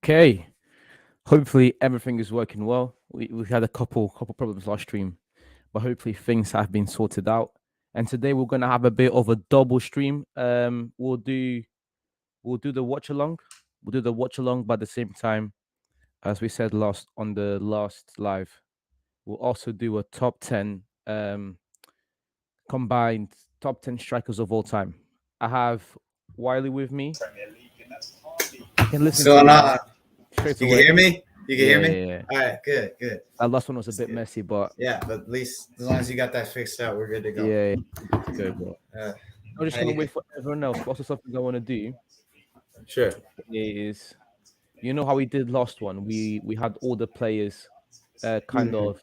Okay. Hopefully everything is working well. We had a couple problems last stream, but hopefully things have been sorted out. And today we're gonna have a bit of a double stream. We'll do the watch along. We'll do the watch along, but at the same time, as we said last on the last live, we'll also do a top 10 combined top 10 strikers of all time. I have Wiley with me. You can listen So to me now, straight you away. can hear me? You can Yeah, hear me? yeah, yeah. All right, good. That last one was a bit messy, but Yeah, but at least as long as you got that fixed out, we're good to go. yeah, good to go, bro. I'm just how gonna you- wait for everyone else. But also something I want to do Sure. is, you know how we did last one. We had all the players, kind of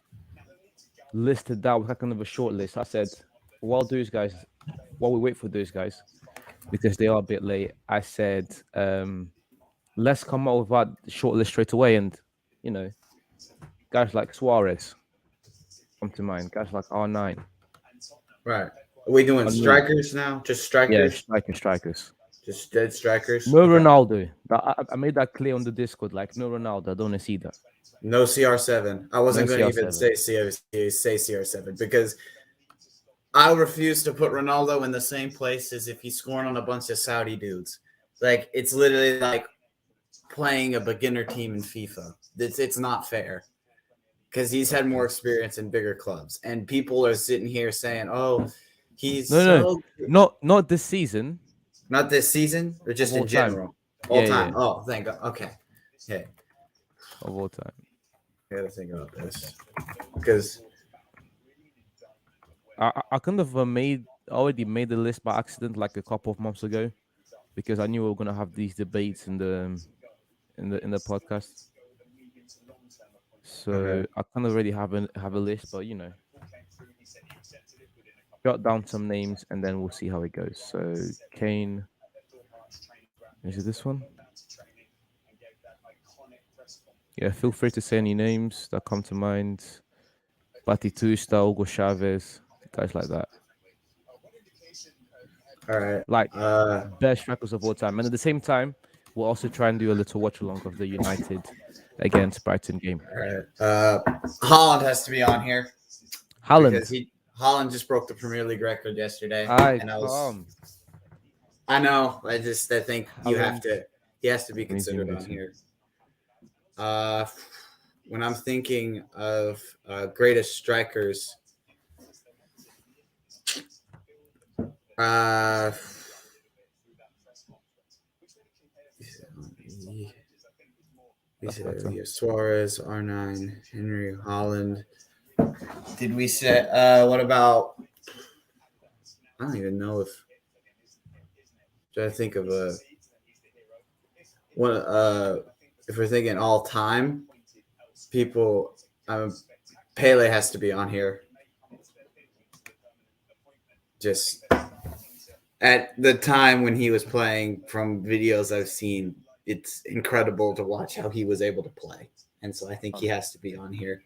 listed out with kind of a short list. I said, while we wait for those guys, because they are a bit late. I said, let's come out with our short list straight away, and guys like Suarez come to mind. Guys like R9. Right. Are we doing Unreal. strikers now? Just Yeah, strikers? strikers. Just dead strikers? No Okay. Ronaldo. I made that clear on the Discord. Like no Ronaldo. I don't want to see that. No CR7. I wasn't No going to even CR7. say CR7 because I refuse to put Ronaldo in the same place as if he's scoring on a bunch of Saudi dudes. Like, it's literally like playing a beginner team in FIFA. It's not fair because he's had more experience in bigger clubs. And people are sitting here saying, oh, he's No, not this season. Not this season, or just Of all in general? time. All Yeah, time. yeah. Oh, thank God. Okay. Yeah. Of all time. I got to think about this because I kind of already made the list by accident like a couple of months ago, because I knew we were gonna have these debates in the podcast. So Okay. I kind of already have a list, but jot down some names and then we'll see how it goes. So Kane, is it this one? Yeah, feel free to say any names that come to mind. Batitusta, Hugo Chavez, guys like that. All right. Like best strikers of all time. And at the same time, we'll also try and do a little watch along of the United against Brighton game. All right. Holland has to be on here. Haaland. Because Holland just broke the Premier League record yesterday. I know. I think he has to be considered on Amazing. here. When I'm thinking of greatest strikers, Suarez, R9, Henry, Holland. Did we say? What about? I don't even know if. Trying to think of if we're thinking all time, people. Pele has to be on here. Just at the time when he was playing, from videos I've seen, it's incredible to watch how he was able to play, and so I think he has to be on here.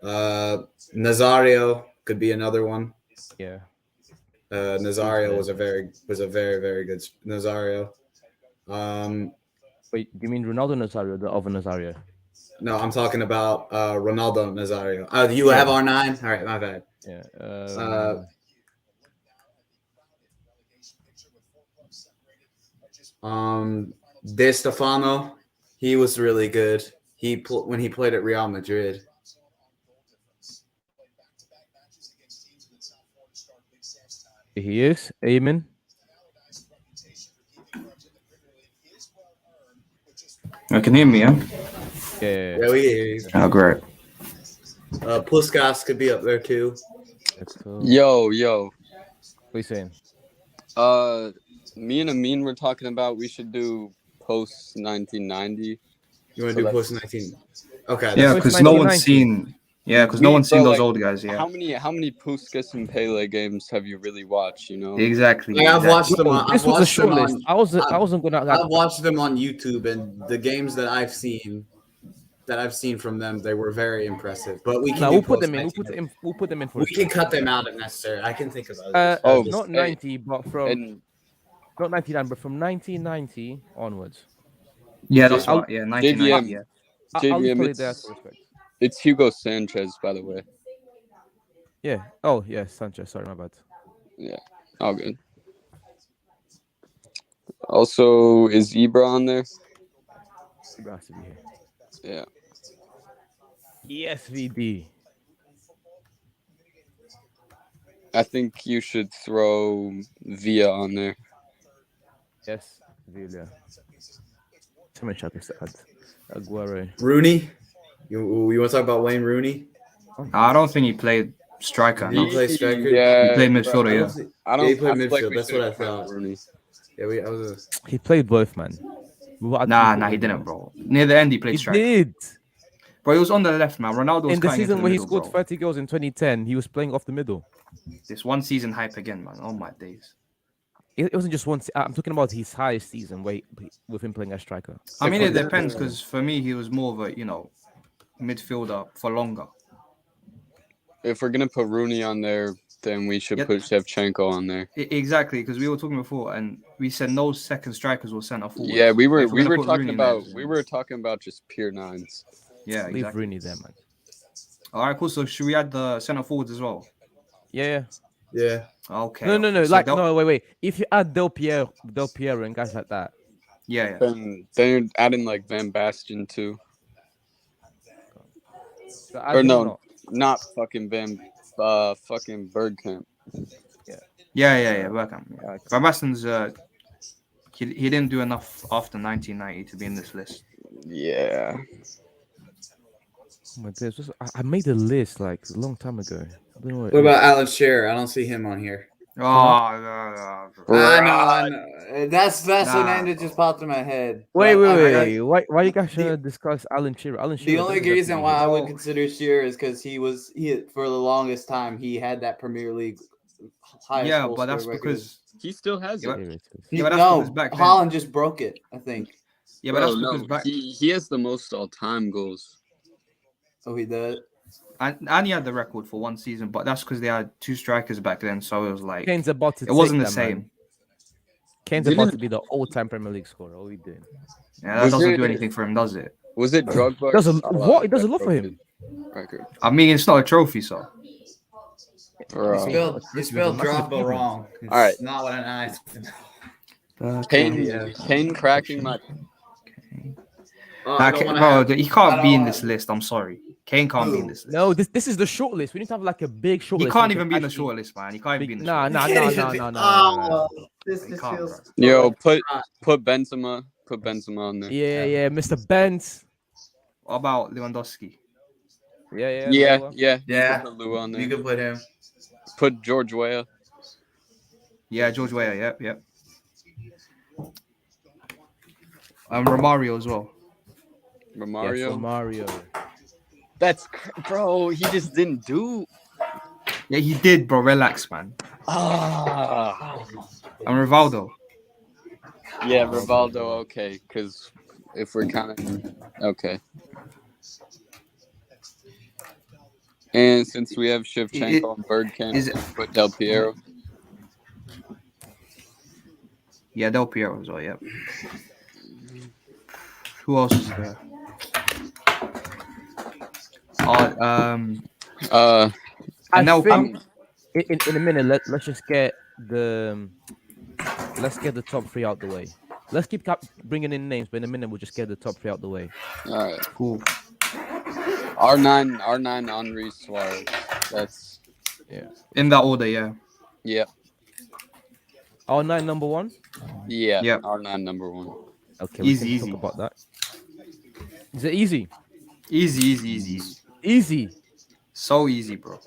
Nazario could be another one. Yeah. Nazario was a very very good Nazario. Wait, do you mean Ronaldo Nazario, the other Nazario? No, I'm talking about Ronaldo Nazario. You have R9? All right, my bad. Yeah. De Stefano, he was really good. When he played at Real Madrid. He is. Amen. You can hear me, yeah? Yeah. Yeah, we hear you. Oh, great. Puskas could be up there too. Yo. What are you saying? Me and Amin were talking about we should do post 1990. You want to do post 19? Okay. Yeah, because no one's 1990. seen. Yeah, because no one's seen those old guys. Yeah. How many Puskas and Pele games have you really watched? Exactly. Like, I've watched them. This was a short list. I wasn't gonna. I've watched them on YouTube, and the games that I've seen from them, they were very impressive. But we can. We'll put them in. We'll put them in for. We can cut them out if necessary. I can think of others. Not 90, but from. Not 99, but from 1990 onwards. Yeah, that's I'll- right. Yeah, 1990. Yeah. I'll just JVM, put it there for respect. it's Hugo Sanchez, by the way. Yeah. Oh, yeah, Sanchez. Sorry, my bad. Yeah, all good. Also, is Ibra on there? It has to be here. Yeah. ESVD. I think you should throw Villa on there. Yes, Villa. Too many shoutouts to add. Aguero. Rooney. You want to talk about Wayne Rooney? I don't think he played striker. Did No. he play striker? Yeah, He played but midfielder, yeah. I don't. Yeah, he played I feel midfield, we that's should what I have thought. Rooney. Yeah, I was. He played both, man. Nah, he didn't, bro. Near the end, he played He striker. did. Bro, he was on the left, man. Ronaldo was In the cutting into season where he middle, scored bro. 30 goals in 2010, he was playing off the middle. This one season hype again, man. Oh my days. It wasn't just one. I'm talking about his highest season with him playing as striker. I mean, it depends because for me, he was more of a midfielder for longer. If we're gonna put Rooney on there, then we should Yep. put Shevchenko on there. Exactly, because we were talking before, and we said no second strikers will centre forward. Yeah, we were If we're gonna put talking Rooney in there, about just pure nines. Yeah, Leave exactly. Rooney there, man. All right, cool. So should we add the centre forwards as well? Yeah. Yeah. Okay. No. okay. So Like, they'll- no, wait. If you add Del Piero and guys like that, Yeah. Then you're adding like Van Basten too. so Or add no, him not fucking fucking Bergkamp. Yeah. Welcome. not. Okay. Van Basten's he didn't do enough after 1990 to be in this list. Yeah. Oh my days, I made a list like a long time ago. I don't know What about Alan Shearer? I don't see him on here. Oh, I know. That's the name that just popped in my head. Wait. But Why you guys trying to discuss Alan Shearer? Alan Shearer. the only doesn't reason definitely why hit. I would consider Shearer is because he for the longest time he had that Premier League highest yeah, goal but that's scorer record. because He still has Yeah, it. Here it is. Yeah, but that's because back then- Haaland just broke it. I think. yeah, but that's Bro, because no, back he has the most all-time goals. Oh, he did. and he had the record for one season, but that's because they had two strikers back then, so it was like Kane's about to. it wasn't the take that, man. same. Kane's Didn't- about to be the all-time Premier League scorer. What are we doing? Yeah, that Was doesn't it- do anything for him, does it? Was it Drogba? or Does a- Salah what? It does a that lot for broke him. the Record. I mean, it's not a trophy, so Bro. You spelled Drogba wrong. It's All right. not what an I. Kane cracking my. He can't be in this list. I'm sorry, Kane can't be in this list. No, this is the short list. We need to have like a big short He list. can't we even can be in the actually- short list, man. He can't even be in the Nah, short nah, list. nah. This He just can't, feels. Yo, put Benzema. Put Benzema on there. Yeah, Mr. Benz. What about Lewandowski? Yeah. Yeah. Yeah. Put Lou on there. You could put him. Put George Weah. Yeah, George Weah. Yep. Romario as well. Romario. Yes, Mario. Bro. He just didn't do. Yeah, he did, bro. Relax, man. And Rivaldo. Yeah, Rivaldo. Okay, because if we're kind of okay. And since we have Shevchenko and Bergkamp, is it- put Del Piero. Yeah, Del Piero as well. Yep. Who else is there? I Now, think in a minute. Let's just get the top three out the way. Let's keep bringing in names, but in a minute we'll just get the top three out the way. All right. cool. R9, Henry, Suarez. That's In that order, yeah. yeah. R9 number one. Yeah. Yep. R9 number one. Okay, Easy, we can easy. talk about that. Is it easy? Easy. Easy. So easy, bro.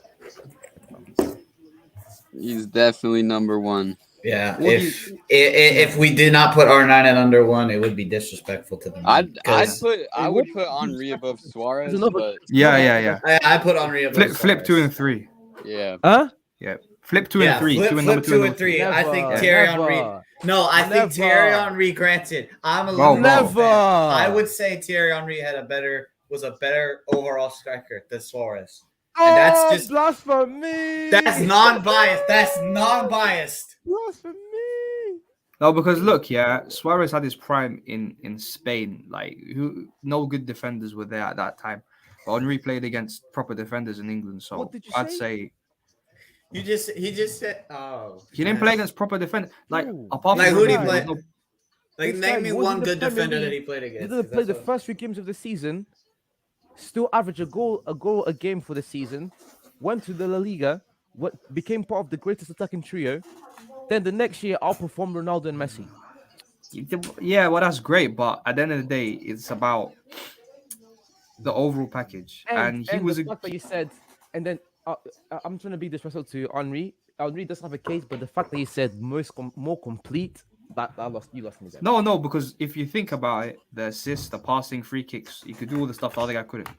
He's definitely number one. Yeah. What do If we did not put R9 at under one, it would be disrespectful to them. I Because would put Henry above Suarez, another- but Yeah. I put Henry above Flip 2 and 3. yeah. Huh? Yeah. Flip 2 and 3. Flip, Two and flip number 2 2 and and number 3. 3. I think Never, Thierry never. Henry. No, I think Never. Thierry Henry. Granted, I'm a Bro, little. Never. I would say Thierry Henry was a better overall striker than Suarez. And that's just blasphemy. that's non-biased. That's non-biased. Blasphemy. No, because look, yeah, Suarez had his prime in Spain. Like, no good defenders were there at that time. But Henry played against proper defenders in England, so What did you I'd say? say He just said, oh, he didn't play against proper defenders. Like, Bro, apart like from who did he Henry, there play? was no. Like, this guy name me was in one the good Premier defender that League. he played against. Didn't 'cause play that's the what- first 3 games of the season. Still averaged a goal a game for the season. Went to the La Liga. What became part of the greatest attacking trio. Then the next year outperformed Ronaldo and Messi. Yeah, well, that's great, but at the end of the day, it's about the overall package. And he And the was a fact that you said, and then I'm trying to be disrespectful to Henri. Henri does have a case, but the fact that he said more complete, that lost you lost me there. no, because if you think about it, the assists, the passing, free kicks, he could do all the stuff the other guy couldn't.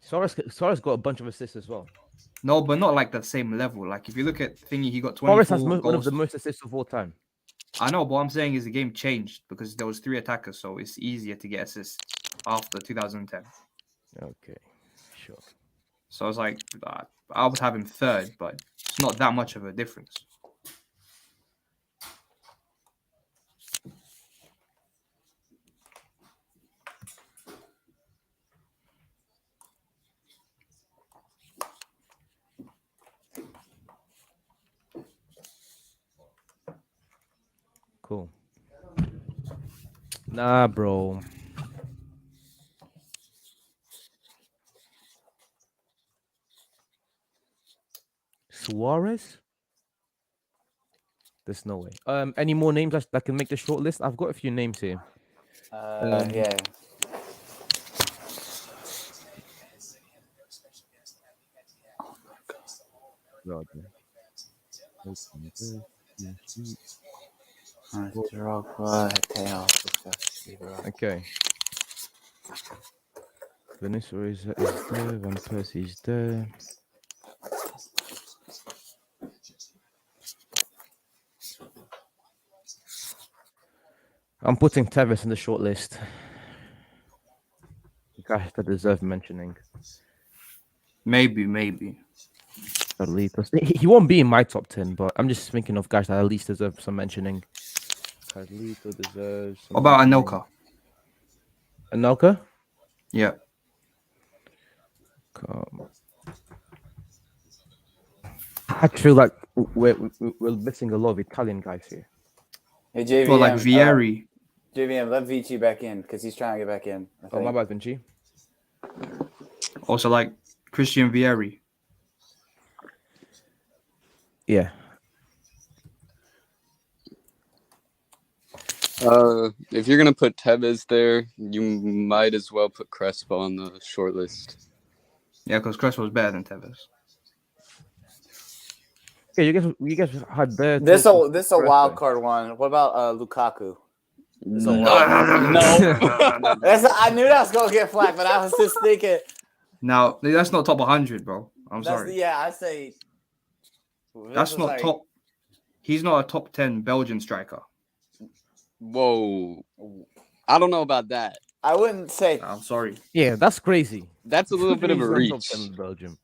Suarez got a bunch of assists as well. No, but not like the same level. Like if you look at thingy, he got Suarez 24 has one of goals. the most assists of all time. I know, but what I'm saying is the game changed because there was 3 attackers, so it's easier to get assists after 2010. Okay, sure. So it's like I would have him third, but it's not that much of a difference. Cool. Nah, bro. Suarez? There's no way. Any more names that can make the short list? I've got a few names here. Yeah. Okay. Vinicius is there. Van Persie is there. I'm putting Tevez in the short list. Guys that deserve mentioning. Maybe. Carlitos. He won't be in my top 10, but I'm just thinking of guys that at least deserve some mentioning. Carlito deserves some What about mentioning. Anelka? Anelka? Yeah. I feel like we're missing a lot of Italian guys here. Hey, JVM. Well, like Vieri. JVM, let Vici back in because he's trying to get back in. Oh, my bad, Vinci. Also like Christian Vieri. Yeah. If you're gonna put Tevez there, you might as well put Crespo on the short list. Yeah, because Crespo was better than Tevez. Yeah, you guys had better. This a Crespo. wild card one. What about Lukaku? No. I knew that was gonna get flack, but I was just thinking. Now that's not top 100, bro. I'm sorry. I say. That's not top. He's not a top 10 Belgian striker. Whoa. I don't know about that. I wouldn't say. I'm sorry. Yeah, that's crazy. That's a little bit of a He's not top reach. 10 in Belgium.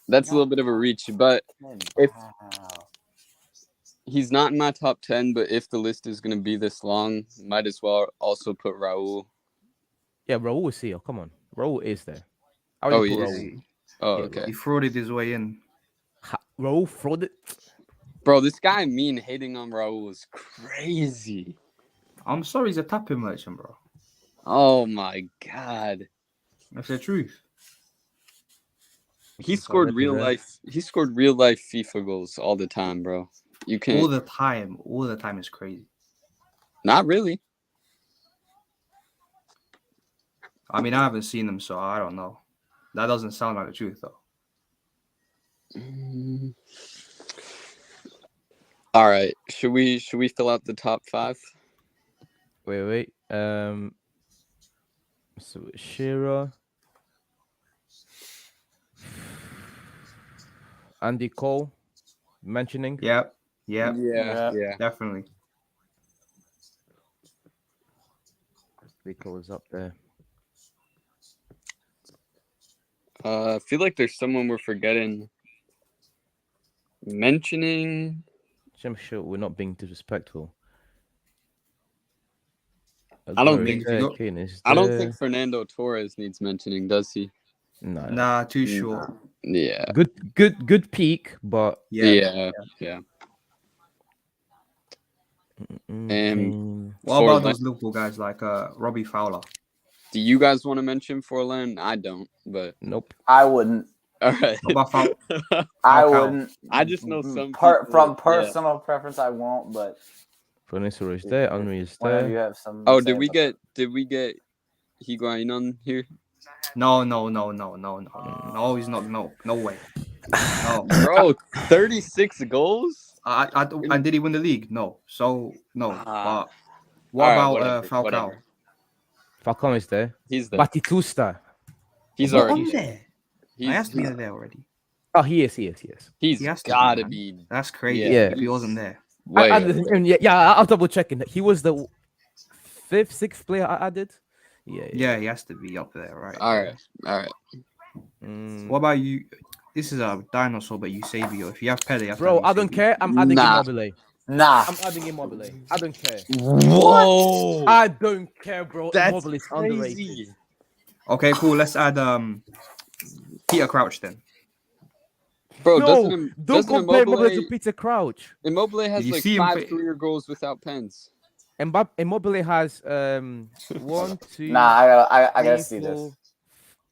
That's a little bit of a reach, but if Wow. he's not in my top 10, but if the list is going to be this long, might as well also put Raul. Yeah, Raul is here. Come on. Raul is there. I Oh, would he put is? Raul. Oh, Yeah, okay. He frauded his way in. Raul frauded. Bro, this guy mean hating on Raul is crazy. I'm sorry, he's a tapping merchant, bro. Oh my god. That's the truth. He scored real life FIFA goals all the time, bro. You can't. All the time is crazy. Not really. I mean, I haven't seen them, so I don't know. That doesn't sound like the truth, though. All right. Should we fill out the top 5? Wait. So Shearer, Andy Cole, mentioning. Yep. Yeah. Definitely. Andy Cole is up there. I feel like there's someone we're forgetting. Mentioning. I'm sure we're not being disrespectful. I don't Aguero think- is there, you- Kane is I don't there. think Fernando Torres needs mentioning, does he? No. Nah, too short. Yeah. Good peak, but Yeah. Kane. What about Forlan. those Liverpool guys like Robbie Fowler? Do you guys want to mention Forlan? I don't, but Nope. I wouldn't. all right. What about I Falcao? wouldn't. I just know some From people- yeah. personal preference, I won't. But Vanessa is there. Henry is whenever you there. have some. Oh, did we get Higuain on here? No. He's not. No way. No. Bro, 36 goals? And did he win the league? No. So no. Ah. But what All right, about whatever, Falcao? whatever. Falcon is there. He's there. Batistuta. He's Not already on there. I he's, asked to be there already. Oh, he is. he's He has to be, gotta man. be That's crazy. Yeah. If he wasn't there. way. I'm double checking. He was the 5th, 6th player I added. Yeah, he has to be up there, right? All right. What about you? This is a dinosaur, but Eusebio. If you have Pele, you have to Bro, have I don't Eusebio. care. I'm adding Nah. Immobile. Nah. I'm adding Immobile. I don't care. Whoa! I don't care, bro. That's Immobile is underrated. crazy. Okay, cool. Let's add Peter Crouch then. Bro, No, doesn't don't compare Immobile Immobile to Peter Crouch. has Did you like see him 5 play- career goals without pens. Immobile has 1, 2. Nah. I gotta 3, see 4. this.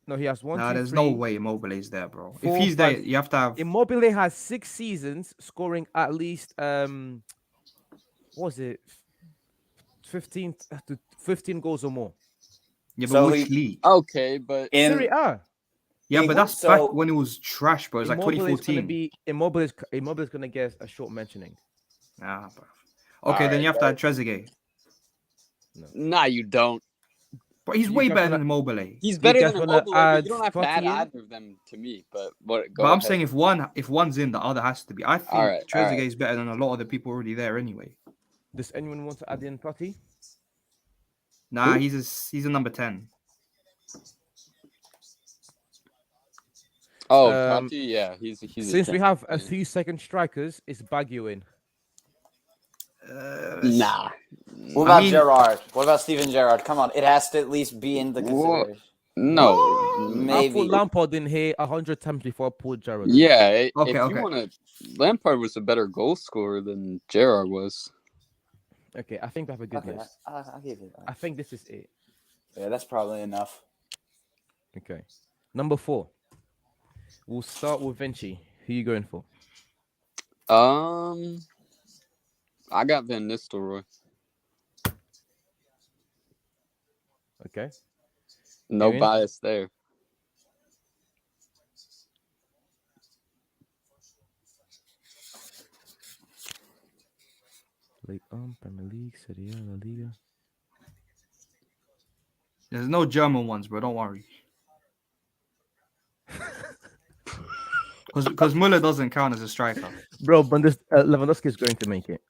No, he has 1, Nah, 2, there's 3. no way Immobile is there, bro. 4, If he's there, 5. you have to have. Immobile has 6 seasons, scoring at least what was it, 15 goals or more. Yeah, but So which he- league? Okay, but Serie A. Yeah, he- but that's so- back when it was trash, bro. It was like Immobile is gonna 2014. be Immobile is gonna get a short mentioning. Nah, bro. Okay, then you have to add Trezeguet. nah, you don't. But he's You way guys better wanna- than Immobile. He's better guys than wanna Immobile, but add you don't have to add Totti in? either of them to me. But what? Go But I'm ahead. saying if one's in, the other has to be. I think Alright, Trezeguet alright. is better than a lot of the people already there anyway. Does anyone want to add in Totti? Nah, Who? he's a number 10. Oh, Um, Totti, yeah, he's Since we have a yeah. 3-second strikers, it's Baggio in. Nah. What about mean- Gerrard? What about Steven Gerrard? Come on, it has to at least be in the What? consideration. No. I Maybe. put Lampard in here 100 times before I pulled Gerrard. Yeah, Okay, if okay. you want to, Lampard was a better goal scorer than Gerrard was. Okay, I think we have a good Okay, list. I'll give you that. I think this is it. Yeah, that's probably enough. Okay. Number 4. We'll start with Vinci. Who you going for? I got Van Nistelrooy. Okay. No You in? bias there. League Premier League, Serie A, La Liga. There's no German ones, bro. Don't worry. Because Muller doesn't count as a striker. Bro, but this Lewandowski is going to make it.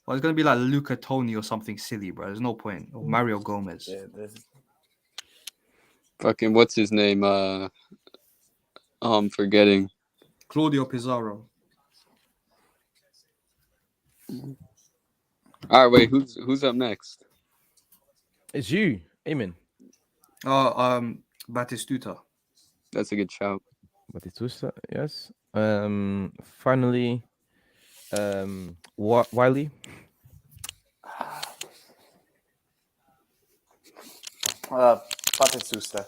Well, it's gonna be like Luca Toni or something silly, bro. There's no point. Or Mario Gomez. Yeah, Fucking what's his name? I'm forgetting. Claudio Pizarro. All right, wait. Who's up next? It's you, Eamon. Batistuta. That's a good shout. Batistuta, yes. Finally, Wiley. Batistuta.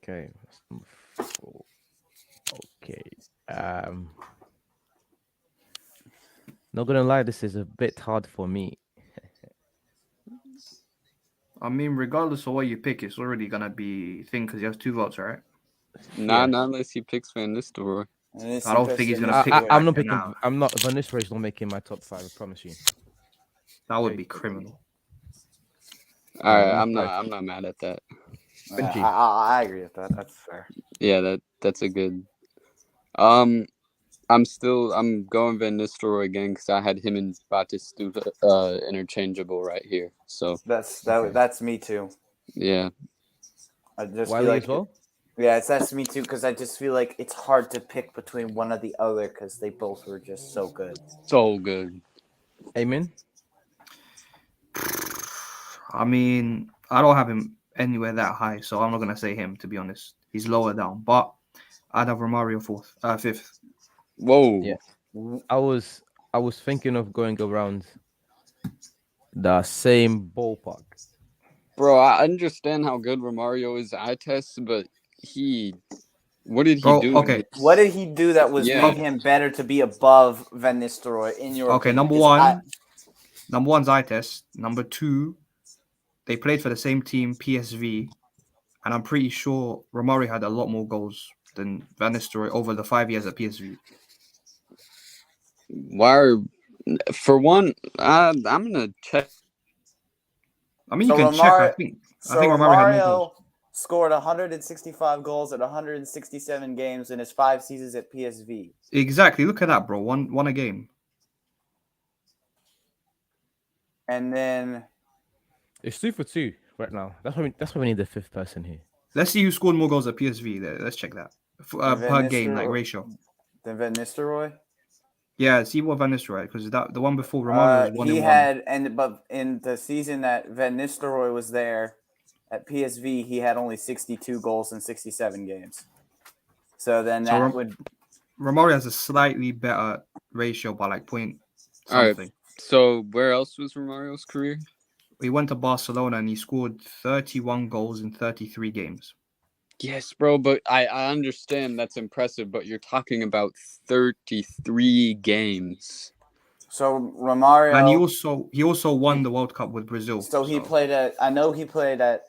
Okay. That's number 4. Okay. Not gonna lie, this is a bit hard for me. I mean, regardless of what you pick, it's already gonna be thing because he has 2 votes, right? Nah, Yeah. not unless he picks Van Nistelrooy. I don't think he's gonna pick I'm not Back picking. now. I'm not. Van Nistelrooy is not making my top 5. I promise you. That would be criminal. All right, Yeah, I'm right. not mad at that. Benji. I agree with that. That's fair. Yeah, that's a good. I'm going Van Nistelrooy again because I had him and Batistuta interchangeable right here. So That's me too. yeah, I just Wiley feel like as well. Yeah, that's me too. Because I just feel like it's hard to pick between one or the other because they both were just so good. So good. Amen. I mean, I don't have him anywhere that high, so I'm not gonna say him to be honest. He's lower down, but I'd have Romario fifth. Whoa. Yeah. I was thinking of going around the same ballpark. Bro, I understand how good Romario is eye test, but what did he Bro, do? okay. What did he do that was Yeah. made him better to be above Van Nistelrooy in your Okay, opinion? number one's eye test. Number two, they played for the same team, PSV, and I'm pretty sure Romario had a lot more goals than Van Nistelrooy over the 5 years at PSV. For one, I'm gonna check. I mean, So you can check. I Romario- think So Romario had more goals. Romario scored 165 goals at 167 games in his 5 seasons at PSV. Exactly. Look at that, bro. One a game. And then It's 2 for 2 right now. That's why we need the fifth person here. Let's see who scored more goals at PSV. Let's check that per game, like Nistelrooy- ratio. then Van Nistelrooy. Yeah, see what Van Nistelrooy, because the one before Romario was 1-1. But in the season that Van Nistelrooy was there at PSV, he had only 62 goals in 67 games. So then that would Romario has a slightly better ratio by like point All right. something. So where else was Romario's career? He went to Barcelona and he scored 31 goals in 33 games. Yes, bro, but I understand that's impressive, but you're talking about 33 games. so Romario And he also won the World Cup with Brazil. So he played at. I know he played at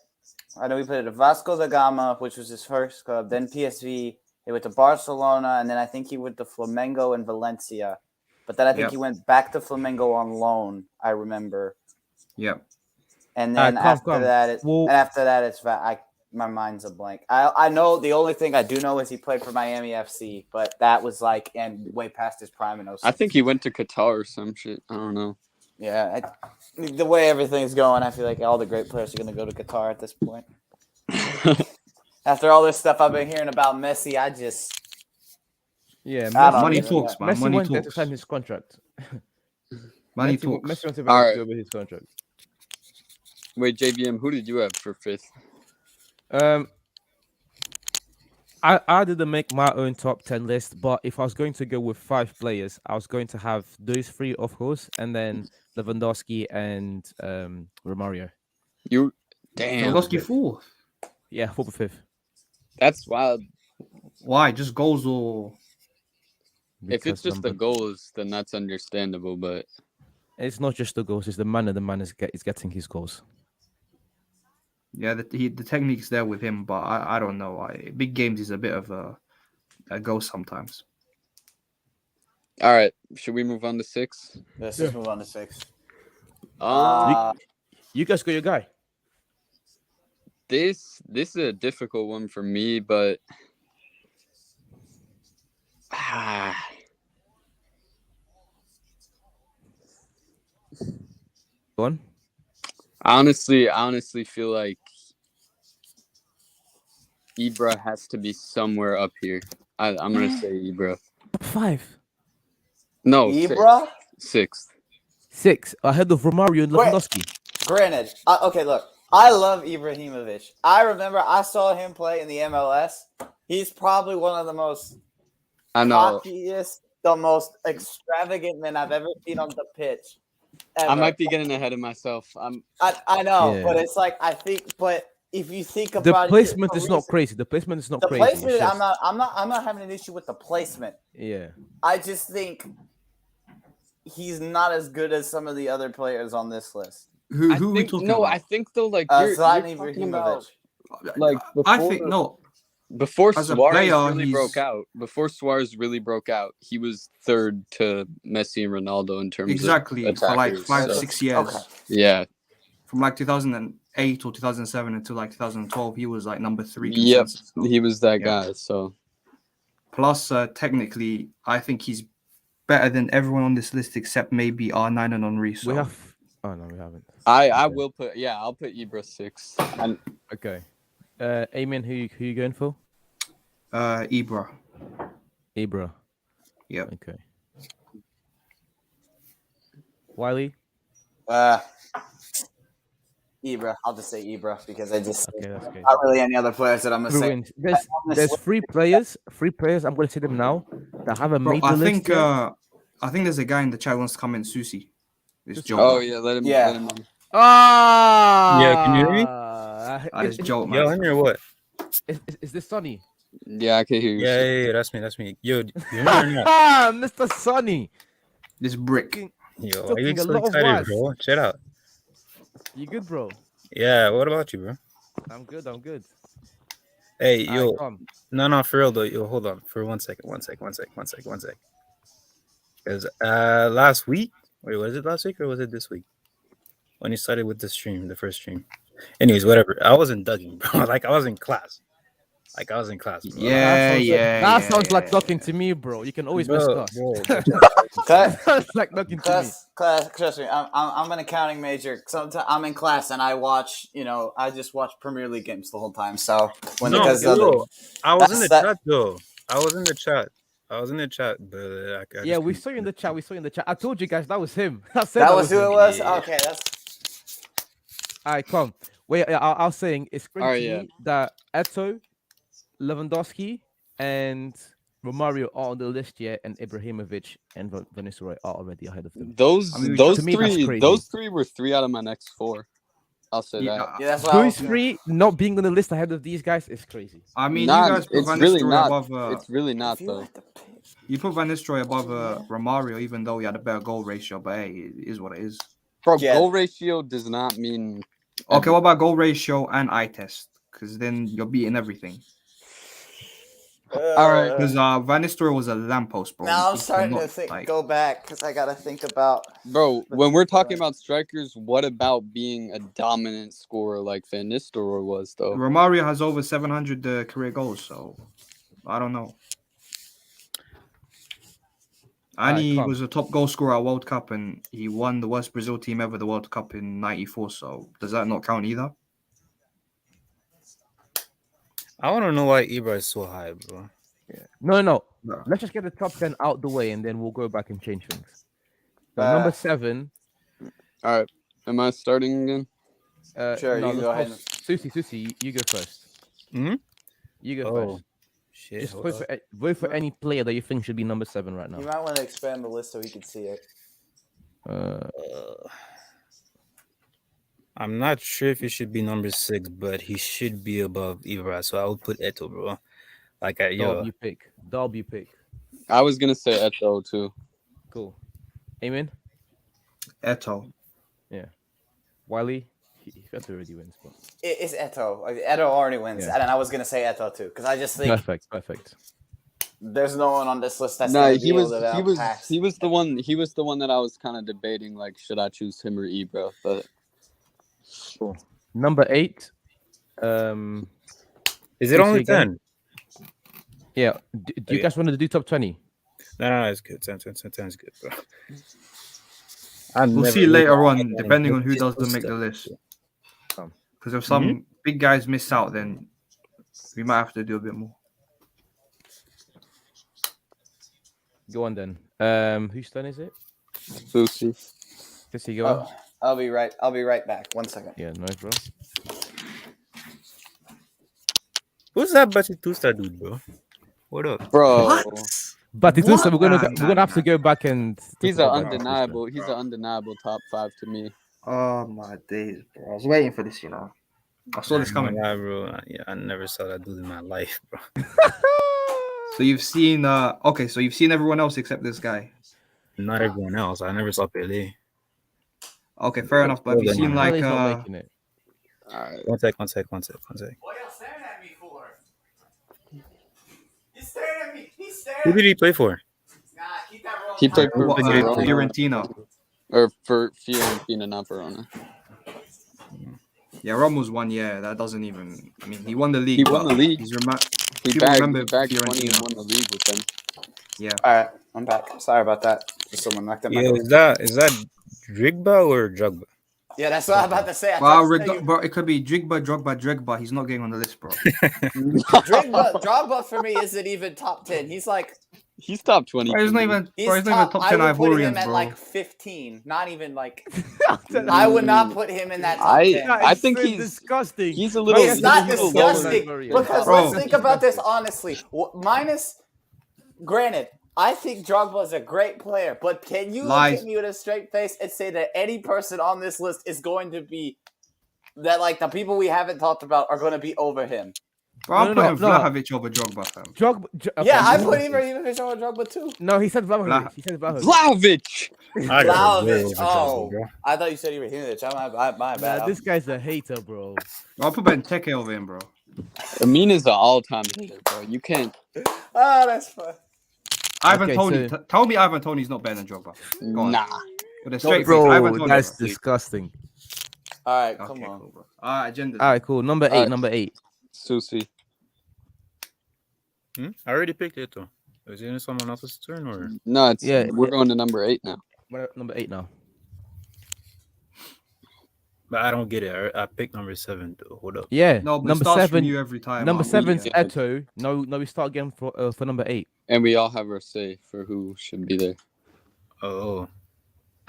Vasco da Gama, which was his first club. Then PSV. He went to Barcelona, and then I think he went to Flamengo and Valencia. But then I think he went back to Flamengo on loan. I remember. Yeah. And then after that, it's my mind's a blank. I know the only thing I do know is he played for Miami FC, but that was like and way past his prime in 06. I think he went to Qatar or some shit. I don't know. Yeah, the way everything's going, I feel like all the great players are going to go to Qatar at this point. After all this stuff I've been hearing about Messi, I just money talks, man. Messi Money went there to talks. sign his contract. Money Messi talks. went to All right. go over his contract. Wait, JVM, who did you have for fifth? I didn't make my own top 10 list, but if I was going to go with 5 players, I was going to have those 3, of course, and then Lewandowski and Romario. Damn. Lewandowski fourth. Yeah, 4th or 5th. That's wild. Why? Just goals or? If it's just the goals, then that's understandable. But it's not just the goals; it's the manner the man is getting his goals. Yeah, the technique's there with him, but I don't know. Big games is a bit of a ghost sometimes. all right, should we move on to 6? let's just move on to 6. You guys got your guy. This is a difficult one for me, but Go on. I honestly feel like Ibra has to be somewhere up here. I'm gonna say Ibra. Top 5. No, Ibra? 6th. 6 ahead of Romario and Lewandowski. Granted, okay, look, I love Ibrahimovic. I remember I saw him play in the MLS. He's probably one of the most cockiest, the most extravagant men I've ever seen on the pitch. Ever. I might be getting ahead of myself. I know, but it's like but if you think about the placement is not crazy. The placement is not crazy. The placement, I'm not having an issue with the placement. Yeah. I just think he's not as good as some of the other players on this list. Who are we talking about? I think though, like Zlatan you're Ibrahimovic. Like before Suarez really broke out, he was third to Messi and Ronaldo in terms of attackers, for like 5-6 years. Okay. Yeah, from like 2008 or 2007 until like 2012, he was like number 3. Yep, he was that guy. So plus, technically, I think he's better than everyone on this list except maybe R9 and Henry. So we have. Oh no, we haven't. I will put. Yeah, I'll put Ibra 6. Okay. Amen. Who you going for? Ibra. Ibra. Yep. Okay. Wiley. Ibra. I'll just say Ibra because I just Okay, that's good. not really any other players that I'm gonna Three say. wins. There's three players. Three players. I'm going to say them now that haven't Bro, made the I list think yet. I think there's a guy in the chat who wants to come in, Susi. It's Joe. Oh yeah, let him. Yeah. Let him in. Ah. Yeah, can you hear me? That is Joe, Yo, man. in here, what? Is this Sonny? Yeah, I can hear you. Yeah, that's me. That's me. Yo, you remember or not? Ah, Mr. Sonny. This brick. Yo, why Talking you a so lot of excited, words. bro? Shut out. You good, bro? Yeah, what about you, bro? I'm good. I'm good. Hey, All yo, right, come. no, for real though. Yo, hold on for 1 second. Because last week, wait, was it last week or was it this week? When you started with the stream, the first stream. Anyways, whatever. I wasn't ducking, bro. Like I was in class. Bro. Yeah, That sounds like talking to me, bro. You can always miss Bro, class. That's like talking to me. Class, trust me, I'm an accounting major. Sometimes I'm in class and I watch, I just watch Premier League games the whole time. So when it does I was in the that's- chat though. I was in the chat, but I Yeah, just we couldn't saw you in see the chat. We saw you in the chat. I told you guys that was him. I said that was who him. it was. Yeah. Okay, that's All right, come. Wait, I was saying it's great All to right, yeah. me that Eto, Lewandowski, and Romario are on the list yet, and Ibrahimovic and Vinicius are already ahead of them. Those I mean, those to me, that's three crazy. those three were 3 out of my next 4. I'll say Yeah, that. yeah, that's what I Those was three not being on the list ahead of these guys is crazy. I mean, Nah, you guys put it's Van really Nistelrooy not. above. It's really not If you though. like the pick- You put Van Nistelrooy above Romario, even though he had a better goal ratio. But hey, it is what it is. Bro, Yeah. goal ratio does not mean. Okay, what about goal ratio and eye test? Because then you're beating everything. All right. Because Van Nistelrooy was a lamppost, bro. Now I'm He starting to cannot, think, like- go back because I gotta think about. Bro, when we're talking about strikers, what about being a dominant scorer like Van Nistelrooy was, though? Romario has over 700 career goals, so I don't know. And Alright, he come. was a top goal scorer at World Cup, and he won the worst Brazil team ever, the World Cup in '94. So does that not count either? I want to know why Ibra is so high, bro. No. No. Let's just get the top 10 out the way, and then we'll go back and change things. So Uh, number 7. All right. Am I starting again? Sure, no, you go let's ahead. Susie, you go first. Hmm? You go Oh, first. shit. Just hold vote for any player that you think should be number 7 right now. You might want to expand the list so we can see it. up. I'm not sure if he should be number 6, but he should be above Ibra. So I would put Eto, bro. Like, W pick. I was gonna say Eto too. Cool. Amen. Eto. Wiley. He already wins, but It's Eto. Like, Eto already wins, Yeah. and I was gonna say Eto too because I just think perfect. there's no one on this list that's Nah, gonna be he was able to outpass. the one that I was kind of debating, like, should I choose him or Ibra? But Number 8. Is it Susie only again? 10? Yeah. Do you guys want to do top 20? No, it's good. 10 is good, bro. We'll see later on, depending on who doesn't make the list. Come. Because if some big guys miss out, then we might have to do a bit more. Go on then. Whose turn is it? Susie. Susie, go on. Oh, I'll be right back. 1 second. Yeah, no, bro. Who's that Batitusta dude, bro? What up? Bro, But it's also, we're Nah, gonna have to go back and. he's talk an about Batista. undeniable. He's an undeniable top 5 to me. Oh my days, bro. I was waiting for this, I saw this coming. Nah, bro. Yeah, I never saw that dude in my life, bro. So you've seen so you've seen everyone else except this guy. Not everyone else. I never saw Pele. Okay, fair enough. But have you seen Pele's like not making it. All right. One sec. What are you staring at me for? He's staring at me. He's staring. Who did he play for? Nah, keep that rolling. He played for what, Verona. Fiorentina? Or for Fiorentina, not Verona. Yeah, Ramos won. Yeah, that doesn't even. I mean, he won the league. He won but the league. He's He People bagged remember 20 Fiorentina. and won the league with them. yeah. All right, I'm back. Sorry about that. Just someone knocked at my Yo, door. is that Drigba or Drogba? Yeah, that's what I'm about to say. I Well, thought you said bro, it could be Drogba, Drogba. He's not getting on the list, bro. Drogba for me isn't even top 10. He's like He's top 20. Bro, he's for not me. even. he's Bro, he's not even top 10 I would put him Ivorians, at bro. like 15. Not even like. I would not put him in that top 10. I think he's disgusting. he's a little. It's not he's a little lower. disgusting because Bro. let's think about this honestly. Minus, granted, I think Drogba is a great player, but can you look Lies. at me with a straight face and say that any person on this list is going to be that like the people we haven't talked about are going to be over him? Bro, I'm No, putting no. Vlahovic over Drogba, fam. Okay, Yeah, I no, put Ibrahimovic over Drogba too. No, he said Vlahovic. He said Vlahovic. Vlahovic. I got way Vlahovic. over Oh, Drogba, bro. I thought you said Ibrahimovic. My bad. Nah, this guy's a hater, bro. Bro, I'll put Benteke over him, bro. Amin is an all-time hater, bro. You can't. Oh, that's fun. Ivan Okay, Toney. so- Tell me Ivan Toney's not better than Drogba. Go on. Nah. With a straight face, Ivan Bro, Toney. that's bro. disgusting. All right, come Okay, on. cool, bro. All right, agenda. All right, cool. Number Alright. 8. Number 8. Susie. I already picked it though. Is it someone else's turn or? No, it's Yeah. we're going to number 8 now. We're at number 8 now. But I don't get it. I picked number 7 though. Hold up. Yeah. No, but it number starts 7. from you every time. Number man. 7's Yeah. Eto. No, we start again for number 8. And we all have our say for who should be there. Oh,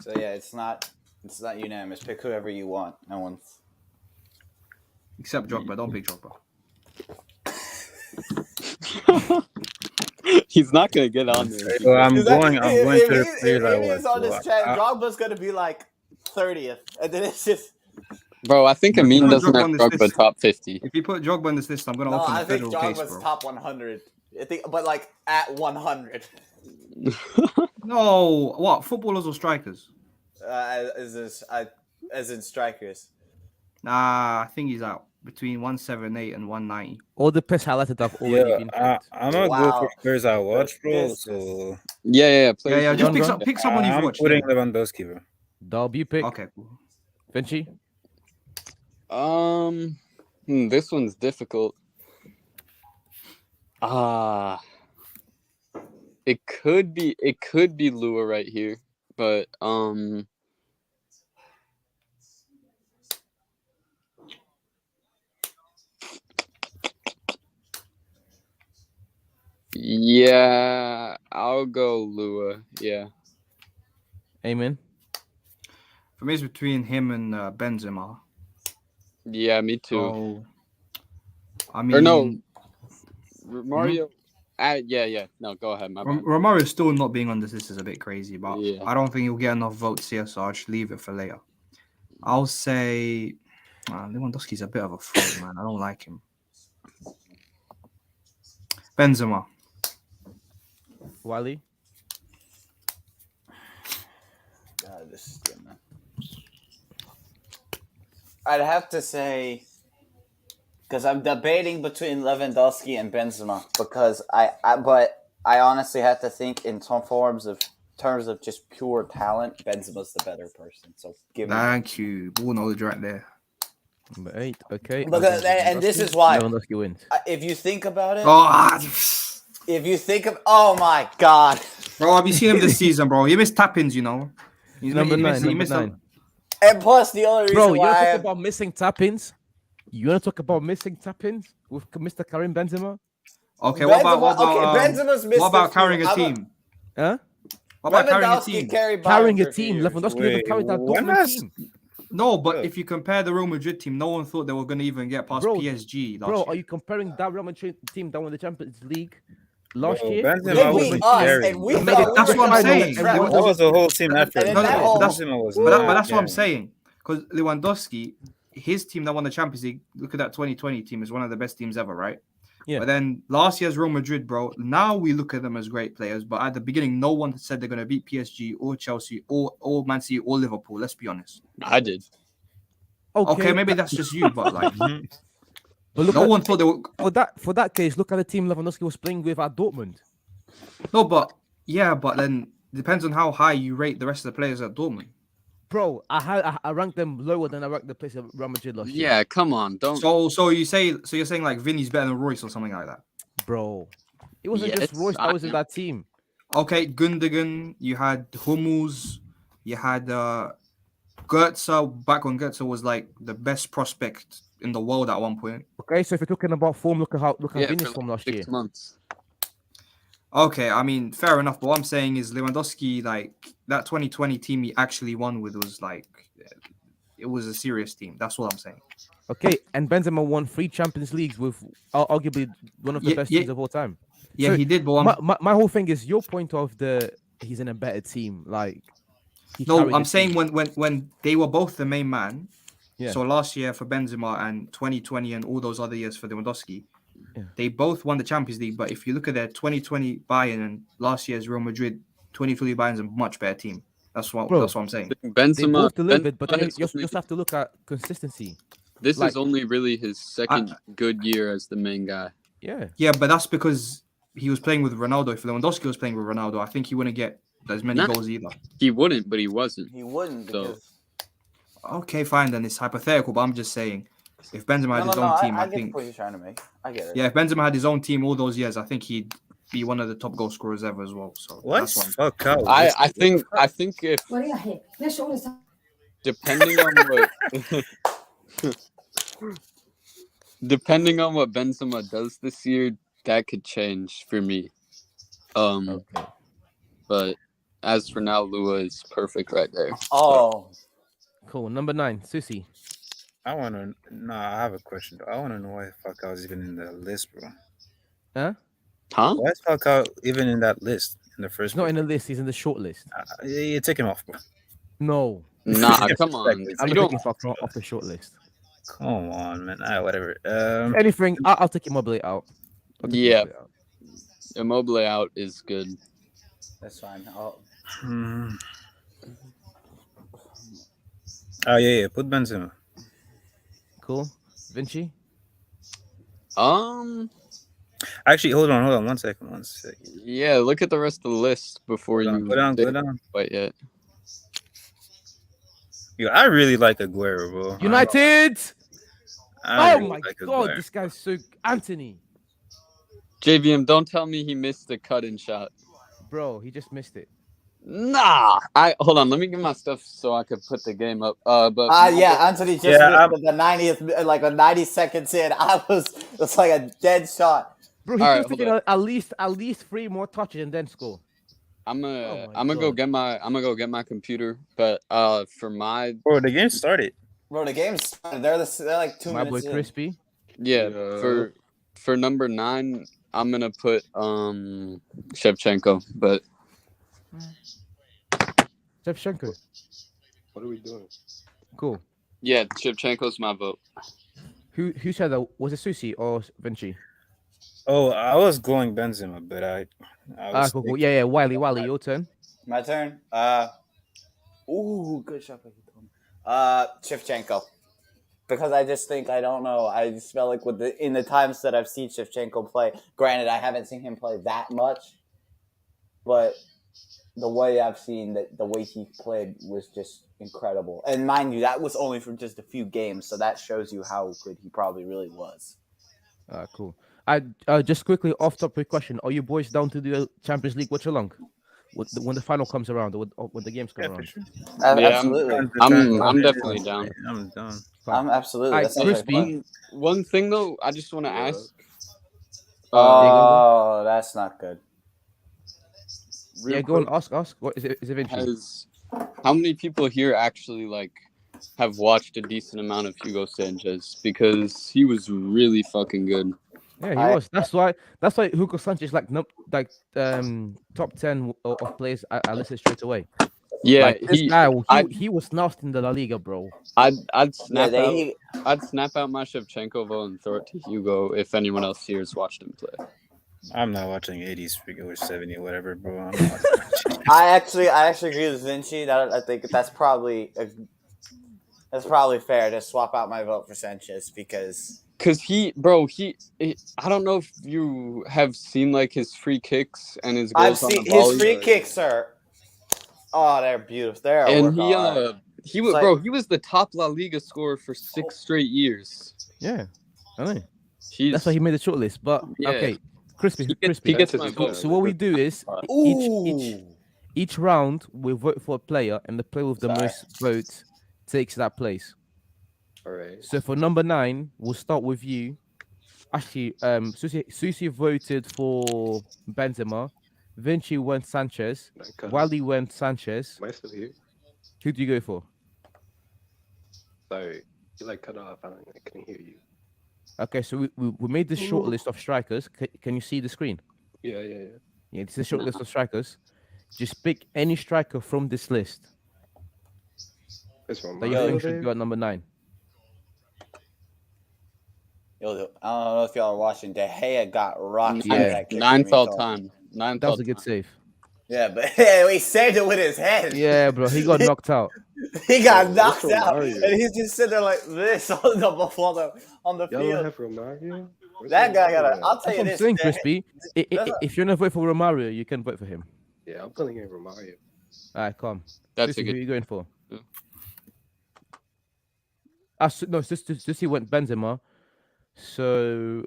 So yeah, it's not unanimous. Pick whoever you want. No one's. Except Drogba. Don't pick Drogba. He's not gonna get on there. well, I'm Is that- going. I'm going to the players I if watch. he's on this so chat, I- Drogba's gonna be like 30th, and then it's just. Bro, I think Amin Put doesn't Drogba have on this Drogba list. top 50. If you put Drogba on this list, I'm gonna No, open I a think federal case, Drogba's bro. top 100. I think, but like at 100, No, what footballers or strikers? as in strikers. Nah, I think he's out between 178 and 190. All the piss highlighted have already Yeah, been picked. I'm gonna Wow. go for players I watch, bro. Yes. So Yeah. Players Yeah. who Just don't- pick someone you've I'm watched. putting yeah. Lewandowski, bro. Dub, you pick. Okay, cool. Vinci. This one's difficult. It could be Lua right here, but yeah, I'll go Lua. Yeah. Amen. For me, it's between him and Benzema. Yeah, me too. So, I mean, Or no, Mario. Yeah. No, go ahead. My bad. Romario still not being on this list is a bit crazy, but Yeah. I don't think he'll get enough votes here, so I'll just leave it for later. I'll say Lewandowski's a bit of a fraud, man. I don't like him. Benzema. Wally. God, this is good, man. I'd have to say, because I'm debating between Lewandowski and Benzema, because but I honestly have to think in some terms of just pure talent, Benzema's the better person. So give me. Thank you. Ball knowledge right there. Number 8. Okay. Because, and this is why, Lewandowski wins. if you think about it, Oh, if you think of, oh my God. bro, have you seen him this season, bro? He missed tap-ins, you know. He's Number 9. he Number missed 9. And plus, the only reason Bro, you why want I to talk have, about missing tap-ins? You want to talk about missing tap-ins with Mr. Karim Benzema? Okay, what about Benzema's missed what about a few. carrying a I'm team? Huh? What about carrying a Lewandowski team? carried Bayern Carrying for a a few team. years. Lewandowski never Wait, carried that when Dortmund has- team. No, but Yeah. if you compare the Real Madrid team, no one thought they were going to even get past Bro, PSG last Bro, year. are you comparing that Real Madrid team that won the Champions League last year? Benzema They with- beat wasn't us, carrying. and we That's thought what we were I'm gonna saying. win the treble. That was the whole team after. And then No, that no, whole- Benzema was But not that's what I'm carrying. saying. Because Lewandowski, his team that won the Champions League, look at that 2020 team, is one of the best teams ever, right? Yeah. But then last year's Real Madrid, bro, now we look at them as great players. But at the beginning, no one said they're going to beat PSG or Chelsea or Man City or Liverpool. Let's be honest. I did. Okay, maybe that's just you, but like, But look no at, one thought they were. for that case, look at the team Lewandowski was playing with at Dortmund. No, but yeah, but then depends on how high you rate the rest of the players at Dortmund. Bro, I ranked them lower than I ranked the place of Real Madrid last year. Yeah, come on, don't. So you're saying like Vinny's better than Royce or something like that. Bro. It wasn't Yes, just Royce that was in that team. Okay, Gundogan, you had Hummels, you had Goetze, back when Goetze was like the best prospect in the world at one point. Okay, so if you're talking about form, look at Yeah, Vinny's for form like last year. 6 months. Okay, I mean, fair enough. But what I'm saying is Lewandowski, like that 2020 team he actually won with was like, it was a serious team. That's what I'm saying. Okay, and Benzema won 3 Champions Leagues with arguably one of the Yeah, best yeah, teams of all time. yeah, So he did. But my whole thing is your point of he's in a better team. Like he no, carried I'm the saying team. when they were both the main man. Yeah. So last year for Benzema and 2020 and all those other years for Lewandowski, Yeah. they both won the Champions League. But if you look at their 2020 Bayern and last year's Real Madrid, 2020 Bayern's a much better team. That's what Bro, I'm saying. they Benzema, both delivered, but then Benzema is you only- just have to look at consistency. this like- is only really his second good year as the main guy. Yeah. Yeah, but that's because he was playing with Ronaldo. If Lewandowski was playing with Ronaldo, I think he wouldn't get as many Nah. goals either. He wouldn't, but he wasn't. He wouldn't So- because Okay, fine, then it's hypothetical, but I'm just saying, if Benzema had his own team, I I get the think, point you're trying to make. I get it. yeah, if Benzema had his own team all those years, I think he'd be one of the top goal scorers ever as well. So What? that's why. Fuck out. I think if depending on what depending on what Benzema does this year, that could change for me. Okay. But as for now, Lua is perfect right there. Oh, Cool. Number 9, Susi. I want to. Nah, I have a question. Though. I want to know why the fuck I was even in the list, bro. Huh? Huh? Why the fuck out even in that list in the first He's not place? in the list. He's in the short list. You take him off, bro. No, Nah, come on. I'm You not don't. taking off the short list. Come on, man. Whatever. Anything, I'll take Immobile out. I'll take Yeah. Immobile out. Immobile out is good. that's fine. hmm. Oh yeah. Put Benzema. Cool. Vinci. Actually, hold on. 1 second. 1 second. Yeah. Look at the rest of the list before Go you down. say Go down. quite yet. Yo, I really like Aguero, bro. United. I Oh really my like god, Aguero. this guy's so Anthony, JVM, don't tell me he missed the cut-in shot. bro. He just missed it. Nah. Hold on. Let me get my stuff so I could put the game up. But Yeah, Anthony just Yeah, missed the 90th, like a 90 seconds in. It's like a dead shot. Bro, he All could right, have hold taken at least 3 more touches and then score. I'm Oh gonna my go God. get my computer. But for my Bro, the game started. Bro, the game's started. They're like 2 My boy minutes in. Crispy. yeah, for number 9, I'm gonna put Shevchenko. But Shevchenko. What are we doing? Cool. yeah, Shevchenko's my vote. Who said that? Was it Susi or Vinci? Oh, I was going Benzema, but I was Cool. thinking- Yeah. Wiley, your turn. My turn. Good shot. Shevchenko. Because I just think, I don't know, I just felt like in the times that I've seen Shevchenko play, granted I haven't seen him play that much, but the way I've seen the way he played was just incredible. And mind you, that was only for just a few games, so that shows you how good he probably really was. Cool. I just quickly off topic question: are you boys down to do the Champions League Watchalong when the final comes around, or when the games come Yeah, for around? sure. Yeah, Absolutely. I'm definitely down. I'm done. I'm absolutely. Alright, That sounds like Crispy. fun. One thing though, I just want to ask. Oh, that's not good. real Yeah, go on. quick, Ask. What is it? Is it Vinci? how many people here actually have watched a decent amount of Hugo Sanchez, because he was really fucking good. Yeah, he was. That's why Hugo Sanchez top 10 of players I listed straight away. Yeah, Like, this I- he was nasty in the La Liga, bro. I'd snap Yeah, out. I'd snap out my Shevchenko vote and throw it to Hugo if anyone else here has watched him play. I'm not watching 80s or 70 or whatever, bro. I'm not watching. I actually agree with Vinci. That I think that's probably fair to swap out my vote for Sanchez because Cause he I don't know if you have seen his free kicks and his I've goals on seen the volley. his free kicks are they're beautiful. They're a And work of art. he was It's like- bro. He was the top La Liga scorer for 6 straight years. Yeah, I know. He's That's why he made the shortlist. But Yeah. okay, Crispy. he gets his So, vote. so what we do is each round we vote for a player, and the player with the most votes takes that place. All right. So for number 9, we'll start with you. Actually, Susi voted for Benzema. Vinci went Sanchez. That cut off. Wally went Sanchez. Am I still here? Who do you go for? Sorry, you like cut off. I couldn't hear you. Okay, so we made this short list of strikers. Can you see the screen? Yeah. Yeah, it's a short list of strikers. Just pick any striker from this list It's that you Romario think should there. go at number 9. Yo, I don't know if y'all are watching. De Gea got rocked. by Yeah. that kick Ninth from all Eto'o. time. Ninth That all was a good time. save. Yeah, but he saved it with his head. Yeah, bro, he got knocked out. He got Yo, knocked what's out, Romario? and he's just sitting there like this on the Y'all don't field. have Romario? Where's That guy got Romario a. I'll at? tell That's you what I'm this. saying, De- Crispy. If you're gonna vote for Romario, you can vote for him. Yeah, I'm putting in Romario. All right, come. That's Susi, a who are good. you going for? Yeah. No, Susi went Benzema. So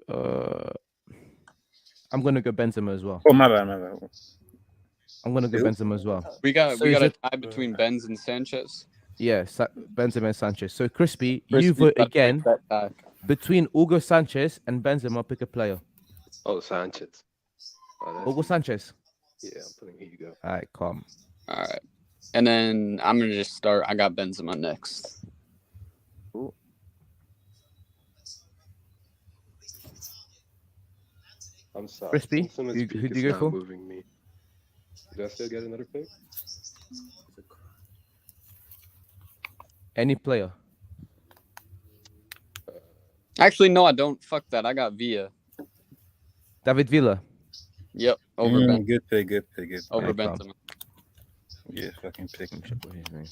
I'm gonna go Benzema as well. Oh, my bad. I'm gonna go Who? Benzema as well. We got So we is got a it- tie between Benz and Sanchez. Yeah, Benzema and Sanchez. So Crispy, you Crispy vote got to again break that tie. between Hugo Sanchez and Benzema. Pick a player. Oh, Sanchez. Oh, that's Hugo easy. Sanchez. Yeah, I'm putting. Here you go. All right, come. All right, and then I'm gonna just start. I got Benzema next. I'm sorry. Crispy, Since Simmons who peak do is you go not for? moving me. Did I still get another pick? Any player. Actually, no, I don't. Fuck that. I got Villa. David Villa. Yep, over Ben. Good pick. Over Alright, Benzema. Yeah, fucking pick. Let me check what his name.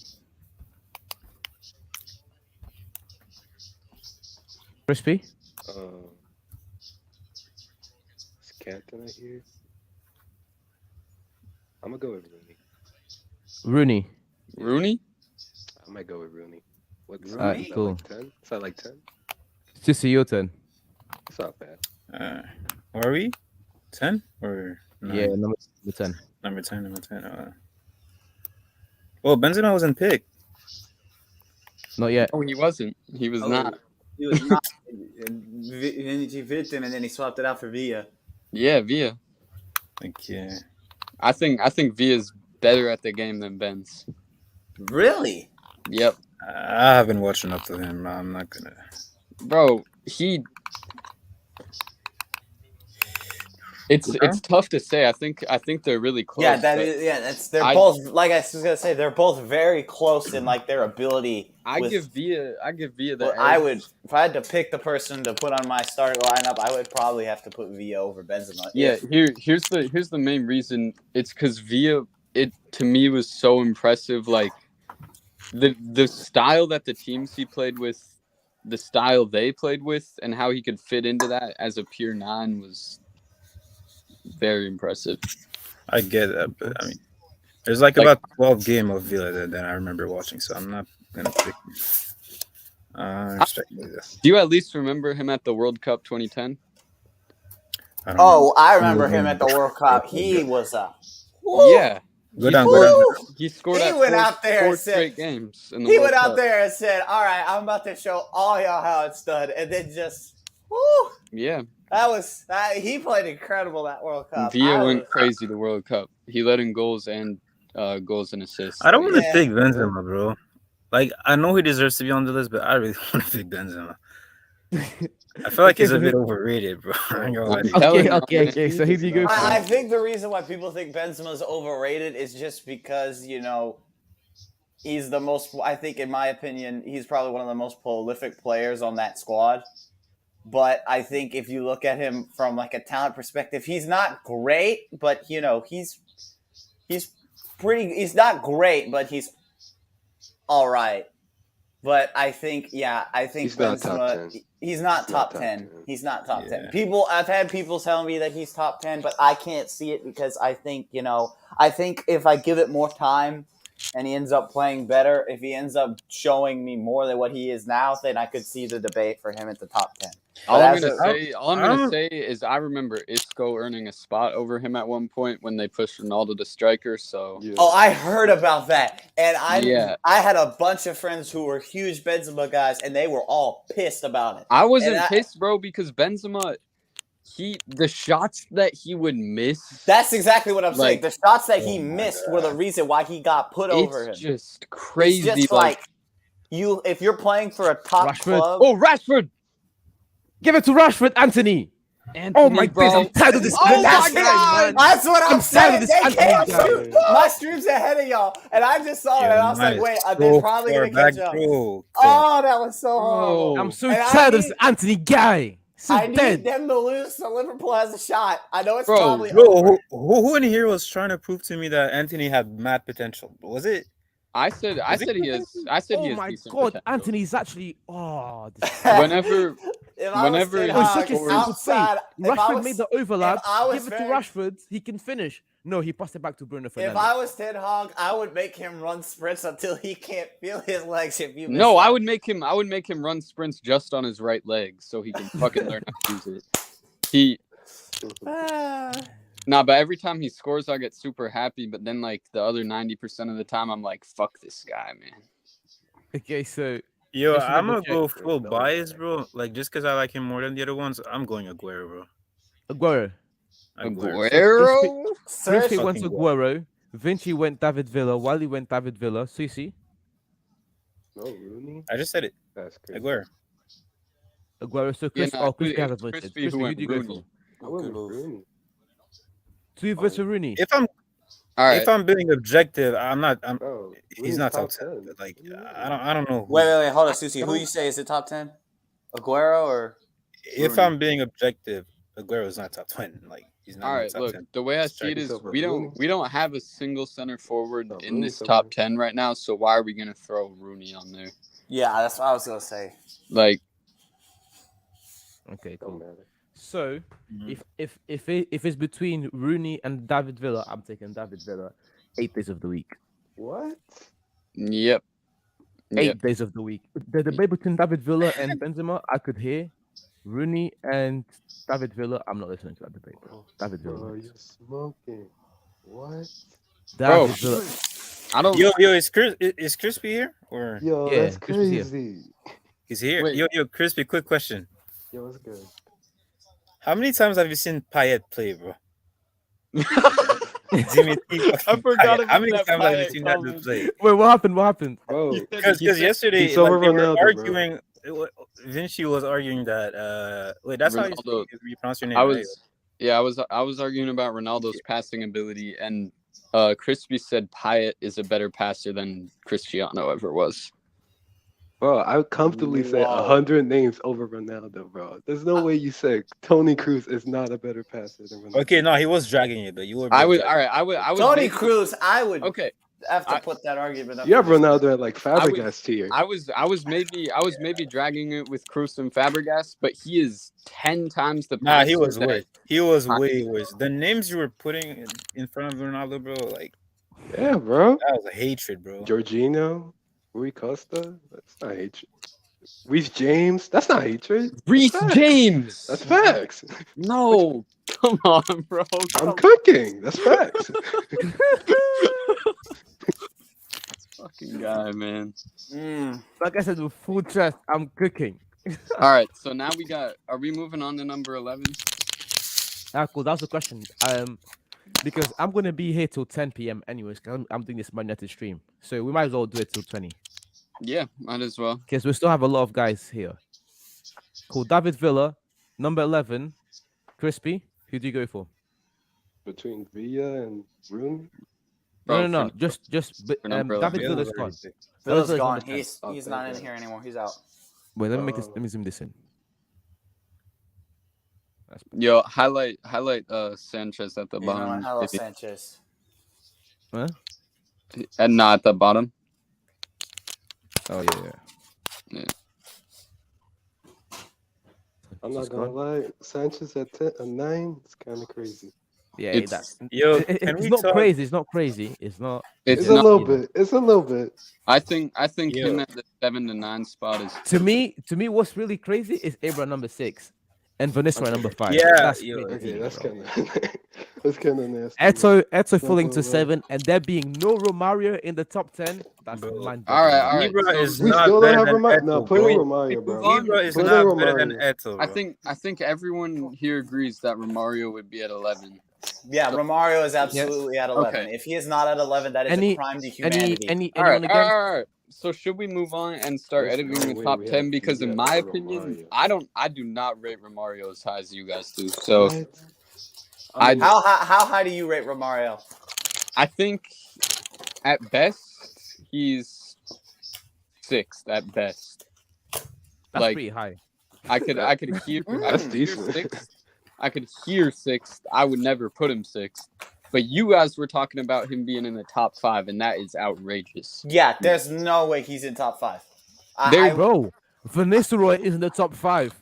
Crispy. Is Canton right here? I'm gonna go with Rooney. Rooney. Rooney. I might go with Rooney. What's Alright, is that, cool. Like 10? Is that like 10? Susi, your turn. It's not bad. Are we 10 or 9? Yeah, number 10. Number 10. Well, Benzema wasn't picked. Not yet. Oh, he wasn't. He was Oh, not. He was not. He picked him, and then he swapped it out for Villa. Yeah, Villa. Like, yeah. I think Villa's better at the game than Benz. Really? Yep, I haven't watched enough of him. I'm not gonna. bro. It's tough to say. I think they're really close. Yeah, but they're both, like I was gonna say, they're both very close in like their ability. I with- give Villa the Well, edge. I would, if I had to pick the person to put on my starting lineup, I would probably have to put Villa over Benzema. Yeah, here's the main reason. It's because Villa, it to me was so impressive. Like the style that the teams he played with, the style they played with, and how he could fit into that as a pure 9 was very impressive. I get that, but I mean, there's like about 12 game of Villa that I remember watching, so I'm not gonna pick him. Respect that. Do you at least remember him at the World Cup 2010? I don't Oh, I remember him at the World Cup. He was a. Yeah. Go down, go down. He scored He at went out there four and said- straight games. In the He World went out Cup. there and said, "All right, I'm about to show all y'all how it's done," and then just, woo, Yeah. he played incredible that World Cup. Villa I went was- crazy the World Cup. He led in goals and assists. I don't want to Yeah. pick Benzema, bro. Like, I know he deserves to be on the list, but I really want to pick Benzema. I feel like he's a bit overrated, bro. I ain't gonna lie to you. Telling you, Okay. So who do you go for? I think the reason why people think Benzema's overrated is just because, he's the most, I think, in my opinion, he's probably one of the most prolific players on that squad. But I think if you look at him from like a talent perspective, he's not great, but he's not great, but he's all right. But I think He's not top Benzema, 10. he's not top 10. He's not top 10. I've had people telling me that he's top 10, but I can't see it because I think if I give it more time and he ends up playing better, if he ends up showing me more than what he is now, then I could see the debate for him at the top 10. All But I'm as gonna a- say, all I'm I gonna don't- say is I remember Isco earning a spot over him at one point when they pushed Ronaldo to striker. So Yeah. Oh, I heard about that, and Yeah. I had a bunch of friends who were huge Benzema guys, and they were all pissed about it. I wasn't And pissed, bro, because Benzema, the shots that he would miss, That's exactly what I'm saying. Like, The shots that he oh my missed were the reason why he got put over him. it's just crazy. It's just like you, if you're playing for a top Rashford. club. Oh, Rashford. Give it to Rashford, Anthony. Anthony, Oh my bro. days, I'm tired of this. Oh That's my it. God. That's what I'm I'm tired saying. of this They Anthony can't guy. shoot. My stream's ahead of y'all, and I just saw it, and I was like, wait, they're probably gonna catch up. Bro. Oh, that was so horrible. Bro. I'm so And I tired of need- this Anthony guy. So I need dead. them to lose so Liverpool has a shot. I know it's Bro, probably Bro, over. who in here was trying to prove to me that Anthony had mad potential? Was it? I said he has Oh my decent god, potential. Anthony's actually. Oh, this Whenever If I was whenever Ten he Oh, it's Hag, such a scores- simple play. outside, if I Rashford was- made the overlap. if I was Give it to very- Rashford. He can finish. No, he passed it back to Bruno If Fernandes. I was Ten Hag, I would make him run sprints until he can't feel his legs. If you miss No, I that. would make him run sprints just on his right leg so he can fucking learn how to use it. But every time he scores, I get super happy. But then, like the other 90% of the time, I'm like, "Fuck this guy, man." Okay, so Yo, Just to I'm double gonna go check. full bias, bro. Like just because I like him more than the other ones, I'm going Aguero, bro. Aguero. Aguero? Search Crispy went fucking Aguero. Vinci went David Villa. Wiley went David Villa. Susi. No, Rooney. I just said it. That's crazy. Aguero. Aguero. So Yeah, Crispy. nah, Crispy it has a was voted. Crispy Crispy, who who went do you go Rooney. for? I went with Rooney. Two versus Rooney. If I'm All right. if I'm being objective, I'm not. Bro, He's Rooney's not top top 10. 10. Like I don't know. Wait, hold on, Susie. Who you say is the top 10? Aguero or If I'm being objective, Aguero is not top 10. Like he's not. All in the right, top look. 10. The way I see it Strike is yourself we a don't Rooney. have a single center forward No, in Rooney's this up top there. 10 right now. So why are we gonna throw Rooney on there? yeah? That's what I was gonna say. Like, Okay, Don't cool. matter. So Mhm. if it's between Rooney and David Villa, I'm taking David Villa. 8 days of the week. What? yep. 8 days of the week. The debate between David Villa and Benzema, I could hear. Rooney and David Villa, I'm not listening to that debate, bro. David Villa. Bro, wins. you're smoking. What? Bro. David Villa. I don't. Yo, is Crispy here or Yo, Yeah, that's Crispy's here. crazy. he's here? Wait. Yo, Crispy. Quick question. Yo, what's good? How many times have you seen Payet play, bro? I forgot about How many that times have you Payet seen that dude comment. play? Wait, what happened? What happened? Bro, Because yesterday, he's over like, they were Ronaldo, bro. arguing. Vinci was arguing that. Wait, that's how Ronaldo. you pronounce your name. I right? was arguing about Ronaldo's passing ability, and Crispy said Payet is a better passer than Cristiano ever was. bro, I would comfortably say Wow. 100 names over Ronaldo, bro. There's no way you said Tony Cruz is not a better passer than Ronaldo. Okay, no, he was dragging it, but you were. I both would. dragging All right. I was. Tony making- Cruz, I would Okay. have to I- put that argument up. You have for this. Ronaldo at like Fabregas tier. I was maybe dragging it with Cruz and Fabregas, but he is 10 times the. Nah, he passer was that- worse. He was way worse. The names you were putting in front of Ronaldo, bro, like Yeah, bro. that was a hatred, bro. Jorginho, Rui Costa. That's not hatred. Reece James. That's not hatred. Reece Facts. James. That's facts. No, come on, bro. I'm cooking. That's facts. Fucking guy, man. Like I said, with full chest, I'm cooking. All right, so now we got. Are we moving on to number 11? Cool. That was the question. Because I'm gonna be here till 10 p.m. anyways. Cause I'm doing this Man United stream, so we might as well do it till 20. Yeah, might as well. Because we still have a lot of guys here. Cool. David Villa, number 11. Crispy. Who do you go for? Between Villa and Rooney. Bro, No. for- Just for number 11. David Villa's gone. Villa's Villa's gone. on the He's Oh, not thank in God. here anymore. He's out. Wait, let me make this. Let me zoom this in. Yo, highlight Sanchez at the You know, bottom. hello Sanchez. Huh? And not at the bottom. Oh yeah. I'm not Just gonna gone. lie. Sanchez at 10, 9. It's kind of crazy. Yeah, It's Yo, can it's we not talk? crazy. It's not crazy. It's not. It's it's a not. little you know. bit. It's a little bit. I think Yo. him at the 7 to 9 spot is To me, what's really crazy is Ibra number 6, and Vanessa Okay. number 5. Yeah, That's yo. crazy. Okay, to me, that's bro. kind of that's kind of nasty. Eto falling to Not gonna lie. 7, and there being no Romario in the top 10. That's Bro. mind. all right. boggling, All bro. right. Ibra So is We not still don't better have than Romario. No, Eto, put in bro. Romario, bro. Move on. Ibra is Put in not better than Romario. Eto, I bro. think everyone here agrees that Romario would be at 11. Yeah, Romario is absolutely at 11. Okay. If he is not at 11, that is a crime to humanity. Anyone against? All right. So should we move on and start There's editing no the way top we 10? have Because in Villa my over opinion, Romario. I do not rate Romario as high as you guys do. So What? I- mean, How high do you rate Romario? I think at best he's 6th at best. That's Like, pretty high. I could hear That's I could hear decent. 6th. I could hear 6th. I would never put him 6th. But you guys were talking about him being in the top 5, and that is outrageous. Yeah, there's no way he's in top 5. Bro, Vanessa Roy is in the top 5.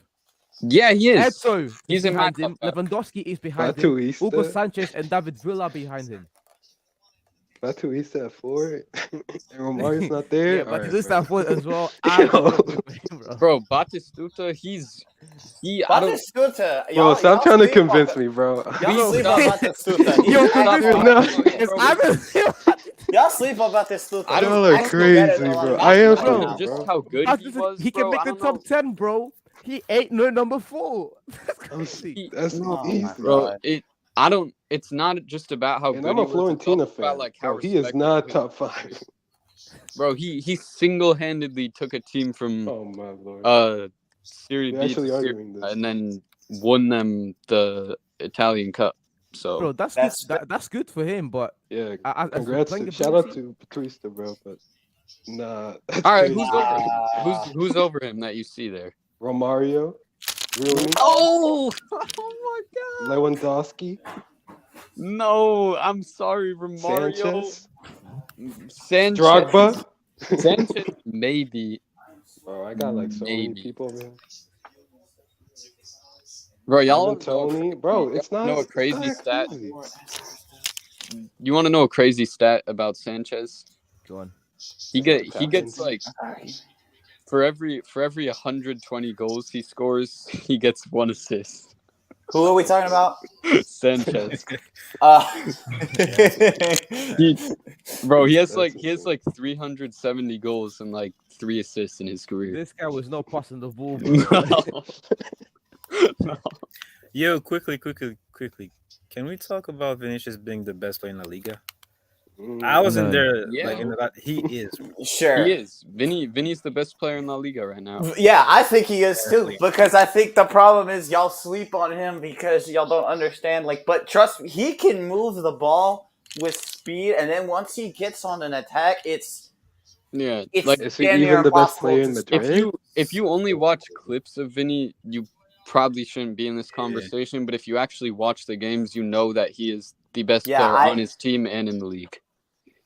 Yeah, he is. Eto is He's in my behind him. top 5. Lewandowski is behind him. Batuista. Hugo Sanchez and David Villa behind him. Batuista at 4. And Romario's not there. Yeah, but Alright, this bro. that foot as well. Yo. Bro, Batistuta, I don't. Batistuta. Bro, stop trying to convince me, bro. Y'all sleep on Batistuta. Yo, Y'all sleep on Batistuta. I don't- Y'all are crazy, bro. I am Bro, sleeping, Just bro. how good he was, he bro, can make I the don't top know. 10, bro. He ain't no number 4. That's crazy. That's Oh my easy. God. Bro, it's not just about how And good I'm he a was, it's Florentina also fan. about, like, how Bro, he is respected not he top was. 5. Bro, he single-handedly took a team from Oh my lord. Serie We're B actually to arguing Serie this. and then won them the Italian Cup. So Bro, that's That's- good. That's good for him, but Yeah, as for congrats. playing Shout out ability- to Patricia, bro. But nah. That's all right, crazy. who's over him? Who's over him that you see there? Romario, Rooney, Oh, oh my God! Lewandowski, No, I'm sorry, Romario. Sanchez, Sanchez. Drogba. Sanchez, maybe. Bro, I got like so many Maybe. people, man. Bro, y'all Ivan wanna know, Tony, bro. It's not. know a it's crazy not stat? crazy. you want to know a crazy stat about Sanchez? Go on. He gets Captains. like for every 120 goals he scores, he gets 1 assist. Who are we talking about? Sanchez. Bro, he has That's like 370 goals and like 3 assists in his career. This guy was not passing the ball, bro. No. Yo, quickly. Can we talk about Vinicius being the best player in La Liga? I wasn't No. there. Yeah. Like in the he is. Sure. He is. Vinny's the best player in La Liga right now. Yeah, I think he is too. Because I think the problem is y'all sleep on him because y'all don't understand. Like, but trust me, he can move the ball with speed, and then once he gets on an attack, it's Yeah. like Is he damn near even the best impossible player to in stop. Madrid? If you only watch clips of Vinny, you probably shouldn't be in this conversation. But if you actually watch the games, you know that he is the best Yeah, player I- on his team and in the league.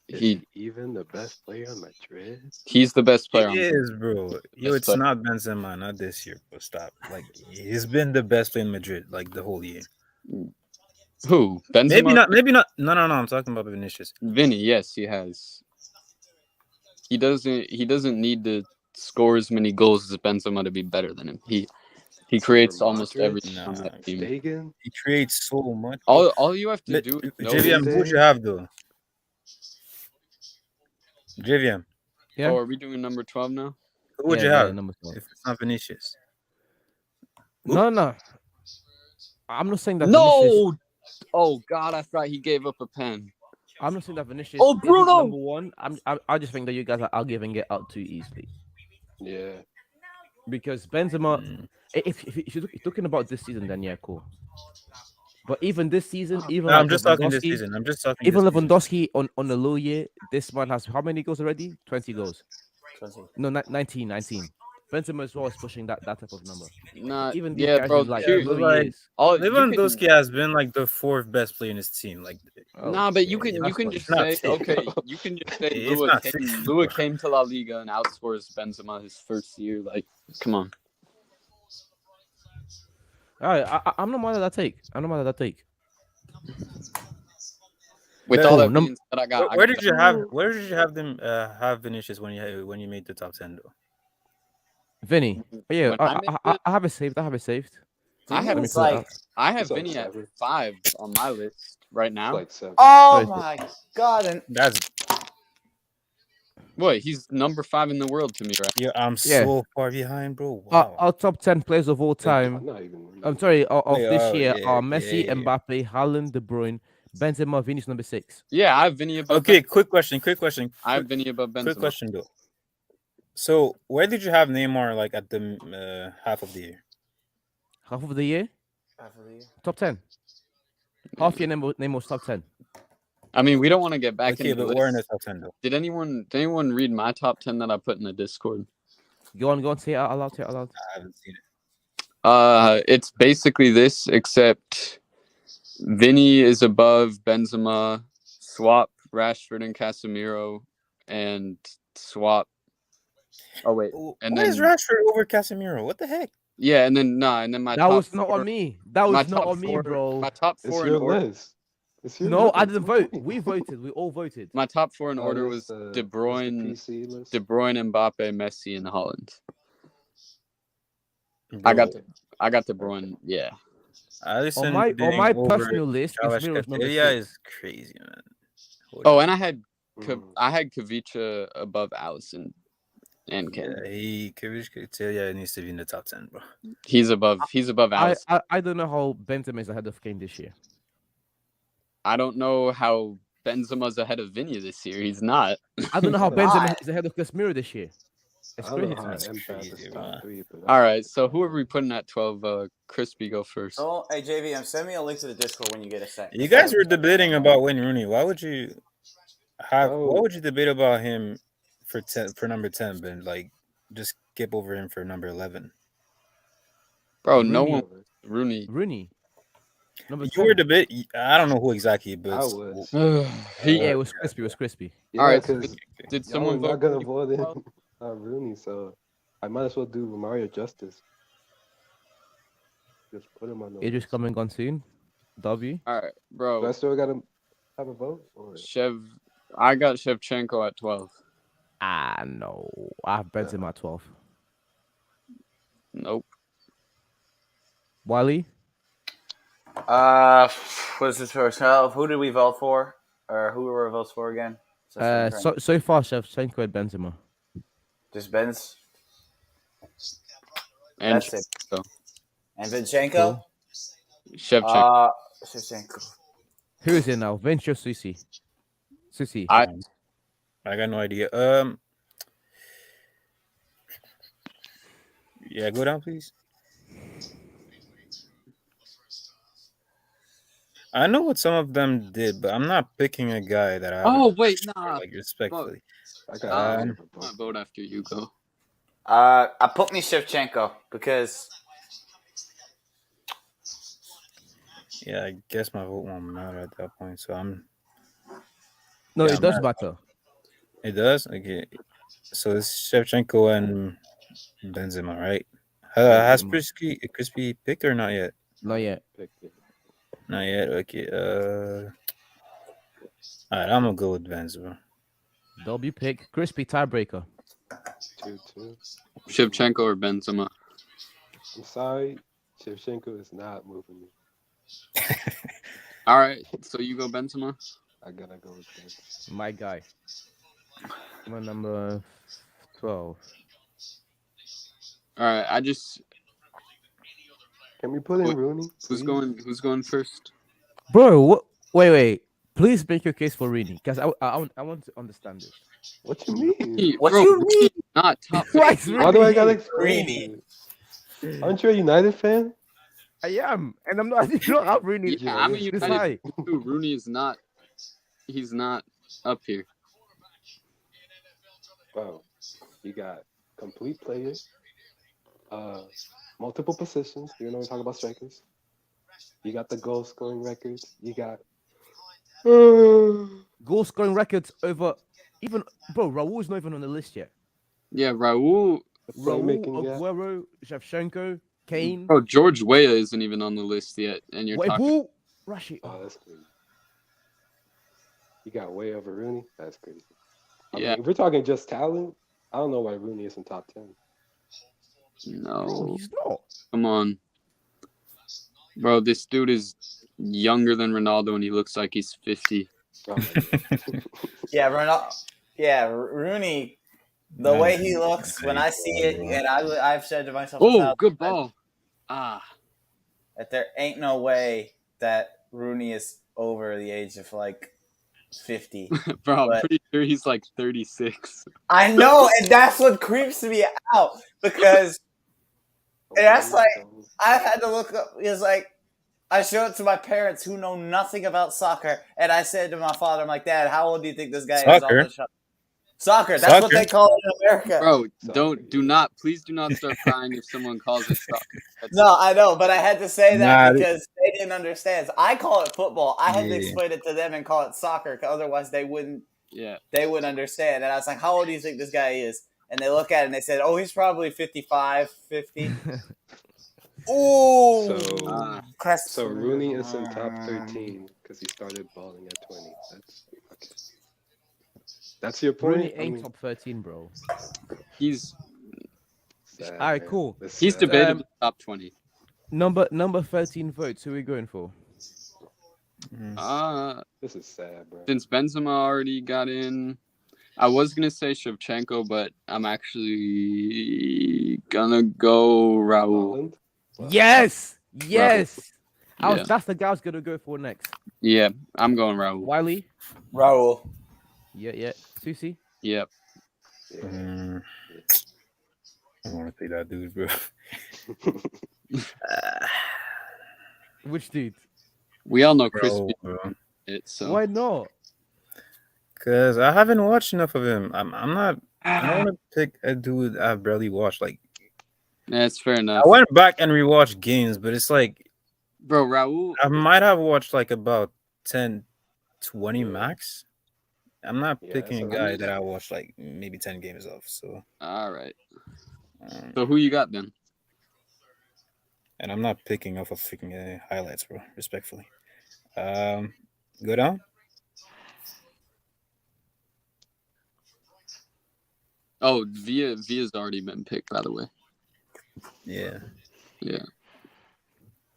Is he even the best player in Madrid? He's the best player. He on is, bro. Yo, it's player. not Benzema, not this year. But stop. Like he's been the best player in Madrid, like the whole year. Who? Benzema? Maybe not. No. I'm talking about Vinicius. Vinny, yes, he has. He doesn't need to score as many goals as Benzema to be better than him. He creates almost Modric, everything on Nah, that team. Stegen? He creates so much. All you have to do is know JVM, who would you have though? JVM, Yeah. Oh, are we doing number 12 now? who would you Yeah, have number 12. if it's not Vinicius? No. I'm not saying that. No! Vinicius, Oh God, I thought he gave up a pen. I'm not saying that Vinicius. Oh, isn't Bruno! number 1. I just think that you guys are giving it out too easily Yeah. because Benzema. Mm. If you're talking about this season, then yeah, cool. But even this season, even No, like I'm just talking this Lewandowski- season. I'm just talking. Even this season. Lewandowski on a low year, this man has how many goals already? 20 goals. No, 19. Benzema as well is pushing that type of number. Nah, Even these yeah, guys bro. in like here- low like- years. all, you Lewandowski can- has been like the 4th best player in his team. Like, Nah, but you Okay, can that's fine. just Not say six. okay. You can just say It's not six. Lua came to La Liga and outscores Benzema his first year. Like, come on. All right, I'm not mad at that take. With The- all Cool, that being said, I got. Where did you have them have Vinicius when you made the top 10 though? Vinny. Oh, yeah, When I made it, I have it saved. I have it saved. I Vinny had Let me was pull it like, up. I have It's like Vinny at 7. 5 on my list right It's now. like 7. oh is it? my god, and That's What? He's number 5 in the world to me, right? yeah. I'm Yeah. so far behind, bro. Wow. Our top 10 players of all I'm time. not even. I'm sorry, of Wait, this oh, year yeah, are Messi, yeah. Mbappe, Haaland, De Bruyne, Benzema, Vinicius number 6. Yeah, I have Vinny above. Okay, quick question. I have Vinny above Benzema. Quick question though. So where did you have Neymar like at the half of the year? Half of the year, top 10. Half year Neymar's top 10. I mean, we don't want to get back Okay, into but we're in the this. top 10 though. Did anyone read my top 10 that I put in the Discord? Go on, say it out loud, say it out loud. I haven't seen it. It's basically this, except Vinny is above Benzema, swap Rashford and Casemiro, and swap. Oh wait, and Why is then Rashford over Casemiro? What the heck? yeah, and then and then my That top was not four, on me. That my was not top on me, four- bro. My top It's four in your order. list. It's your No, list. I didn't What's the vote. point? We voted. We all voted. My top four in Oh, order that's, was that's De the Bruyne, PC list. De Bruyne, Mbappe, Messi, and Holland. I got De Bruyne. Yeah, Alisson On my being over personal list, Casemiro's number Kvaratskhelia 6. is crazy, man. Hold Oh, on. and I had Mm. Kavicha above Allison and Ken. Yeah, Kvaratskhelia needs to be in the top 10, bro. He's above Allison. I don't know how Benzema is ahead of Kane this year. I don't know how Benzema's ahead of Vinny this year. He's not. I don't know how Not. Benzema is ahead of Casemiro this year. I It's don't crazy know to how me. That's Mbappe crazy, is man. top 3. But All right, so who are we putting at 12? Crispy, go first. oh, hey JVM, send me a link to the Discord when you get a sec. You guys were debating about Wayne Rooney. Why would you Oh. Why would you debate about him for number 10, but like just skip over him for number 11? Bro, no Rooney. one. Rooney. Rooney. Number You 10. were debate. I don't know who exactly, but I would. Yeah, it was crispy. It was crispy. Yeah, All right, so because did y'all someone were not vote? gonna Rooney? vote in Rooney, so I might as well do Mario justice. Just put him on the Idris list. coming on soon. W. All right, Do I bro. still gotta have a vote? Or... I got Shevchenko at 12. Ah, no. I have Benzema at 12. Nope. Wiley. What's this for? Who did we vote for? Or who were our votes for again? So far, Shevchenko and Benzema. Just Benz And That's it. Shevchenko. and Vinchenko. Cool. Shevchenko. Shevchenko. Who is it now? Vinci or Susi? Susi. I I got no idea. Yeah, go down, please. I know what some of them did, but I'm not picking a guy that I. Oh wait, nah. Like respectfully. I got I vote after you go. I put me Shevchenko because Yeah, I guess my vote won't matter at that point. So No, Yeah, it does matter. It does. Okay. So it's Shevchenko and Benzema, right? Has Benzema. Crispy picked or not yet? Not yet. Not yet. Okay. All right. I'm gonna go with Benzema. W pick. Crispy tiebreaker. 2-2. Shevchenko or Benzema? I'm sorry, Shevchenko is not moving me. All right, so you go Benzema. I gotta go with that. My guy. My number 12. All right, I just Can we put in Rooney? who's please? going first? Bro, what? Wait. Please make your case for Rooney, because I want to understand this. What you mean? What Bro, you mean? not top. Why 15. is Why do I gotta Rooney. explain it? Aren't you a United fan? I am, and I'm not. You don't have Rooney. Yeah, I'm a this this United high. too. Rooney is not. He's not up here. Bro, you got complete players, multiple positions. You know, we talk about strikers. You got the goal scoring records. You got. Goal scoring records over even Raul's not even on the list yet. Yeah, Raul. The Raul, playmaking gap. Aguero, Shevchenko, Kane. Bro, George Weah isn't even on the list yet, and you're Wait, talking. who? Rashi. Oh, that's crazy. He got way over Rooney. That's crazy. I Yeah. mean, if we're talking just talent, I don't know why Rooney isn't top 10. Bro, No, he's not. come on, bro. This dude is younger than Ronaldo, and he looks like he's 50. Oh my God. Yeah, Ronaldo. Yeah, Rooney. The way he looks, when I see it, and I've said to myself, Oh, good ball. That there ain't no way that Rooney is over the age of like 50. Bro, I'm But- pretty sure he's like 36. I know, and that's what creeps me out because and that's like I had to look up. It's like I showed it to my parents who know nothing about soccer, and I said to my father, "I'm like, Dad, how old do you think this guy is off Soccer? the shot?" Soccer. That's what they call it in America. Bro, please do not start crying if someone calls it soccer. No, I know, but I had to say that Nah, because they didn't understand. So I call it football. I had to Yeah. explain it to them and call it soccer, 'cause otherwise they wouldn't understand. And I was like, "How old do you think this guy is?" And they look at it and they said, "Oh, he's probably 55, 50." Ooh. So Rooney is in top 13 because he started balling at 20. That's okay. That's your point. Rooney ain't top 13, bro. He's sad, All right, man. cool. That's he's sad. debatably top 20. Number 13 votes. Who are we going for? This is sad, bro. Since Benzema already got in, I was gonna say Shevchenko, but I'm actually gonna go Raul. Haaland? Yes. Yeah. That's the guy I was gonna go for next. Yeah, I'm going Raul. Wiley. Raul. Yeah. Susie. Yep. Yeah. I want to say that dude, bro. Which dude? We all know Crispy. Bro. So Why not? Because I haven't watched enough of him. I'm not. I don't want to pick a dude I've barely watched. Like, that's fair enough. I went back and rewatched games, but it's like, Bro, Raul. I might have watched like about 10, 20 max. I'm not Yeah, picking a so guy I'm- that I watched like maybe 10 games of. So, All right. So who you got then? and I'm not picking off of freaking highlights, bro. Respectfully. Go down. Oh, Villa's already been picked, by the way. Yeah. Yeah.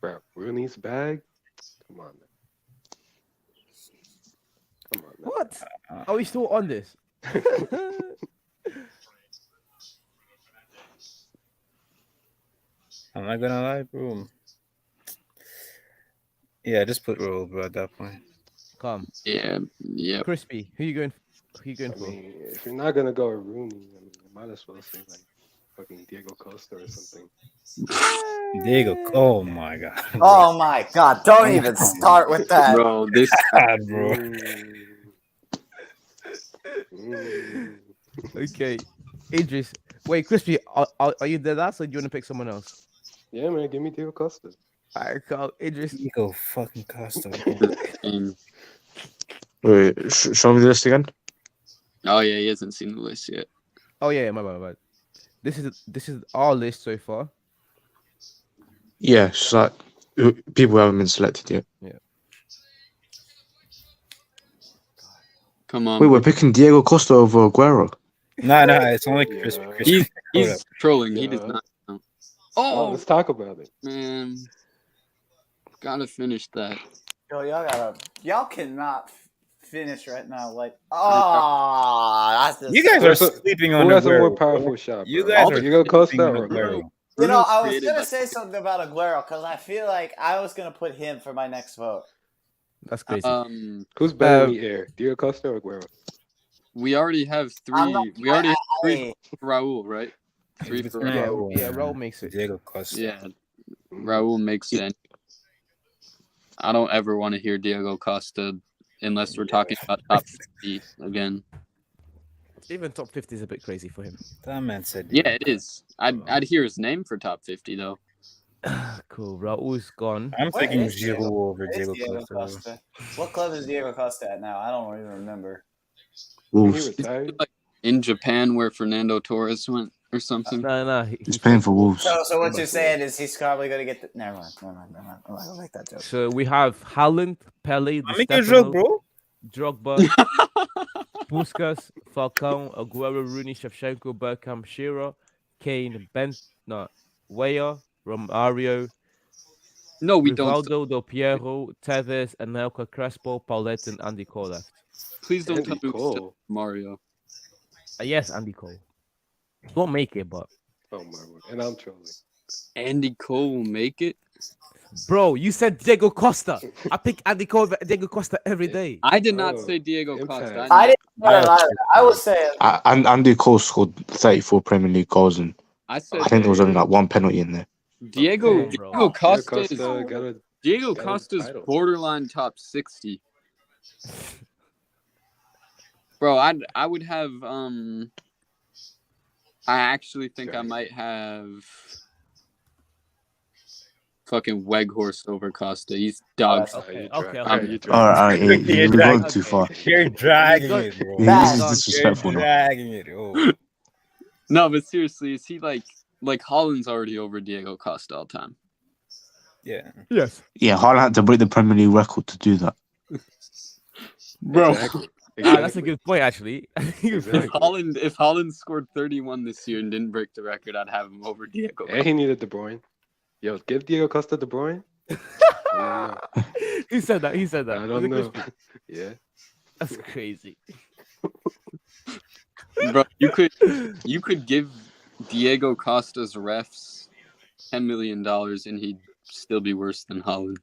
Bro, Rooney's bag? Come on, man. Come on, man. What? Are we still on this? I'm not gonna lie, bro. Yeah, just put Raul, bro, at that point. Come. Yeah. Crispy. Who you going I for? mean, if you're not gonna go with Rooney, I mean, you might as well say like fucking Diego Costa or something. Diego. Oh my god. Oh my God! Don't even start with that. Bro, this God, bro. Okay. Idris. Wait, Crispy, are you dead ass or do you want to pick someone else? Yeah, man, give me Diego Costa. Alright, Carl. Idris. Diego fucking Costa. Wait, show me the list again. Oh yeah, he hasn't seen the list yet. Oh yeah, my bad. This is our list so far. Yeah, it's like people haven't been selected yet. Come on. Wait, we're picking Diego Costa over Aguero. Nah, it's only Yeah. Crispy. He's trolling. He Yeah. does not count. Oh, Oh let's talk about it. man, gotta finish that. Yo, y'all cannot finish right now. Like, that's just You guys Who are has a- sleeping on Who has a more Aguero. powerful shot? You bro? guys are Diego Costa sleeping or on Aguero. Aguero? You know, I was created gonna like- say something about Aguero because I feel like I was gonna put him for my next vote. That's crazy. Who's better in the air, Diego Costa or Aguero? We already have I'm three. not- We already have I- three for Raul, right? Three for Raul. yeah, Raul makes it. Diego Costa. Yeah, Raul makes it. I don't ever want to hear Diego Costa unless we're talking about top 50 again. Even top 50 is a bit crazy for him. That man said. Yeah, it is. I'd hear his name for top 50 though. Cool. Raul's gone. I'm What thinking is Diego? Giroud over It's Diego Diego Costa. Costa. What club is Diego Costa at now? I don't even remember. He Wolves. retired. In Japan, where Fernando Torres went. or something. No, He's playing for Wolves. So what you're saying is he's probably gonna get the. Never mind. I'm not gonna make that joke. So we have Haaland, Pele, Di I make a joke, Stefano, bro. Drogba, Puskas, Falcao, Aguero, Rooney, Shevchenko, Bergkamp, Shearer, Kane, Weah, Romario, No, we don't. Rivaldo, Del Piero, Tevez, Anelka, Crespo, Paulette, and Andy Cole left. Please don't Andy tell me it's still Cole. Mario. Yes, Andy Cole. Won't make it, but Oh my word. And I'm trolling. Andy Cole will make it. bro, you said Diego Costa. I pick Andy Cole over Diego Costa every day. I did not Oh, say Diego impact. Costa. I didn't know that either. I was saying. And Andy Cole scored 34 Premier League goals, and I said I think there was only like one penalty in there. Diego Come on, bro. Diego Costa is Costa got a Diego got a Costa's title. borderline top 60. Bro, I would have I actually think I might have fucking Weghorst over Costa. He's dog. Oh, Okay, You okay, drag- okay. you drag- All right, You're you've dragging- gone too far. You're dragging You're it, bro. This is You're disrespectful You're now. dragging it. Oh. No, but seriously, is he like Holland's already over Diego Costa all time? Yeah. Yes. Yeah, Haaland had to break the Premier League record to do that. Bro, Exactly. That's a good point, actually. Exactly. if Holland scored 31 this year and didn't break the record, I'd have him over Diego. And he needed De Bruyne. Yo, give Diego Costa De Bruyne. I He said that. He said that. don't Was it know. crispy? Yeah. That's crazy. Bro, you could give Diego Costa's refs $10 million and he'd still be worse than Holland.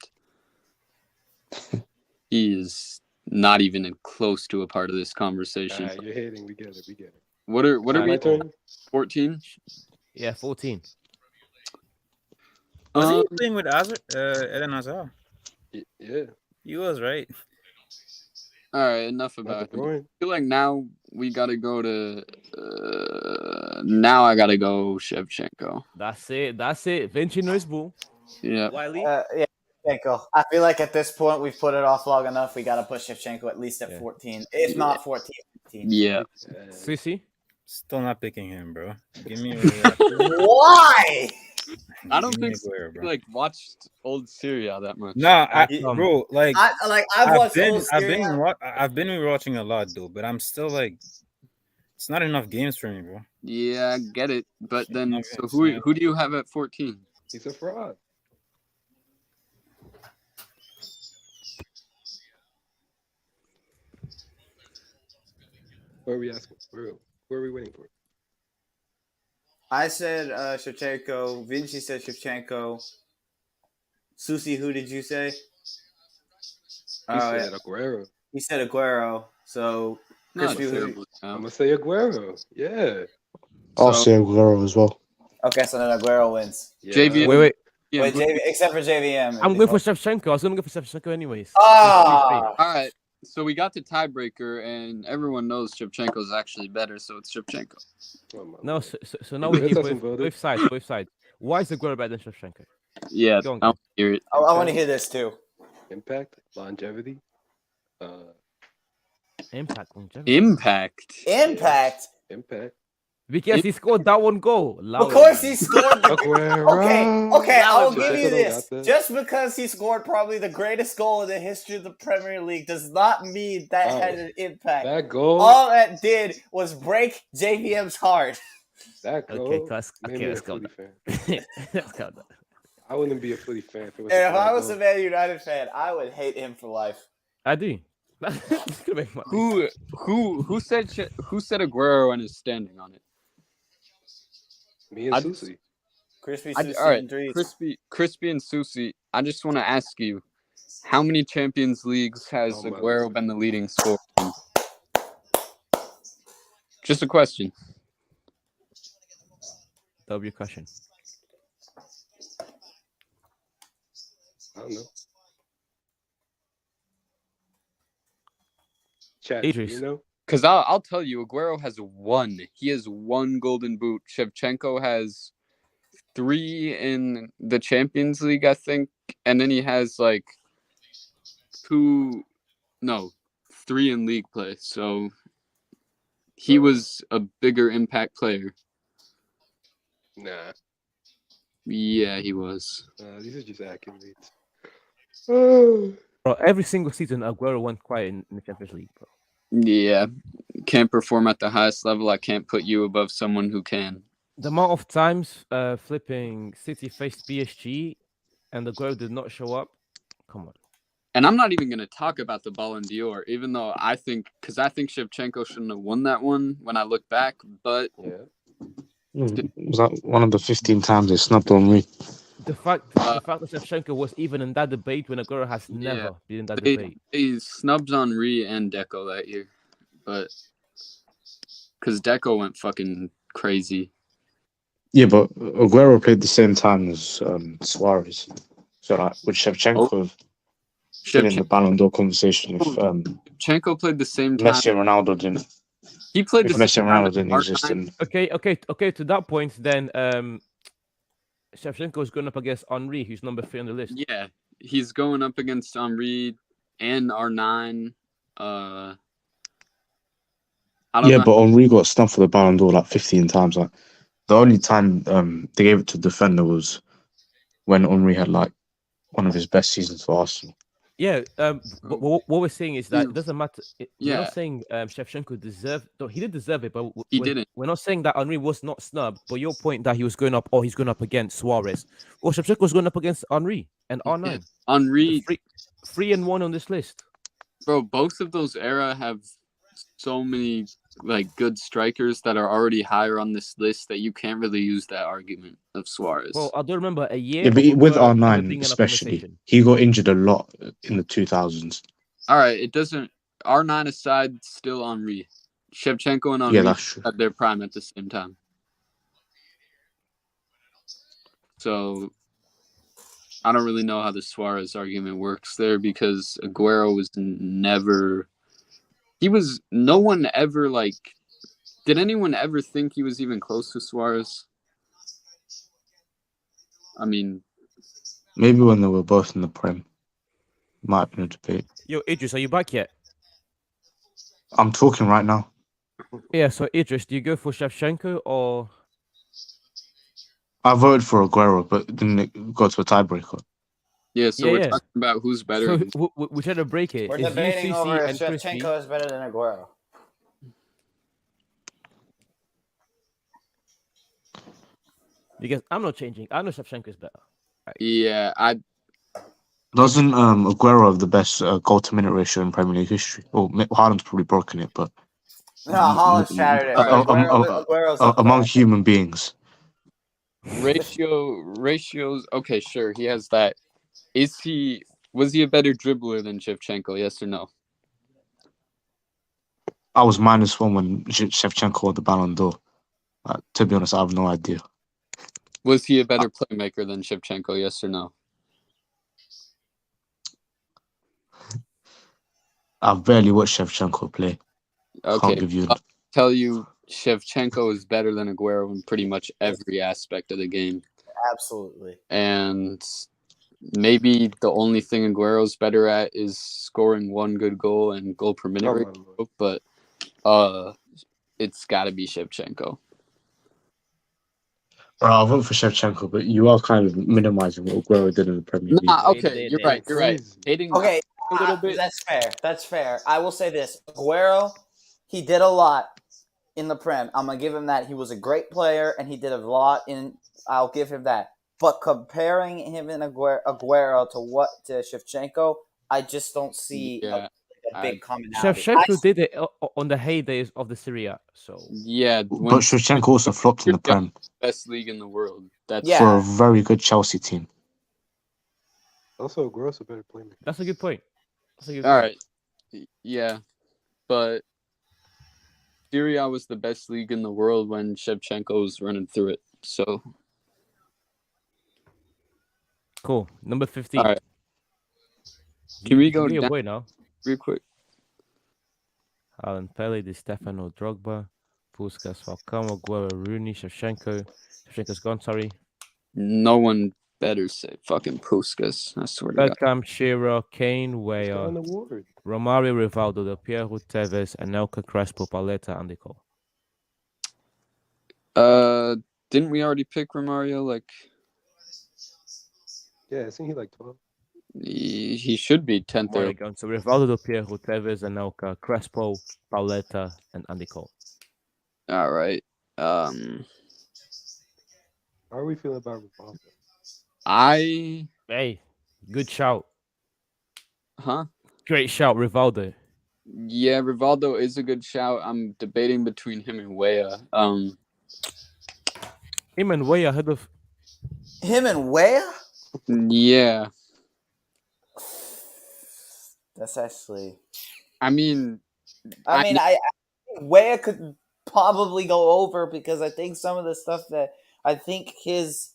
He is not even close to a part of this conversation. Alright, you're hating. We get it. We get it. What are My we? turn. 14? Yeah, 14. Was he playing with Eden Hazard? Yeah. He was, right? All right, enough Not about De it. I Bruyne. feel like now we gotta go to. Now I gotta go Shevchenko. That's it. Vinci knows ball. Yeah. Wiley. Yeah, Shevchenko. I feel like at this point we've put it off long enough. We gotta push Shevchenko at least at 14, if not 14, 15. Yeah. Susi. Still not picking him, bro. Give me Why? I don't think Aguero, bro. like watched old Syria that much. Nah, Um, bro, like I've watched old I've Syria. been rewatching a lot though, but I'm still like, it's not enough games for me, bro. Yeah, I get it. But then, Okay, so it's who not- who do you have at 14? He's a fraud. What are we asking? Where are we waiting for? I said Shevchenko. Vinci said Shevchenko. Susi, who did you say? He Oh, said Aguero. He said Aguero. So Not Crispy, who- terrible. I'm gonna say Aguero. Yeah. I'll So- say Aguero as well. okay, so then Aguero wins. Yeah. JV Wait. Yeah. Wait, except for JVM. I'm going for Shevchenko. I was going to go for Shevchenko anyways. Ah, All right. So we got the tiebreaker, and everyone knows Shevchenko is actually better, so it's Shevchenko. Oh, my No, Lord. so now we Let's hear have some both voting. both sides. Why is Aguero better than Shevchenko? Yeah, Go on, I want to hear it. I want to hear this too. Impact, longevity. Impact, longevity. Impact. Impact. Impact. Because he scored that one goal. Of course, he scored. Aguero. Okay, I'll Shevchenko give you don't this. got that. Just because he scored probably the greatest goal in the history of the Premier League does not mean that Oh, had an impact. That goal. All that did was break JVM's heart. That goal. Okay, let's made me go. a Footy fan. Let's go. I wouldn't be a Footy fan if it was. And if that I was goal. a Man United fan, I would hate him for life. I do. That's gonna make my Who said Aguero and is standing on it? Me and I Susie. Crispy All Susie right, and Dries. Crispy and Susie. I just want to ask you, how many Champions Leagues has Oh, my Aguero Lord. been the leading scorer in? Just a question. That'll be a question. I don't know. Chat. Idris. You know. Because I'll tell you, Aguero has one. He has one Golden Boot. Shevchenko has 3 in the Champions League, I think, and then he has like 3 in league play. So he was a bigger impact player. Nah, Yeah, he was. these are just accolades. Bro, every single season, Aguero went quiet in the Champions League, bro. Yeah, can't perform at the highest level. I can't put you above someone who can. The amount of times flipping City faced PSG and Aguero did not show up. Come on. And I'm not even going to talk about the Ballon d'Or, even though I think Shevchenko shouldn't have won that one when I look back. But Yeah. Was that one of the 15 times they snubbed Henry? The fact that Shevchenko was even in that debate when Aguero has Yeah, never been in that debate. They snubbed Henry and Deco that year, but because Deco went fucking crazy. Yeah, but Aguero played the same time as Suarez. So, like, would Shevchenko have been in the Ballon d'Or conversation if Shevchenko played the same time? Messi and Ronaldo didn't? He played If the Messi same and time Ronaldo as didn't exist, R9. then Okay. To that point, then Shevchenko is going up against Henry, who's number 3 on the list. Yeah, he's going up against Henry and R9. I don't know. But Henry got snubbed for the Ballon d'Or like 15 times. Like the only time they gave it to defender was when Henry had like one of his best seasons for Arsenal. Yeah, what we're saying is that it doesn't matter. We're Yeah. not saying Shevchenko deserved. No, he did deserve it, but He didn't. We're not saying that Henry was not snubbed. But your point that he was going up, or he's going up against Suarez, or Shevchenko was going up against Henry and R9. Henry, 3 and 1 on this list. bro. Both of those era have so many like good strikers that are already higher on this list that you can't really use that argument of Suarez. Well, I don't remember a year. Yeah, but of with Aguero ever R9 being in a especially, conversation. he got injured a lot in the 2000s. All right, it doesn't. R9 aside, still Henry, Shevchenko and Henry Yeah, that's true. at their prime at the same time. So I don't really know how the Suarez argument works there because Aguero was never. No one ever like. Did anyone ever think he was even close to Suarez? I mean, Maybe when they were both in the Prem, might have been a debate. Yo, Idris, are you back yet? I'm talking right now. Yeah. So Idris, do you go for Shevchenko or? I voted for Aguero, but didn't it go to a tiebreaker? yeah. So we're talking about who's better. So we try to break it. We're Is debating UCC over if and Crispy. Shevchenko is better than Aguero. Because I'm not changing. I know Shevchenko is better. Yeah, Doesn't Aguero have the best goal to minute ratio in Premier League history? Well, Haaland's probably broken it, but No, Haaland shattered it. Aguero's up among there. human beings. ratios. Okay, sure, he has that. Was he a better dribbler than Shevchenko? Yes or no? I was -1 when Shevchenko won the Ballon d'Or. To be honest, I have no idea. Was he a better playmaker than Shevchenko? Yes or no? I've barely watched Shevchenko play. Okay, Can't give you. I'll tell you, Shevchenko is better than Aguero in pretty much every aspect of the game. Absolutely. And maybe the only thing Aguero's better at is scoring one good goal and goal per minute ratio, but it's got to be Shevchenko. I'll vote for Shevchenko, but you are kind of minimizing what Aguero did in the Premier League. Okay, you're right. Hating Okay, a little bit. That's fair. I will say this. Aguero, he did a lot in the Prem. I'm going to give him that. He was a great player, and he did a lot in... I'll give him that. But comparing him and Aguero to Shevchenko, I just don't see a big commonality. Shevchenko did it on the heydays of the Serie A, so... Yeah. But Shevchenko also flopped in the Prem. Best league in the world. That's for a very good Chelsea team. Also, Aguero's a better playmaker. That's a good point. All right. Yeah. But Serie A was the best league in the world when Shevchenko was running through it. So... Cool. Number 15. All right. Can we go down away now? Real quick. Alan Pele, Di Stefano, Drogba, Puskas, Falcao, Aguero, Rooney, Shevchenko. Shevchenko's gone, sorry. No one better say fucking Puskas. I swear to God. Beckham, Shearer, Kane, Weah, Romario, Rivaldo, Del Piero, Tevez, Anelka, Crespo, Paletta, and Nicole. Didn't we already pick Romario? Like, Yeah, isn't he like 12? he should be 10th There or we go. So Rivaldo, Del Piero, Tevez, Anelka, Crespo, Pauletta, and Andy Cole. all right. How are we feeling about Rivaldo? Hey, good shout. Huh? Great shout, Rivaldo. Yeah, Rivaldo is a good shout. I'm debating between him and Weah. Him and way ahead of. Him and Weah? Yeah. That's actually. I mean, I think Weah could probably go over because I think some of the stuff that I think his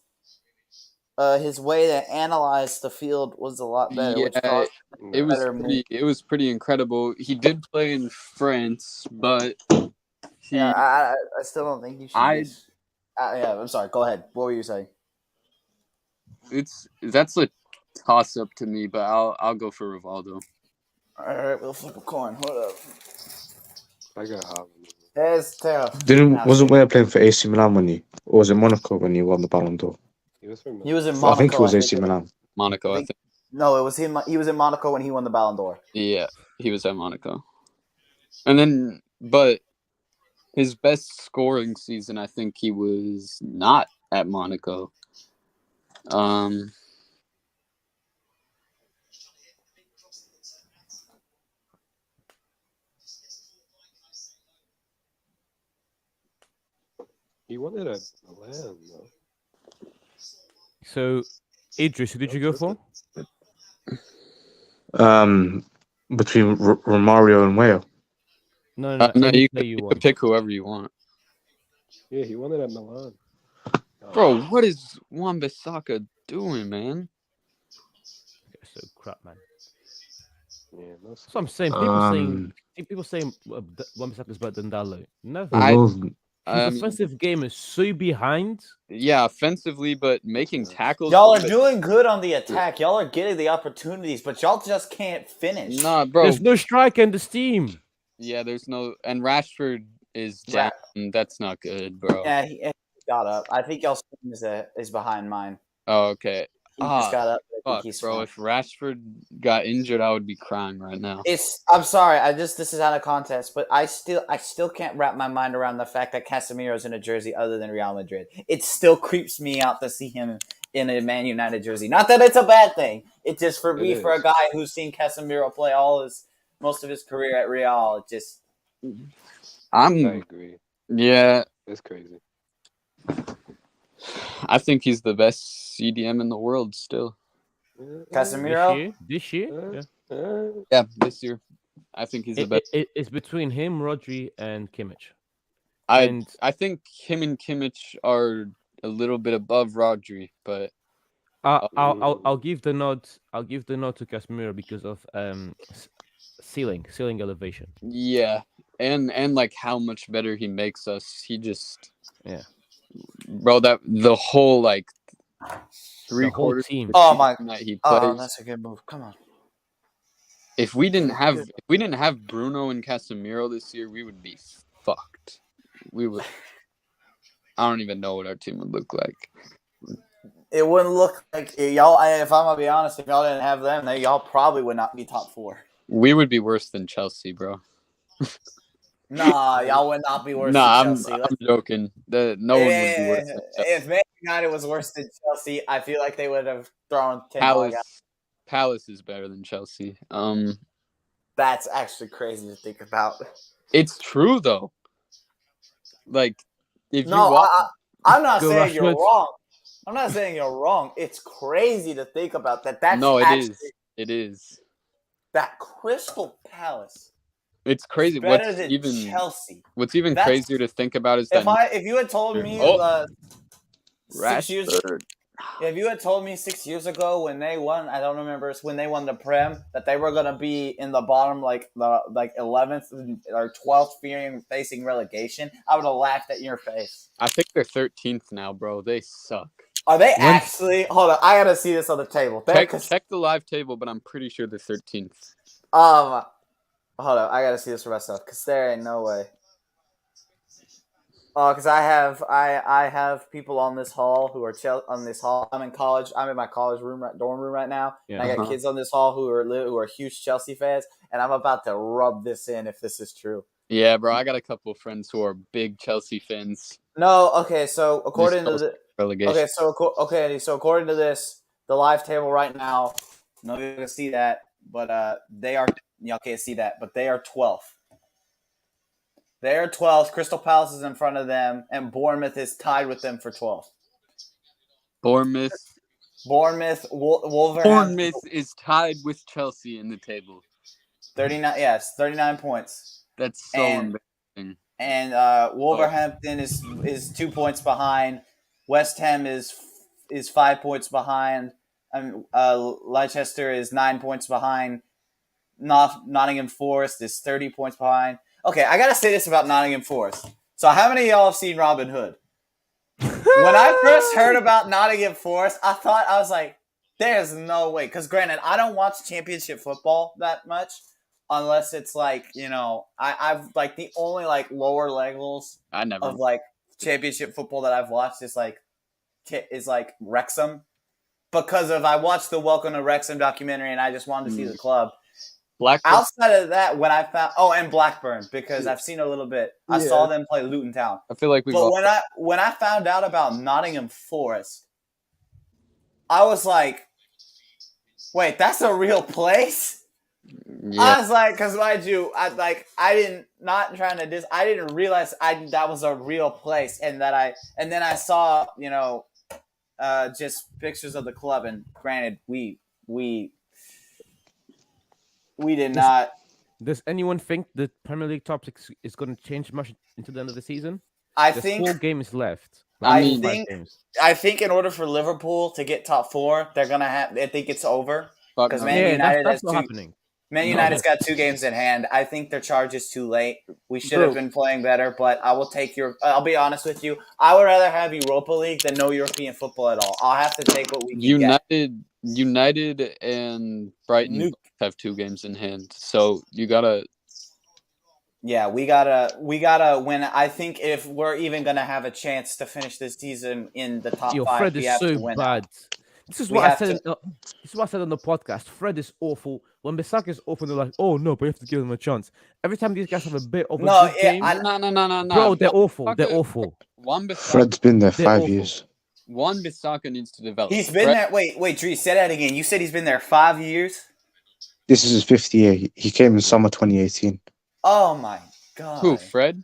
way to analyze the field was a lot better. Which yeah, it was pretty incredible. He did play in France, but I still don't think you should. Yeah, I'm sorry. Go ahead. What were you saying? That's a toss up to me, but I'll go for Rivaldo. All right, we'll flip a coin. Hold up. I got Haaland. It's tough. Wasn't Weah playing for AC Milan or was it Monaco when he won the Ballon d'Or? He was from. He was in Monaco. I think it was AC Milan. Monaco, I think. No, it was him. He was in Monaco when he won the Ballon d'Or. Yeah, he was at Monaco. And then, but his best scoring season, I think he was not at Monaco. He won it at Milan, though. So, Idris, who did you go for? Between Romario and Weah. No, you can pick whoever you want. Yeah, he won it at Milan. Bro, what is Wan-Bissaka doing, man? So crap, man. Yeah, that's what I'm saying. People saying Wan-Bissaka is better than Dalot. Never. His offensive game is so behind. Yeah, offensively, but making tackles. Y'all are doing good on the attack. Y'all are getting the opportunities, but y'all just can't finish. Nah, bro. There's no striker in this team. Yeah, there's no. And Rashford is down. That's not good, bro. Yeah, he got up. I think y'all's team is behind mine. Oh, okay. He just got up. Fuck, bro. If Rashford got injured, I would be crying right now. I'm sorry. This is out of context, but I still can't wrap my mind around the fact that Casemiro's in a jersey other than Real Madrid. It still creeps me out to see him in a Man United jersey. Not that it's a bad thing. It's just for me, for a guy who's seen Casemiro play most of his career at Real. It just. I agree. Yeah, it's crazy. I think he's the best CDM in the world still. Casemiro? This year? Yeah, this year. I think he's the best. It's between him, Rodri, and Kimmich. I think him and Kimmich are a little bit above Rodri, but I'll give the nod. I'll give the nod to Casemiro because of ceiling elevation. Yeah, and like how much better he makes us. He just bro, that the whole like 3/4 team. Oh my! That he plays. Oh, that's a good move. Come on. If we didn't have Bruno and Casemiro this year, we would be fucked. We would. I don't even know what our team would look like. It wouldn't look like y'all. If I'm gonna be honest, if y'all didn't have them, y'all probably would not be top 4. We would be worse than Chelsea, bro. Nah, y'all would not be worse than Chelsea. I'm joking. No one would be worse than Chelsea. If Man United was worse than Chelsea, I feel like they would have thrown 10 Palace is better than Chelsea. That's actually crazy to think about. It's true though. Like, if I'm not saying you're wrong. I'm not saying you're wrong. It's crazy to think about that. It is. That Crystal Palace. It's crazy. Better than Chelsea. What's even crazier to think about is if you had told me 6 years ago, if you had told me 6 years ago when they won, I don't remember when they won the Prem, that they were gonna be in the bottom, like 11th or 12th, facing relegation, I would have laughed at your face. I think they're 13th now, bro. They suck. Are they actually? Hold on, I gotta see this on the table. Check the live table, but I'm pretty sure they're 13th. Hold on, I gotta see this for myself because there ain't no way. Because I have people on this hall who are on this hall. I'm in college. I'm in my college dorm room right now, Yeah. and I got kids on this hall who are huge Chelsea fans, and I'm about to rub this in if this is true. Yeah, bro. I got a couple of friends who are big Chelsea fans. No, okay. So according to the relegation. so according to this, the live table right now, no you can see that, but they are y'all can't see that, but they are 12th. They are 12th. Crystal Palace is in front of them, and Bournemouth is tied with them for 12th. Bournemouth Wolverhampton. is tied with Chelsea in the table. 39. Yes, 39 points. That's so embarrassing. And Wolverhampton is 2 points behind. West Ham is 5 points behind. Leicester is 9 points behind. Nottingham Forest is 30 points behind. Okay, I gotta say this about Nottingham Forest. So, how many of y'all have seen Robin Hood? When I first heard about Nottingham Forest, I was like, "There's no way." Because granted, I don't watch Championship football that much, unless it's like I've like the only like lower levels of like Championship football that I've watched is like Wrexham, because I watched the Welcome to Wrexham documentary and I just wanted to see the club. Blackburn. Outside of that, when I found and Blackburn, because I've seen a little bit. I saw them play Luton Town. I feel like when I found out about Nottingham Forest, I was like, "Wait, that's a real place?" Yeah. I was like, because mind you, I didn't realize that was a real place, and then I saw just pictures of the club, and granted, we did not. Does anyone think the Premier League top 6 is going to change much into the end of the season? There's 4 games left. I think in order for Liverpool to get top 4, they're gonna have. I think it's over because Man United that's not happening. Man United's got 2 games in hand. I think their charge is too late. We should have been playing better, but I will take I'll be honest with you. I would rather have Europa League than no European football at all. I'll have to take what we can get. United and Brighton have 2 games in hand, so you gotta. Yeah, we gotta win. I think if we're even gonna have a chance to finish this season in the top 5, Fred we is have so to win. Bad. This is what I said. This is what I said on the podcast. Fred is awful. When Bissaka is awful, they're like, "Oh no, but you have to give them a chance." Every time these guys have a bit of a good game, no, bro, they're awful. They're awful. Fred's been there 5 years. Wan-Bissaka needs to develop. He's been there. Wait, Dries, say that again. You said he's been there 5 years. This is his 5th year. He came in summer 2018. Oh my god. Who, Fred?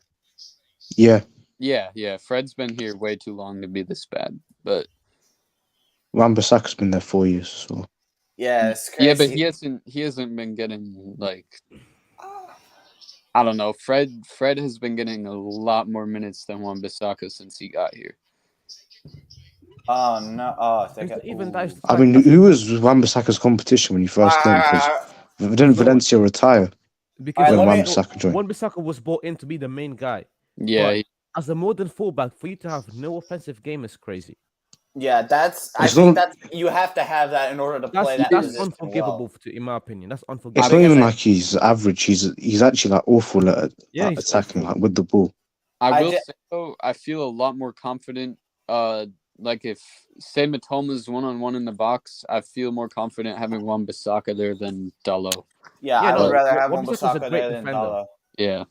Yeah. Yeah. Fred's been here way too long to be this bad, but Wan-Bissaka's been there 4 years or so. Yeah, it's crazy. Yeah, but he hasn't been getting like, I don't know. Fred has been getting a lot more minutes than Wan-Bissaka since he got here. Oh no! I mean, who was Wan-Bissaka's competition when he first came? Because didn't Valencia retire because when Wan-Bissaka joined? Wan-Bissaka was brought in to be the main guy. Yeah. But as a modern fullback, for you to have no offensive game is crazy. Yeah, I think you have to have that in order to play that. That's unforgivable, in my opinion. That's unforgivable. It's not even like he's average. He's actually like awful at attacking, like with the ball. I will say though, I feel a lot more confident. Like if say Matoma's 1-on-1 in the box, I feel more confident having Wan-Bissaka there than Dalot. Yeah, I would rather have Wan-Bissaka there than Dalot. Yeah.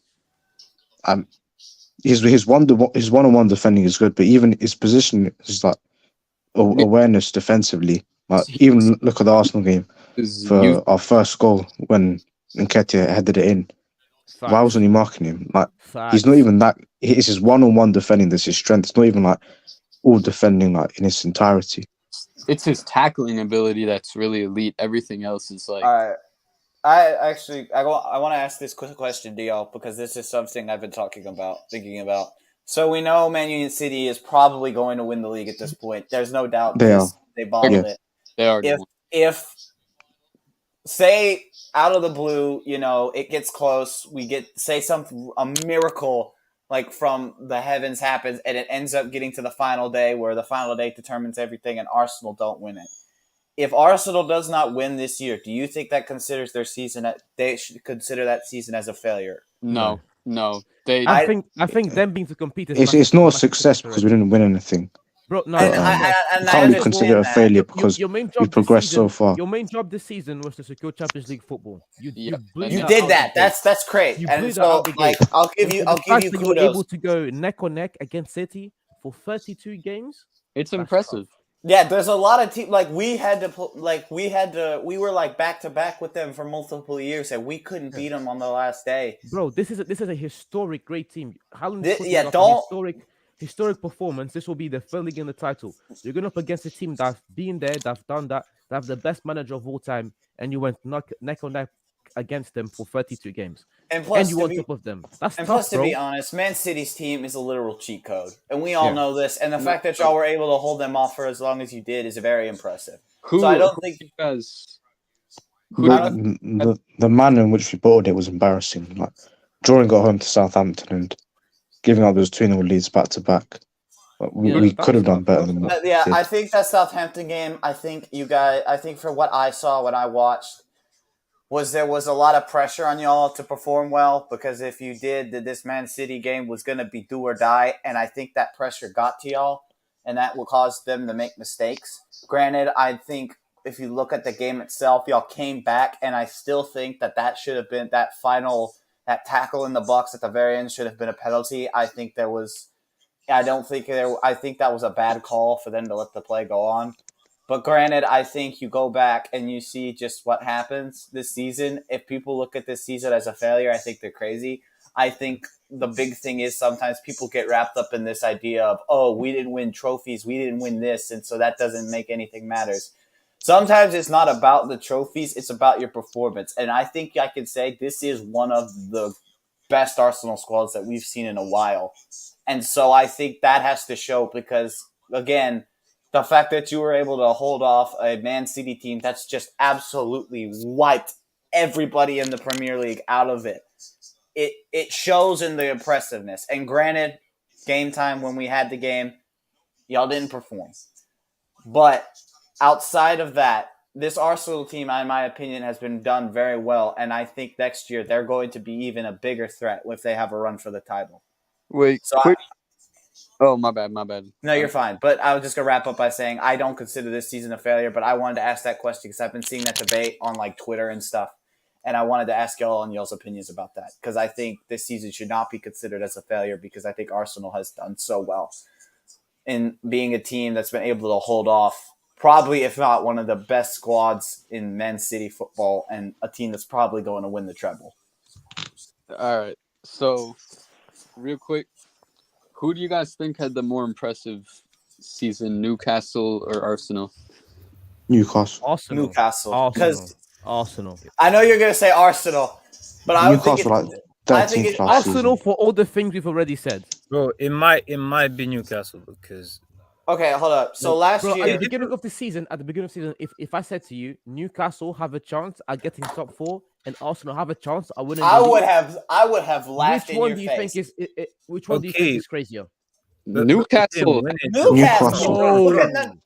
His one-on-one defending is good, but even his position is like awareness defensively. Like even look at the Arsenal game for our first goal when Nketiah headed it in. Facts. Why wasn't he marking him? Like he's not even that. It's his one-on-one defending that's his strength. It's not even like all defending like in its entirety. It's his tackling ability that's really elite. Everything else is like. All right. I want to ask this quick question to y'all because this is something I've been thinking about. So we know Man United City is probably going to win the league at this point. There's no doubt they bottled it. They are. If say out of the blue, it gets close, we get a miracle like from the heavens happens, and it ends up getting to the final day where the final day determines everything, and Arsenal don't win it. If Arsenal does not win this year, do you think that considers their season? They should consider that season as a failure? No. No, they. I think them being to compete is It's not a massive success because we didn't win anything. Bro, no, But, no, And no. you I can't really understand consider it a that. failure because Your main we job this progressed so season, far. your main job this season was to secure Champions League football. You Yep, blew and You that did out that. the gate. That's great. You And blew that so out the like gate. I'll give And you the fact that you were kudos. able to go neck on neck against City for 32 games. It's That's impressive. Yeah, there's a lot of teams like we were like back to back with them for multiple years, and we couldn't beat them on the last day. Bro, this is a historic great team. Haaland is putting Yeah, off don't. a historic performance. This will be the third league in the title. You're going up against a team that's been there, that's done that, that have the best manager of all time, and you went neck on neck against them for 32 games. And plus, And you on top of them. That's And tough, plus, to bro. be honest, Man City's team is a literal cheat code, and we all Yeah. know this. And the No. fact that y'all were able to hold them off for as long as you did is very impressive. Who? So I don't who think you guys. The manner in which we bottled it was embarrassing. Like drawing at home to Southampton and giving up those 2-0 leads back to back. We could have done better than that. Yeah, I think that Southampton game. I think for what I saw when I watched, there was a lot of pressure on y'all to perform well, because if you did, this Man City game was going to be do or die, and I think that pressure got to y'all, and that will cause them to make mistakes. Granted, I think if you look at the game itself, y'all came back, and I still think that should have been that tackle in the box at the very end should have been a penalty. I think that was a bad call for them to let the play go on. But granted, I think you go back and you see just what happens this season. If people look at this season as a failure, I think they're crazy. I think the big thing is sometimes people get wrapped up in this idea of, oh, we didn't win trophies, we didn't win this, and so that doesn't make anything matters. Sometimes it's not about the trophies, it's about your performance. And I think I can say this is one of the best Arsenal squads that we've seen in a while. And so I think that has to show because, again, the fact that you were able to hold off a Man City team that's just absolutely wiped everybody in the Premier League out of it, it shows in the impressiveness. And granted, game time when we had the game, y'all didn't perform. But outside of that, this Arsenal team, in my opinion, has been done very well. And I think next year they're going to be even a bigger threat if they have a run for the title. Wait, So quick. Oh, my bad. No, you're fine. But I was just going to wrap up by saying I don't consider this season a failure, but I wanted to ask that question because I've been seeing that debate on like Twitter and stuff. And I wanted to ask y'all on y'all's opinions about that because I think this season should not be considered as a failure because I think Arsenal has done so well in being a team that's been able to hold off probably, if not one of the best squads in Man City football and a team that's probably going to win the treble. All right. So, real quick, who do you guys think had the more impressive season, Newcastle or Arsenal? Newcastle. Newcastle. Because Arsenal. I know you're going to say Arsenal, but I would think Arsenal for all the things we've already said. Bro, it might be Newcastle because. Okay, hold up. So last year, at the beginning of the season, if I said to you, Newcastle have a chance at getting top 4 and Arsenal have a chance at winning, I would have laughed which in one your do you face. think is which one do you think is crazier? Newcastle. Newcastle. No,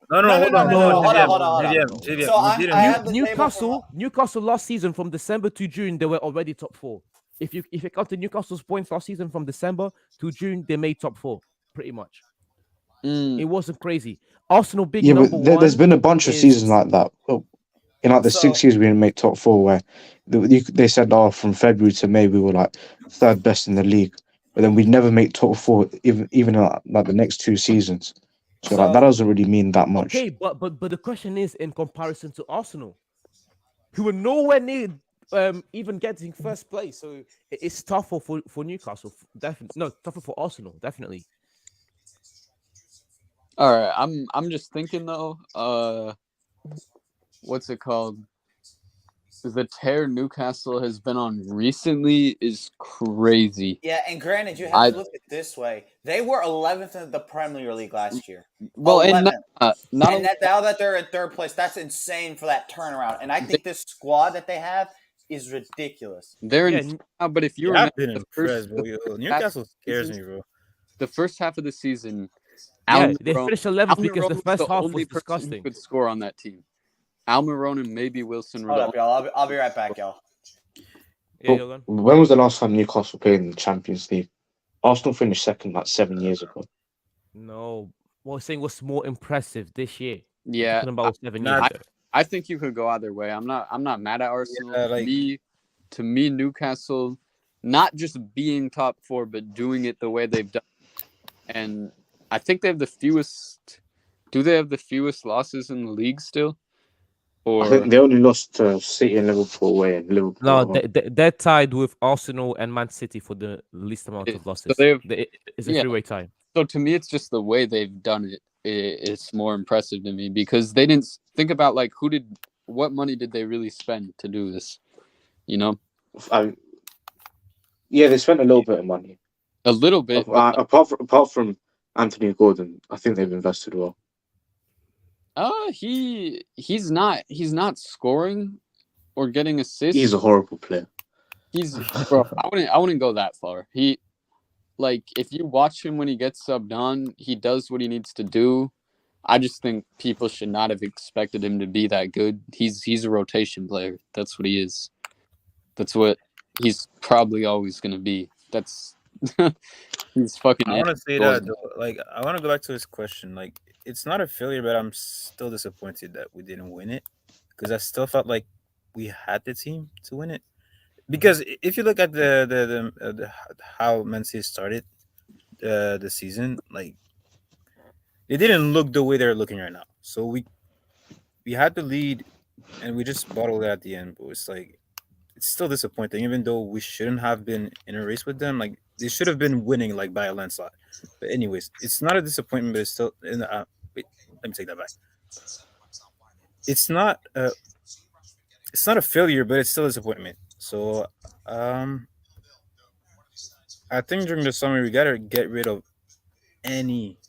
Hold on. Newcastle last season from December to June they were already top 4. If you count the Newcastle's points last season from December to June, they made top 4 pretty much. It wasn't crazy. Arsenal big number one. There's been a bunch of seasons like that. In like the 6 years we didn't make top 4, where they said, from February to May we were like third best in the league, but then we never make top 4 even in like the next 2 seasons. So like that doesn't really mean that much. Okay, but the question is in comparison to Arsenal, who were nowhere near even getting first place. So it's tougher for Newcastle, definitely. No, tougher for Arsenal, definitely. All right, I'm just thinking though. What's it called? The tear Newcastle has been on recently is crazy. Yeah, and granted, you have to look at it this way. They were 11th in the Premier League last year. Well, 11th. now that they're in third place, that's insane for that turnaround. And I think this squad that they have is ridiculous. They're in, but if you I've remember been impressed, bro. Newcastle scares me, bro. The first half of the season, they finished 11th because the first half was disgusting. Could score on that team. Almiron and maybe Wilson. Hold up, y'all. I'll be right back, y'all. Yeah, But when was the last time Newcastle played in the Champions League? Arsenal finished second like 7 years ago. No, what I'm saying was more impressive this year. Yeah, Talking about 7 Not- years ago. I think you could go either way. I'm not mad at Arsenal. Yeah, like- To me, Newcastle, not just being top 4, but doing it the way they've done. And I think they have the fewest. Do they have the fewest losses in the league still? I think they only lost to City and Liverpool away, and Liverpool. No, at home. they're tied with Arsenal and Man City for the least amount of losses. It's a yeah. three-way tie. So to me, it's just the way they've done it. It's more impressive to me because they didn't think about like what money did they really spend to do this? You know, Yeah, they spent a little bit of money. a little bit. Apart from Anthony Gordon, I think they've invested well. He's not scoring or getting assists. He's a horrible player. Bro, I wouldn't go that far. If you watch him when he gets subbed on, he does what he needs to do. I just think people should not have expected him to be that good. He's a rotation player. That's what he is. That's what he's probably always going to be. That's he's fucking. I want to say that though. Like, I want to go back to his question. Like, it's not a failure, but I'm still disappointed that we didn't win it because I still felt like we had the team to win it. Because if you look at the how Man City started the season, like it didn't look the way they're looking right now. So we had the lead, and we just bottled it at the end. But it's still disappointing, even though we shouldn't have been in a race with them. Like they should have been winning like by a landslide. But anyways, it's not a disappointment, but it's still. Wait, let me take that back. It's not a failure, but it's still a disappointment. So, I think during the summer we gotta get rid of any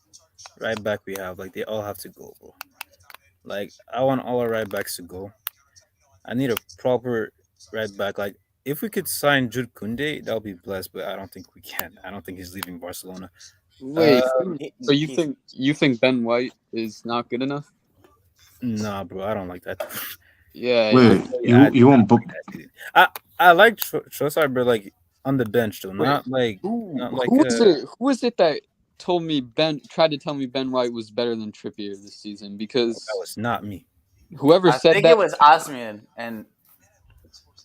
right back we have. Like they all have to go, bro. Like I want all our right backs to go. I need a proper right back. Like if we could sign Jude Koundé, that would be blessed. But I don't think we can. I don't think he's leaving Barcelona. Wait, so you think Ben White is not good enough? Nah, bro, I don't like that. Yeah. Wait, you want book? I like Trossard, but like on the bench though, not like. Who was it that tried to tell me Ben White was better than Trippier this season? Because that was not me. Whoever I said think that, it was Osmian, and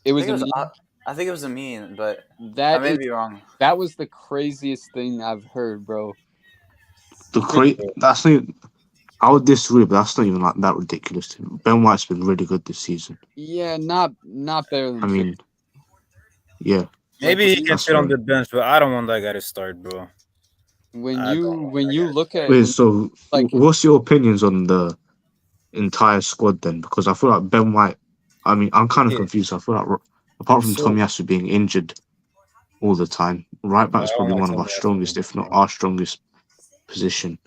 it was. I think it was Amin, but that I may be wrong. That was the craziest thing I've heard, bro. That's not. I would disagree, but that's not even like that ridiculous. Ben White's been really good this season. Yeah, not better than. I mean, yeah. Maybe he can sit on the bench, but I don't want that guy to start, bro. When you look at so what's your opinions on the entire squad then? Because I feel like Ben White. I mean, I'm kind of confused. I feel like apart from Tomiyasu being injured all the time, right back is probably one of our strongest, if not our strongest position.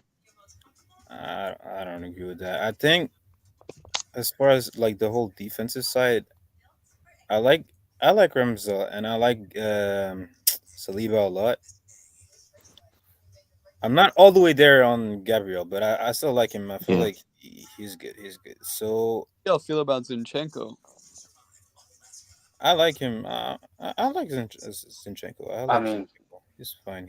I don't agree with that. I think as far as like the whole defensive side, I like Ramsdale and I like Saliba a lot. I'm not all the way there on Gabriel, but I still like him. I feel like he's good. He's good. So how do you feel about Zinchenko? I like him. I like Zinchenko. Zinchenko. He's fine.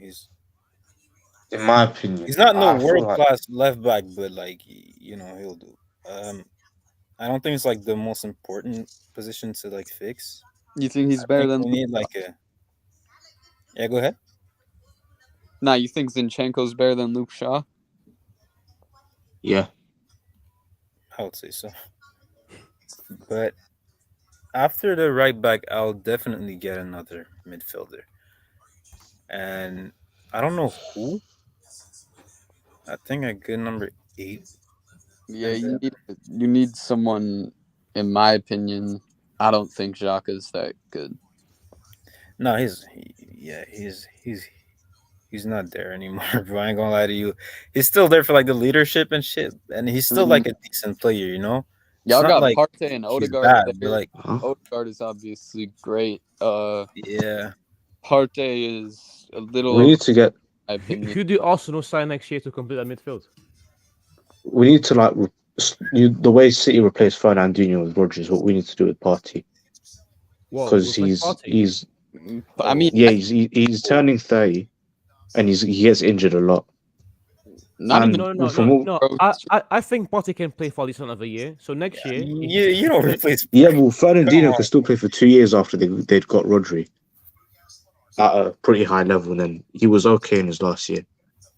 In my opinion, he's not no world class left back, but like he'll do. I don't think it's like the most important position to like fix. You think he's better than? We need like Yeah, go ahead. Nah, you think Zinchenko's better than Luke Shaw? Yeah, I would say so. But after the right back, I'll definitely get another midfielder, and I don't know who. I think I get number 8. Yeah, you need someone. In my opinion, I don't think Xhaka is that good. No, he's not there anymore, bro. I ain't gonna lie to you. He's still there for like the leadership and shit, and he's still like a decent player, Y'all It's got like Partey and Odegaard. bad, but like Odegaard is obviously great. Yeah. Partey is a little. we need to get. Who do Arsenal sign next year to complete that midfield? We need to like the way City replaced Fernandinho with Rodgers. What we need to do with Partey. Well, because replace Partey. he's I mean, yeah he's turning 30, and he gets injured a lot. not And even from all, No. bro. I think Partey can play for at least another year. So next year, You don't replace. yeah, well, Fernandinho Come can on. still play for 2 years after they'd got Rodri at a pretty high level. And then he was okay in his last year,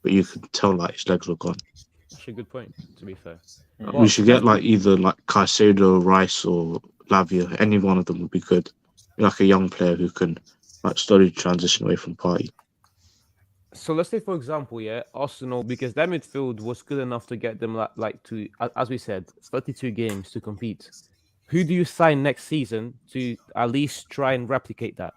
but you could tell like his legs were gone. that's a good point. To be fair, Mm. We should get like either like Caicedo, Rice, or Lavia. Any one of them would be good. Like a young player who can like slowly transition away from Party. so let's say for example, yeah, Arsenal, because their midfield was good enough to get them like to, as we said, 32 games to compete. Who do you sign next season to at least try and replicate that?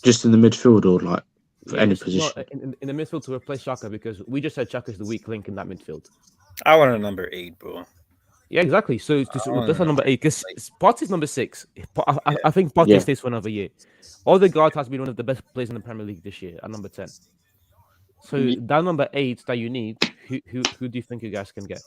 Just in the midfield or like for any just position. not in the midfield to replace Xhaka, because we just said Xhaka is the weak link in that midfield. I want a number 8, bro. Yeah, exactly. So to replace number 8, because Partey's number 6. I think Partey Yeah. stays for another year. Odegaard has been one of the best players in the Premier League this year at number 10. So that number 8 that you need, who do you think you guys can get?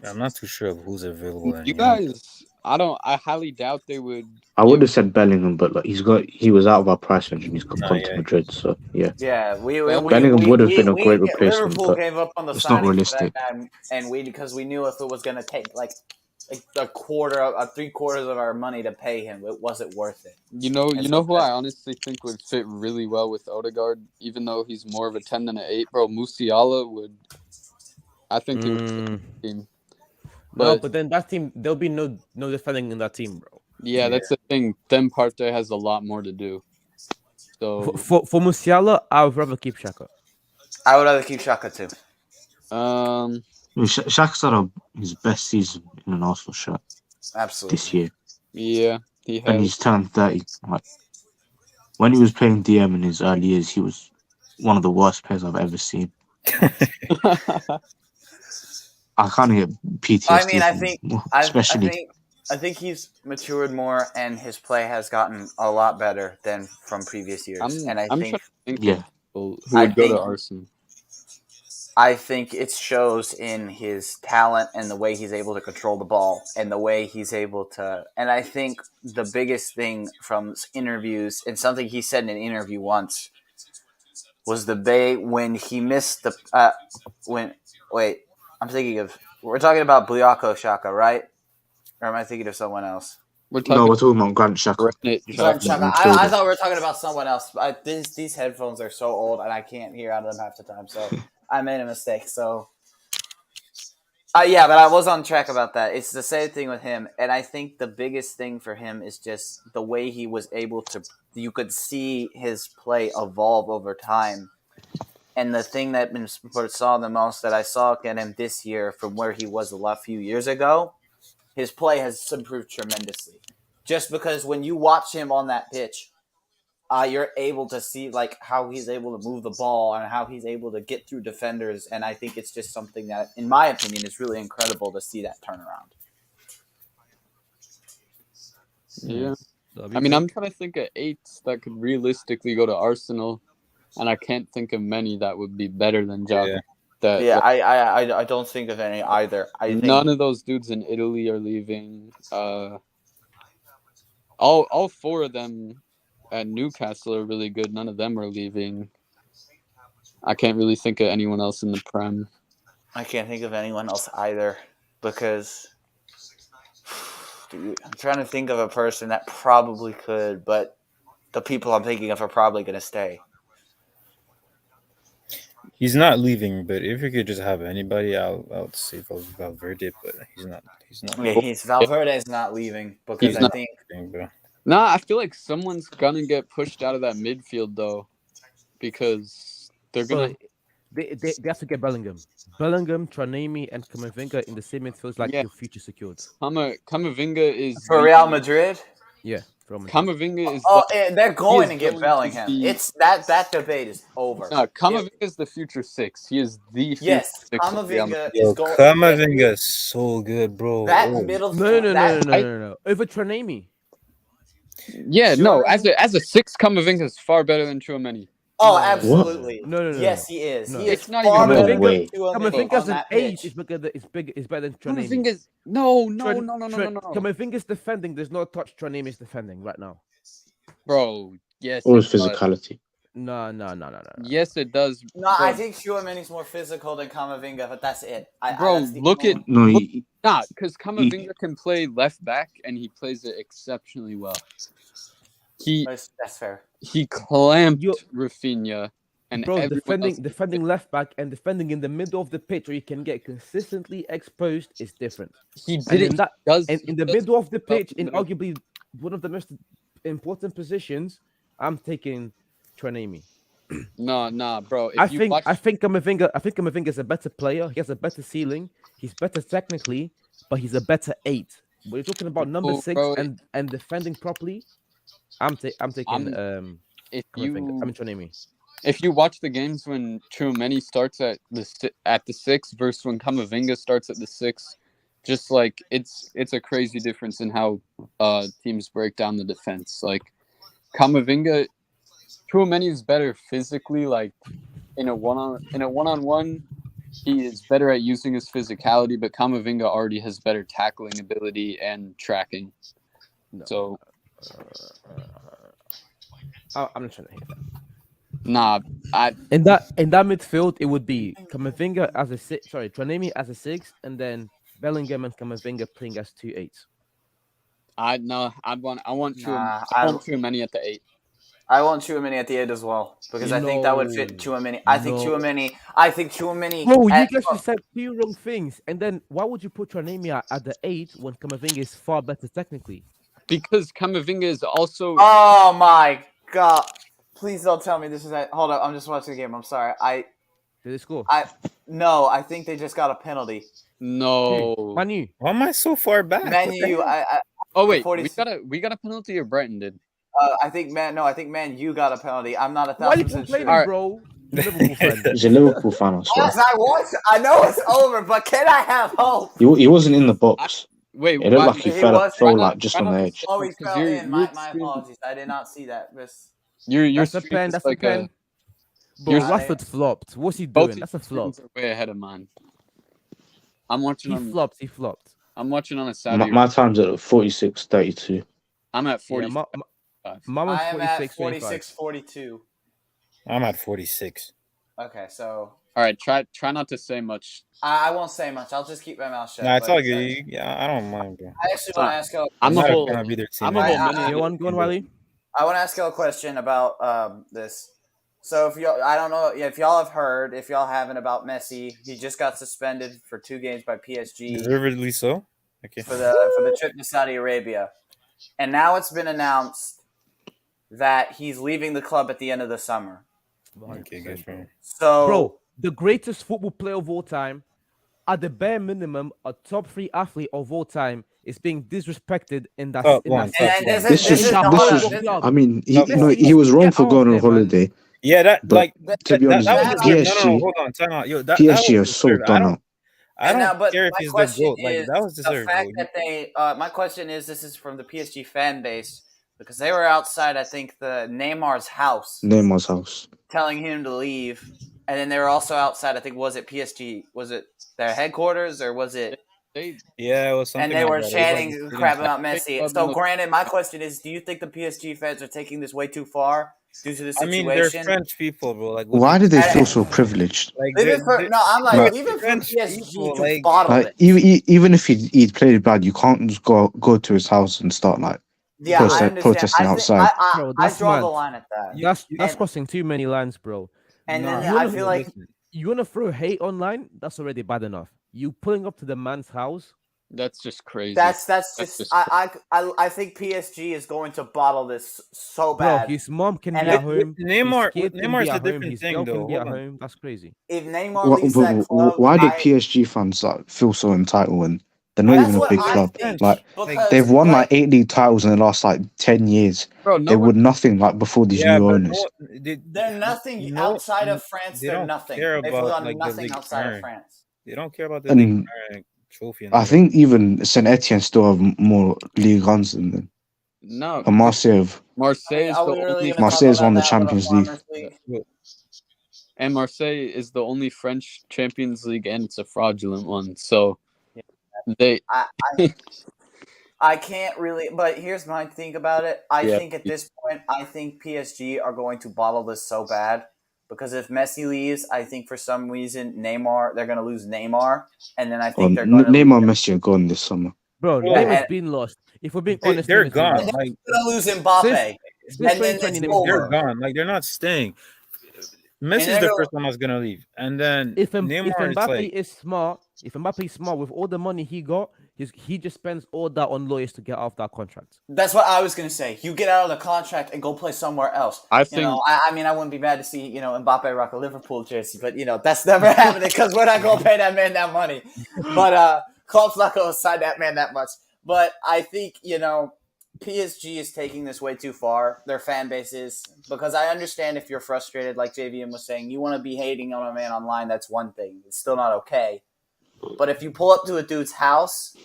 I'm not too sure of who's available. You anymore. guys, I highly doubt they would. I would have said Bellingham, but like he was out of our price range and he's gone Oh, to yeah. Madrid. So yeah, Yeah, Bellingham would have been a great replacement, Liverpool but gave up on the it's not signing for realistic. that guy, and because we knew if it was going to take like a quarter, 3/4 of our money to pay him, it wasn't worth it. You know who I honestly think would fit really well with Odegaard, even though he's more of a 10 than an 8, bro. Musiala would. I think he would fit the team. But then that team, there'll be no defending in that team, bro. Yeah, that's the thing. Then Partey has a lot more to do. So For Musiala, I would rather keep Xhaka. I would rather keep Xhaka too. Shaq's had his best season in an Arsenal shirt Absolutely. this year, yeah, he has. and he's turned 30. Like when he was playing DM in his early years, he was one of the worst players I've ever seen. I kind of get PTSD. I mean, I think he's matured more, and his play has gotten a lot better than from previous years. I'm trying to think yeah, who would go to Arsenal. I think it shows in his talent and the way he's able to control the ball and the way he's able to. And I think the biggest thing from interviews, and something he said in an interview once, was the bay when he missed the I'm thinking of, we're talking about Bukayo Saka, right? Or am I thinking of someone else? we're talking about Granit Xhaka. I thought we were talking about someone else. These headphones are so old, and I can't hear out of them half the time. So I made a mistake. So, but I was on track about that. It's the same thing with him, and I think the biggest thing for him is just the way he was able to. You could see his play evolve over time. And the thing that saw the most that I saw in him this year from where he was a few years ago, his play has improved tremendously. Just because when you watch him on that pitch, you're able to see like how he's able to move the ball and how he's able to get through defenders. And I think it's just something that, in my opinion, is really incredible to see that turnaround. Yeah. I mean, I'm trying to think of 8s that could realistically go to Arsenal. And I can't think of many that would be better than Xhaka. I don't think of any either. I think none of those dudes in Italy are leaving. All 4 of them at Newcastle are really good. None of them are leaving. I can't really think of anyone else in the Prem. I can't think of anyone else either because I'm trying to think of a person that probably could, but the people I'm thinking of are probably going to stay. He's not leaving, but if you could just have anybody, I would say Valverde, but he's not. Yeah, Valverde is not leaving because I think. Nah, I feel like someone's gonna get pushed out of that midfield though, because they're gonna. They have to get Bellingham, Tranemi, and Camavinga in the same midfield like your future secured. Camavinga is for Real Madrid. Yeah. Camavinga is. They're going to get Bellingham. It's that debate is over. No, Camavinga is the future 6. He is the future yes. 6. Camavinga is going. Camavinga is so good, bro. That middle. No. Over Tranemi. Yeah, no. As a 6, Camavinga is far better than Tchouaméni. Oh, No. absolutely. No. Yes, he is. No. He is It's not far even better No than way. Tchouaméni Camavinga's on an that 8 pitch. is better than Tranemi. Camavinga's no. Camavinga's defending. There's no touch Tranemi's defending right now. Bro, yes. Or It his does. physicality. No. Yes, it does. No, I Bro, think Tchouaméni's more physical than Camavinga, but that's it. Bro, That's the look at- only- No, Look- he, not because Camavinga can play left back and he plays it exceptionally well. That's fair. He clamped You- Rafinha and Bro, everyone else. defending left back and defending in the middle of the pitch where you can get consistently exposed is different. He And did in it. that, Does and in the does- middle of the well, pitch, in no. arguably one of the most important positions, I'm taking Tranemi. Nah, bro. If I you think watch, Camavinga is a better player. He has a better ceiling. He's better technically, but he's a better 8. When you're talking about number Oh, 6 bro, and defending properly, I'm taking if Camavinga. you Tranemi. if you watch the games when Tchouaméni starts at the 6 versus when Camavinga starts at the 6, just like it's a crazy difference in how teams break down the defense. Like Camavinga, Tchouaméni is better physically. Like in a one-on-one, he is better at using his physicality. But Camavinga already has better tackling ability and tracking. No. So I'm not trying to hit that. nah, In that midfield, it would be Camavinga as a 6, Tranemi as a 6, and then Bellingham and Camavinga playing as 2 8s. I want Nah, Tchouaméni at the 8. I want Tchouaméni at the 8 as well because I think that would fit Tchouaméni. I think Tchouaméni. Bro, you guys just said 2 wrong things, and then why would you put Tranemi at the 8 when Camavinga is far better technically? Because Camavinga is also Oh my god! Please don't tell me this is. Hold up, I'm just watching the game. I'm sorry. Did they score? No, I think they just got a penalty. no. Manu. Why am I so far back? Man What the U. hell? Oh wait, 40 we got a penalty or Brighton did. I think Man U got a penalty. I'm not Why are you 1,000% complaining, sure. Alright. bro? You're a Liverpool fan. he's a Liverpool fan, I swear. Yes, I was. I know it's over, but can I have hope? He wasn't in the box. Wait, It looked why- like he He fell wasn't? like just on the edge. Oh, he Because fell you're- in. My you're- apologies. I did not see that. Your That's a streak pen. is That's like a pen. Bro, Yours- Rashford flopped. What's he both doing? That's a your flop. streams are way ahead of mine. I'm watching He on flopped. He flopped. I'm watching on a Saturday. My time's at 46:32. I'm at 40. Yeah, Mum I am at 46, 25. 46-42. I'm at 46. Okay, so All right, try not to say much. I won't say much. I'll just keep my mouth shut. Nah, it's but- all good. Yeah, I don't mind, bro. I actually want to ask y'all. I'm not a a whole. fan of either team. I'm a I- whole I- many. You want going, Wiley? I want to ask y'all a question about this. So if y'all, I don't know if y'all have heard, if y'all haven't, about Messi. He just got suspended for 2 games by PSG Deservedly so. Okay. for the trip to Saudi Arabia, and now it's been announced that he's leaving the club at the end of the summer. Okay, good for him. So, Bro, the greatest football player of all time, at the bare minimum, a top 3 athlete of all time, is being disrespected in that. Top in one, that top and one. this This is is hold this on, is. this- I mean, Messi he was wrong get for out going on there, man. holiday. Yeah, that But like to be honest, that was deserved. PSG, No, hold on, time out. Yo, that PSG was are so deserved. done out. I And don't now, but care if my he's the question goat. Like is that was the deserved. fact Bro. that they. My question is, this is from the PSG fan base because they were outside. I think the Neymar's house, Neymar's house. telling him to leave, and then they were also outside. I think was it PSG? Was it their headquarters or was it? They Yeah, it was something. And they like were that. It was chanting like the crap stadium about Messi. So, granted, my question is: do you think the PSG fans are taking this way too far due to the I mean, situation? they're French people, bro. Like, what Why do did they I- feel so privileged? like, Even for they're- no, I'm like Like- even for French PSG people, to like- bottle Like it. even if he'd played bad, you can't just go to his house and start like Yeah, I understand. protesting I think, outside. Bro, I that's draw the mad. line at that. That's And- crossing too many lines, bro. And Nah. then You I wanna- feel like You want to throw hate online? That's already bad enough. You pulling up to the man's house? that's just crazy. that's That's just just- I think PSG is going to bottle this so Bro, bad. his mom can And be with- at home. Neymar, his kid can Neymar's be a at home, different his thing, girl though. can be Hold at on. home. That's crazy. If Neymar leaves But that club, why do PSG fans like feel so entitled when they're not That's even a what big I club? think. Like because, they've won like 8 league titles in the last like 10 years. Bro, They were nothing like before these Yeah, new but owners. they're nothing you know- outside of France. they They're don't nothing. care They've about, done like, the nothing Ligue outside 1. of France. They don't care about the And Ligue 1 trophy. I think even Saint Etienne still have more league runs than them. No, And Marseille, Marseille is Are the we really only going to Marseille talk is about won the that Champions League. Farmers League? and Marseille is the only French Champions League, and it's a fraudulent one. So they I, I can't really, but here's my thing about it. I Yeah. think at this point, I think PSG are going to bottle this so bad because if Messi leaves, I think for some reason they're going to lose Neymar, and then I think they're going to Neymar and Messi are gone this summer. Bro, Yeah, Neymar's and- been lost. If we're being They- honest, they're Neymar's been gone. lost. Like going to lose Mbappe, Since and then 2020, it's Neymar's been they're over. lost. gone. Like they're not staying. Messi's they're the go- first one that's gonna leave, and then If Neymar is Mbappe like, is smart, if Mbappe is smart with all the money he got, he just spends all that on lawyers to get off that contract. That's what I was going to say. You get out of the contract and go play somewhere else. I You think know, I mean, I wouldn't be mad to see, Mbappe rock a Liverpool jersey, but, that's never happening because we're not going to pay that man that money. But club's not going to sign that man that much. But I think, PSG is taking this way too far, their fan base is, because I understand if you're frustrated, like JVM was saying, you want to be hating on a man online, that's one thing. It's still not okay. But if you pull up to a dude's house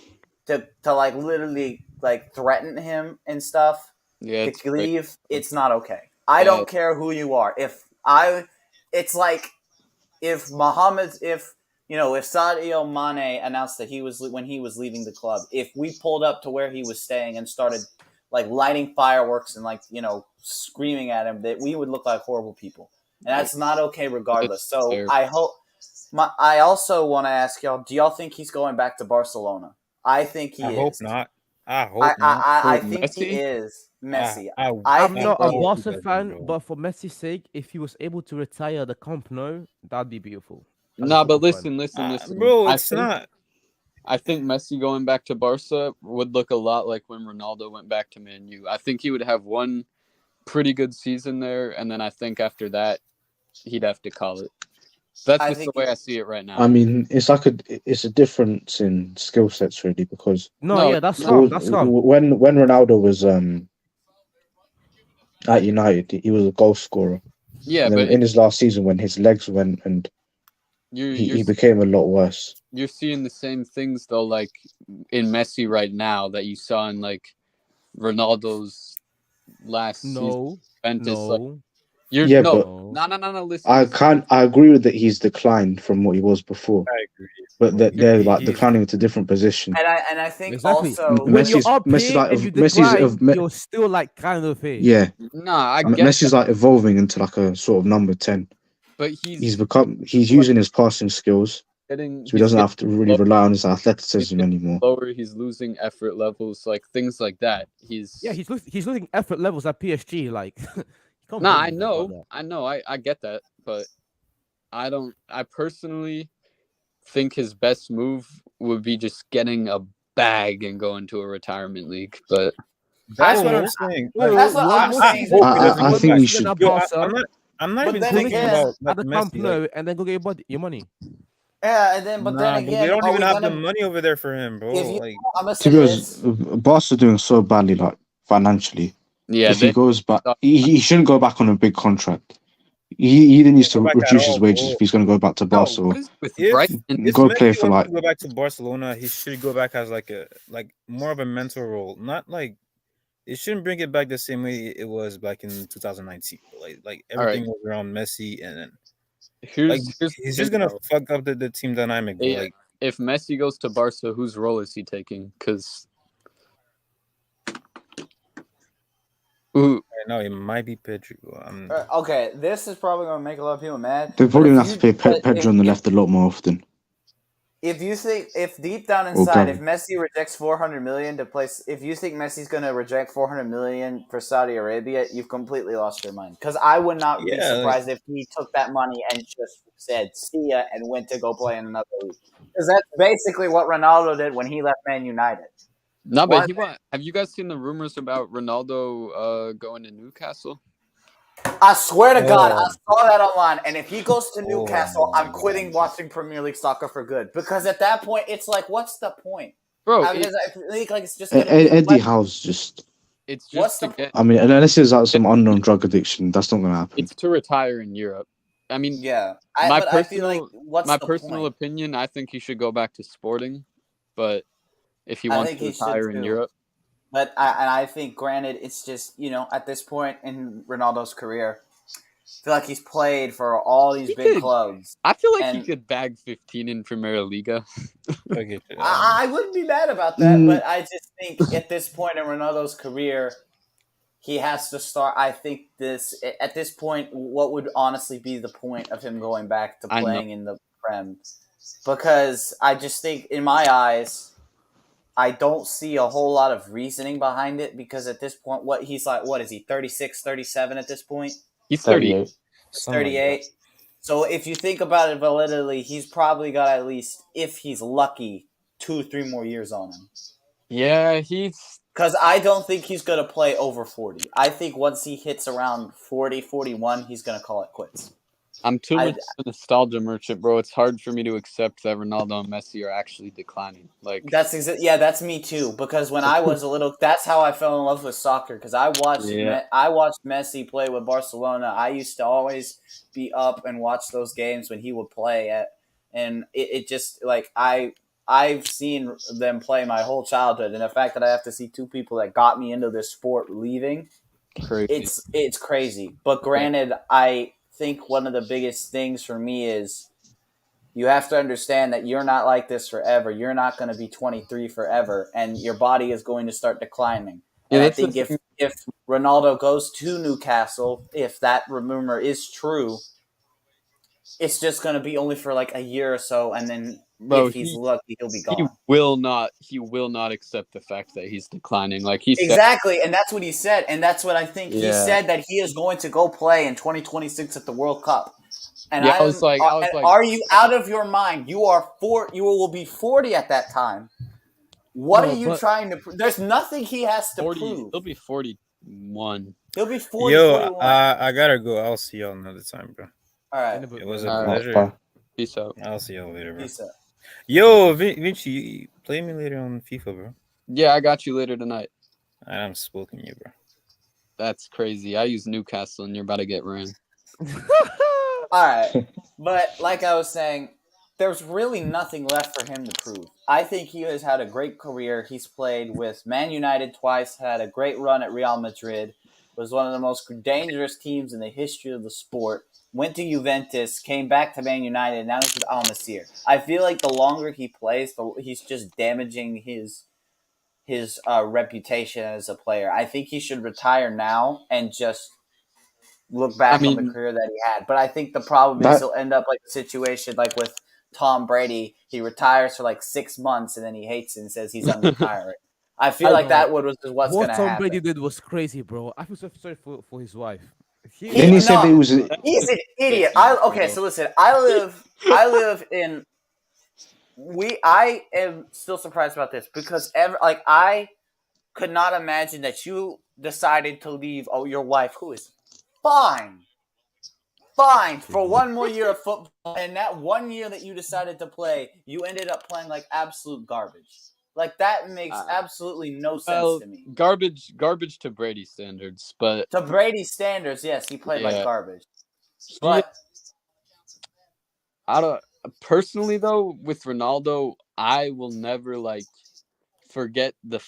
to like literally like threaten him and stuff, yeah, to leave, it's not okay. I don't care who you are. It's like if Sadio Mane announced that when he was leaving the club, if we pulled up to where he was staying and started like lighting fireworks and like screaming at him, that we would look like horrible people, and that's not okay regardless. So I also want to ask y'all: do y'all think he's going back to Barcelona? I think he is. I hope not. I hope not. I think Messi? he is Messi. I'm think not a he is. Barca fan, but for Messi's sake, if he was able to retire the Camp Nou, that'd be beautiful. No, but listen. Bro, I it's think- not. I think Messi going back to Barca would look a lot like when Ronaldo went back to Man U. I think he would have one pretty good season there, and then I think after that, he'd have to call it. That's just the way I see it right now. I mean, it's a difference in skill sets really because That's calm. That's calm. when Ronaldo was at United, he was a goal scorer. Yeah, and then but in his last season, when his legs went and he became a lot worse. You're seeing the same things though, like in Messi right now that you saw in like Ronaldo's last season. No. Listen. I agree with that. He's declined from what he was before. I agree, but they're like declining to different position. And I think Exactly. also When you're Messi's- up Messi's here like and you Messi's decline, you're still like kind of here. Yeah. I mean, get Messi's that. like evolving into like a sort of number 10. But he's using his passing skills, so he doesn't have to really rely on his athleticism anymore. Lower, he's losing effort levels, like things like that. He's losing effort levels at PSG. Like, I know, I get that, but I personally think his best move would be just getting a bag and going to a retirement league. But that's what I'm saying. That's what I'm saying. I think we should. I'm not even thinking about at the Camp Messi, Nou and then go get your money. Yeah, and then then again, they don't even have the money over there for him, bro. To be honest, Barca are doing so badly, like financially. Yeah, if he goes back, he shouldn't go back on a big contract. He either needs to reduce his wages if he's going to go back to Barca. Or go play for like. Go back to Barcelona. He should go back as like more of a mentor role, not like. It shouldn't bring it back the same way it was back in 2019. Like everything was around Messi, and then he's just gonna fuck up the team dynamic. Yeah. If Messi goes to Barca, whose role is he taking? Because no, it might be Pedro. Okay, this is probably gonna make a lot of people mad. They're probably gonna have to pay Pedro on the left a lot more often. If deep down inside, if Messi rejects 400 million to place, if you think Messi's going to reject 400 million for Saudi Arabia, you've completely lost your mind. Because I would not be surprised if he took that money and just said "see ya" and went to go play in another league. Because that's basically what Ronaldo did when he left Man United. No, but have you guys seen the rumors about Ronaldo going to Newcastle? I swear to God, I saw that online. And if he goes to Newcastle, I'm quitting watching Premier League soccer for good. Because at that point, it's like, what's the point, bro? It's just Eddie Howe's just. It's just to get. I mean, unless it's like some unknown drug addiction, that's not going to happen. It's to retire in Europe. I mean, yeah. I feel like my personal opinion, I think he should go back to Sporting, but if he wants to retire in Europe, But I think, granted, it's just, at this point in Ronaldo's career, I feel like he's played for all these big clubs. I feel like he And could bag 15 in Primera Liga. Okay. I wouldn't be mad about that, but I just think at this point in Ronaldo's career, he has to start. I think at this point, what would honestly be the point of him going back to I know. playing in the Prem? Because I just think, in my eyes, I don't see a whole lot of reasoning behind it, because at this point, what is he, 36, 37 at this point? He's 38. 38. He's Something like 38. So if you think about it validly, he's probably got, at least, if he's lucky, 2-3 more years on him. Yeah, he's... Because I don't think he's going to play over 40. I think once he hits around 40, 41, he's going to call it quits. I'm too much a nostalgia merchant, bro. It's hard for me to accept that Ronaldo and Messi are actually declining. Like, that's me too. Because when I was a little, that's how I fell in love with soccer. Because I watched Messi play with Barcelona. I used to always be up and watch those games when he would play and it just, like, I've seen them play my whole childhood, and the fact that I have to see two people that got me into this sport leaving, crazy. It's crazy. But granted, I think one of the biggest things for me is you have to understand that you're not like this forever. You're not going to be 23 forever, and your body is going to start declining. And I think if Ronaldo goes to Newcastle, if that rumor is true, it's just going to be only for like a year or so, and then if he's lucky, he'll be gone. He will not accept the fact that he's declining. Like he said. Exactly, and that's what he said, and that's what I think. He said that he is going to go play in 2026 at the World Cup. And I was like, are you out of your mind? You will be 40 at that time. What are you trying to prove? There's nothing he has to prove. He'll be 41. He'll be 40. Yo, 41. I gotta go. I'll see y'all another time, bro. All right. It was a pleasure. Peace out. I'll see y'all later, bro. Peace out. Yo, Vinci, play me later on FIFA, bro. Yeah, I got you later tonight. I'm smoking you, bro. That's crazy. I use Newcastle, and you're about to get ran. All right. But like I was saying, there's really nothing left for him to prove. I think he has had a great career. He's played with Man United twice, had a great run at Real Madrid, was one of the most dangerous teams in the history of the sport, went to Juventus, came back to Man United, now he's with Al Nassr. I feel like the longer he plays, he's just damaging his reputation as a player. I think he should retire now and just look back on the career that he had. But I think the problem is he'll end up like a situation like with Tom Brady. He retires for like 6 months and then he hates it and says he's retiring. I feel like that was what's going to happen. What Tom Brady did was crazy, bro. I feel so sorry for his wife. He said he was. He's an idiot. So listen. I am still surprised about this because I could not imagine that you decided to leave your wife, who is fine for 1 more year of football, and that 1 year that you decided to play, you ended up playing like absolute garbage. Like that makes absolutely no sense to me. Garbage to Brady standards, but to Brady standards, yes, he played like garbage. But personally though, with Ronaldo, I will never forget the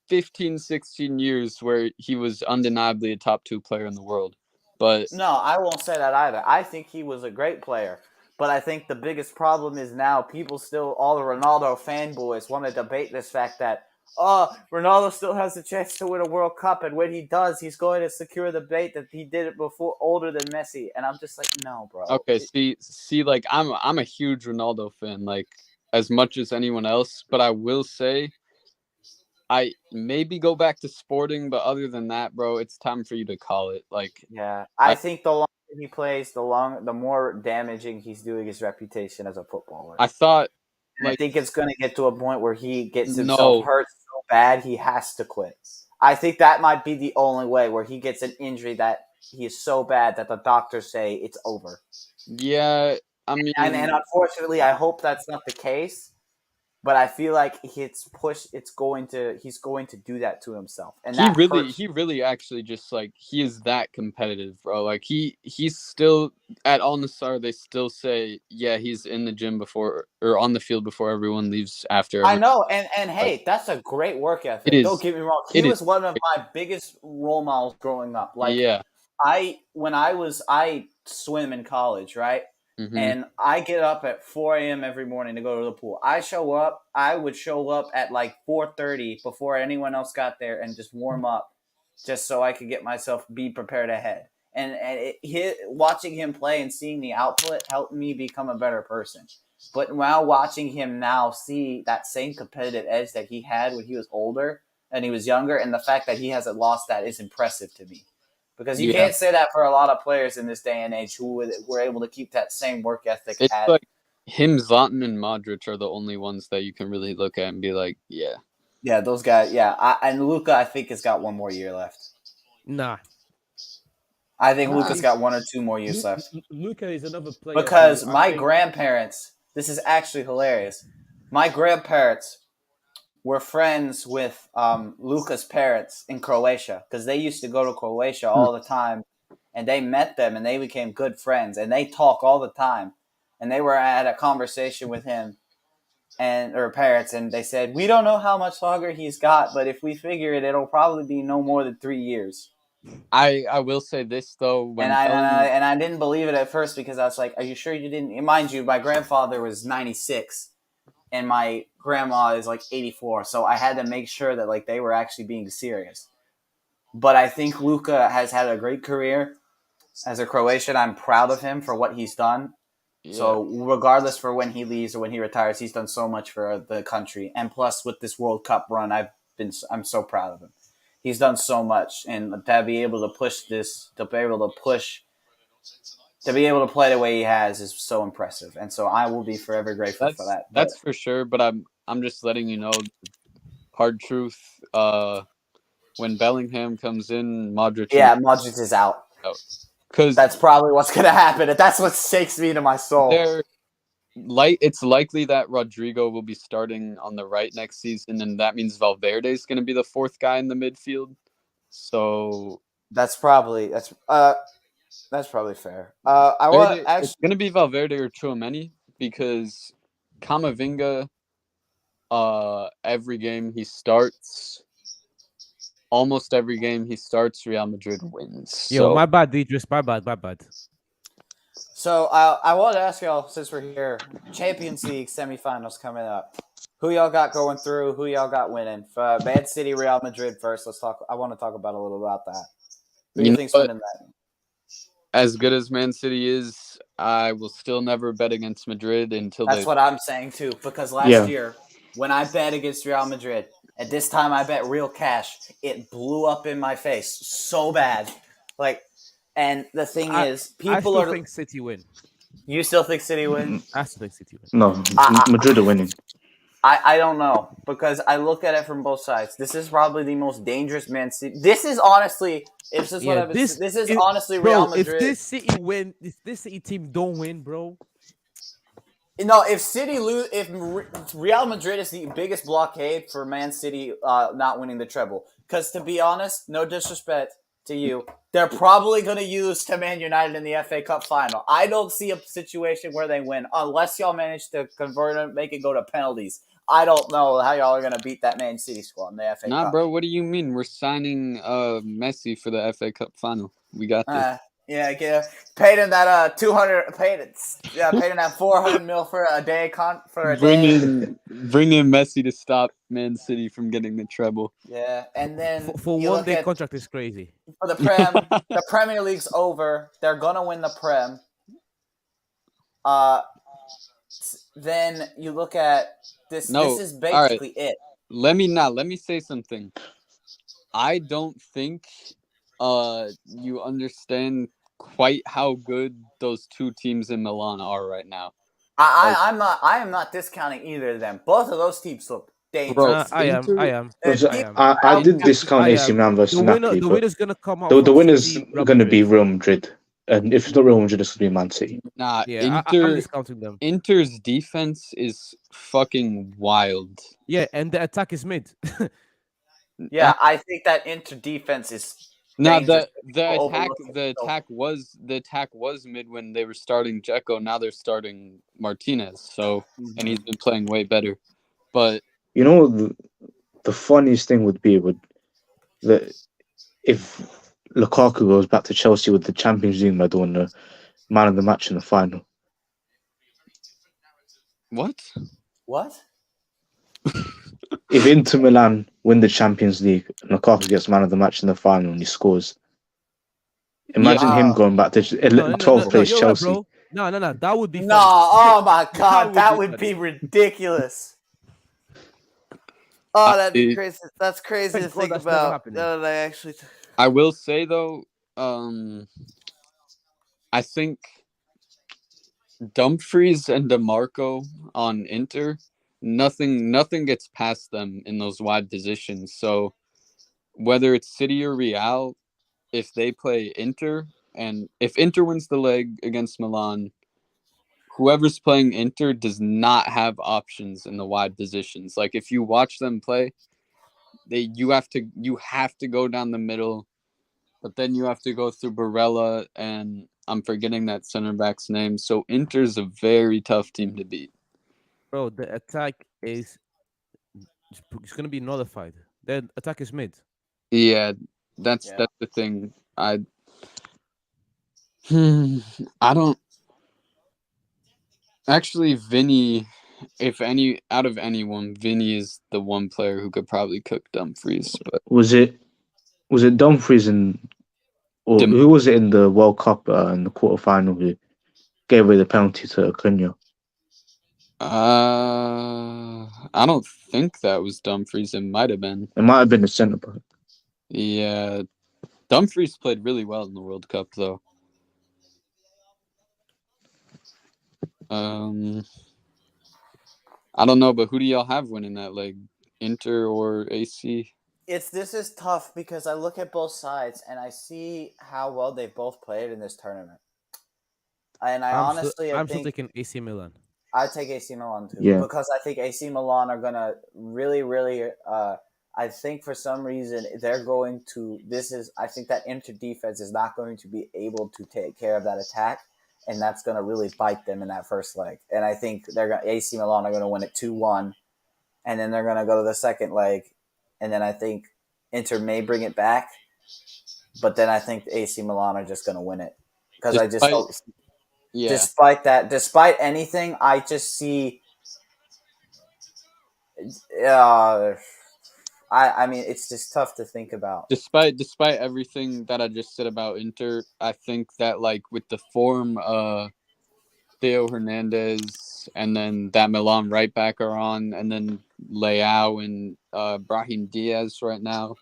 15, 16 years where he was undeniably a top 2 player in the world. But no, I won't say that either. I think he was a great player. But I think the biggest problem is now people still, all the Ronaldo fanboys, want to debate this fact that, Ronaldo still has a chance to win a World Cup, and when he does, he's going to secure the bait that he did it before, older than Messi. And I'm just like, no, bro. Okay, see, I'm a huge Ronaldo fan, as much as anyone else. But I will say, I maybe go back to Sporting, but other than that, bro, it's time for you to call it. I think the longer he plays, the more damaging he's doing his reputation as a footballer. I thought, I think it's going to get to a point where he gets himself hurt so bad he has to quit. I think that might be the only way, where he gets an injury that he is so bad that the doctors say it's over. Yeah, I mean, and unfortunately, I hope that's not the case. But I feel like he's going to do that to himself, and he really actually just like he is that competitive, bro. Like he's still at Al Nassr. They still say, yeah, he's in the gym before or on the field before everyone leaves. I know, and hey, that's a great work ethic. Don't get me wrong. He was one of my biggest role models growing up. Like, yeah, I swim in college, right? mm-hmm. And I get up at 4 a.m. every morning to go to the pool. I would show up at like 4:30 before anyone else got there and just warm up just so I could get myself be prepared ahead. And watching him play and seeing the output helped me become a better person. But while watching him now see that same competitive edge that he had when he was older and he was younger, and the fact that he hasn't lost that is impressive to me. Because you can't say that for a lot of players in this day and age who were able to keep that same work ethic. It's like him, Zlatan, and Modric are the only ones that you can really look at and be like, yeah. Yeah, those guys, yeah. And Luka, I think, has got one more year left. Nah. I think Luka's got 1 or 2 more years left. Luka is another player. Because my grandparents, this is actually hilarious. My grandparents were friends with Luka's parents in Croatia because they used to go to Croatia all the time, and they met them and they became good friends and they talk all the time. And they were at a conversation with him and her parents, and they said, "We don't know how much longer he's got, but if we figure it, it'll probably be no more than 3 years." I will say this though, and I didn't believe it at first because I was like, "Are you sure you didn't?" Mind you, my grandfather was 96. And my grandma is like 84, so I had to make sure that like they were actually being serious. But I think Luka has had a great career as a Croatian. I'm proud of him for what he's done. Yeah. So regardless for when he leaves or when he retires, he's done so much for the country. And plus, with this World Cup run, I'm so proud of him. He's done so much, and to be able to push this, to be able to play the way he has is so impressive, and so I will be forever grateful for that. That's for sure. But I'm just letting you know, hard truth. When Bellingham comes in, Modric. Yeah, Modric is out. Because that's probably what's going to happen. That's what shakes me to my soul. It's likely that Rodrigo will be starting on the right next season, and that means Valverde is going to be the 4th guy in the midfield. So that's probably fair. It's going to be Valverde or Tchouaméni because Camavinga, almost every game he starts, Real Madrid wins. Yo, my bad, Idris. My bad. So I want to ask y'all, since we're here, Champions League semifinals coming up. Who y'all got going through? Who y'all got winning? Man City, Real Madrid first. Let's talk. I want to talk about a little about that. Who do you think's winning that? As good as Man City is, I will still never bet against Madrid until That's what I'm saying too. Because last year, when I bet against Real Madrid, at this time I bet real cash, it blew up in my face so bad. And the thing is, people think City win. You still think City win? I still think City win. No, Madrid are winning. I don't know, because I look at it from both sides. This is probably the most dangerous Man City. This is honestly, this is honestly Real Madrid. If this City team don't win, bro. No, if Real Madrid is the biggest blockade for Man City not winning the treble. Because to be honest, no disrespect to you, they're probably going to use to Man United in the FA Cup final. I don't see a situation where they win unless y'all manage to convert it, make it go to penalties. I don't know how y'all are going to beat that Man City squad in the FA Cup. Nah, bro, what do you mean? We're signing Messi for the FA Cup final. We got this. Paid him that paid him that 400 mil for a day Bring in Messi to stop Man City from getting the treble. Yeah, and then for 1 day contract is crazy. For the Prem, the Premier League's over. They're gonna win the Prem. Then you look at this. This is basically it. Let me say something. I don't think you understand quite how good those 2 teams in Milan are right now. I am not discounting either of them. Both of those teams look dangerous. I am. I did discount AC Milan versus Napoli. The winner's gonna come out. The winner's gonna be Real Madrid. and if it's not Real Madrid, it's gonna be Man City. Nah, Yeah, I'm discounting them. Inter's defense is fucking wild. Yeah, and the attack is mid. Yeah, I think that Inter defense is No, dangerous. the People attack overlook it. the attack was mid when they were starting Dzeko. Now they're starting Martinez. So and he's been playing way better. But You know, the funniest thing would be that if Lukaku goes back to Chelsea with the Champions League medal and the man of the match in the final. what? What? If Inter Milan win the Champions League and Lukaku gets man of the match in the final and he scores, imagine him going back to 12th place you're Chelsea. right, bro. No, that would be No, funny. oh my god, that would would be be ridiculous. Oh, that'd be crazy. That's crazy Thank to God think that's never about. happening. No, I actually. I will say though, I think Dumfries and DeMarco on Inter, nothing gets past them in those wide positions. So whether it's City or Real, if they play Inter, and if Inter wins the leg against Milan, whoever's playing Inter does not have options in the wide positions. Like if you watch them play, you have to go down the middle, but then you have to go through Barella, and I'm forgetting that center back's name. So Inter's a very tough team to beat. Bro, the attack is it's gonna be nullified. The attack is mid. Yeah, that's the thing. I don't actually. Vinny, if any out of anyone, Vinny is the one player who could probably cook Dumfries. But Was it Dumfries or who was it in the World Cup in the quarterfinal who gave away the penalty to Acuna? I don't think that was Dumfries. It might have been. It might have been the centre back. Yeah, Dumfries played really well in the World Cup, though. I don't know, but who do y'all have winning that leg? Inter or AC? This is tough because I look at both sides and I see how well they've both played in this tournament. And I'm still taking AC Milan. I take AC Milan too, because I think AC Milan are gonna really, really. I think for some reason they're going to. I think that Inter defense is not going to be able to take care of that attack, and that's going to really bite them in that first leg. And I think AC Milan are going to win it 2-1, and then they're going to go to the second leg, and then I think Inter may bring it back, but then I think AC Milan are just going to win it because I just hope. Yeah. Despite anything, I just see. I mean, it's just tough to think about. Despite everything that I just said about Inter, I think that with the form Theo Hernandez and then that Milan right back are on, and then Leao and Brahim Diaz right now,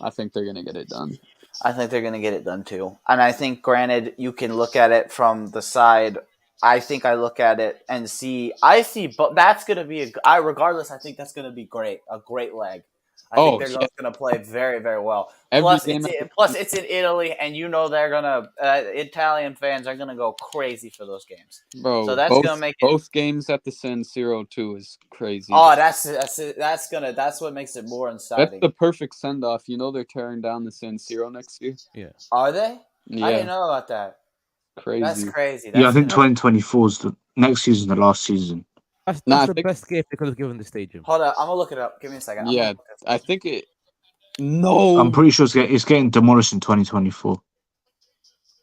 I think they're gonna get it done. I think they're gonna get it done too, and I think, granted, you can look at it from the side. I think I look at it and but that's gonna be regardless. I think that's gonna be great, a great leg. I think they're going to play very, very well. Plus, it's in Italy, and they're gonna Italian fans are gonna go crazy for those games. Bro, so that's gonna make both games at the San Siro too is crazy. Oh, that's what makes it more exciting. That's the perfect send off. They're tearing down the San Siro next year. Yeah. Are they? Yeah. I didn't know about that. Crazy. That's crazy. I think 2024 is the next season, the last season. That's the best gift they could have given the stadium. Hold up, I'm gonna look it up. Give me a second. Yeah, I think it. No, I'm pretty sure it's getting demolished in 2024.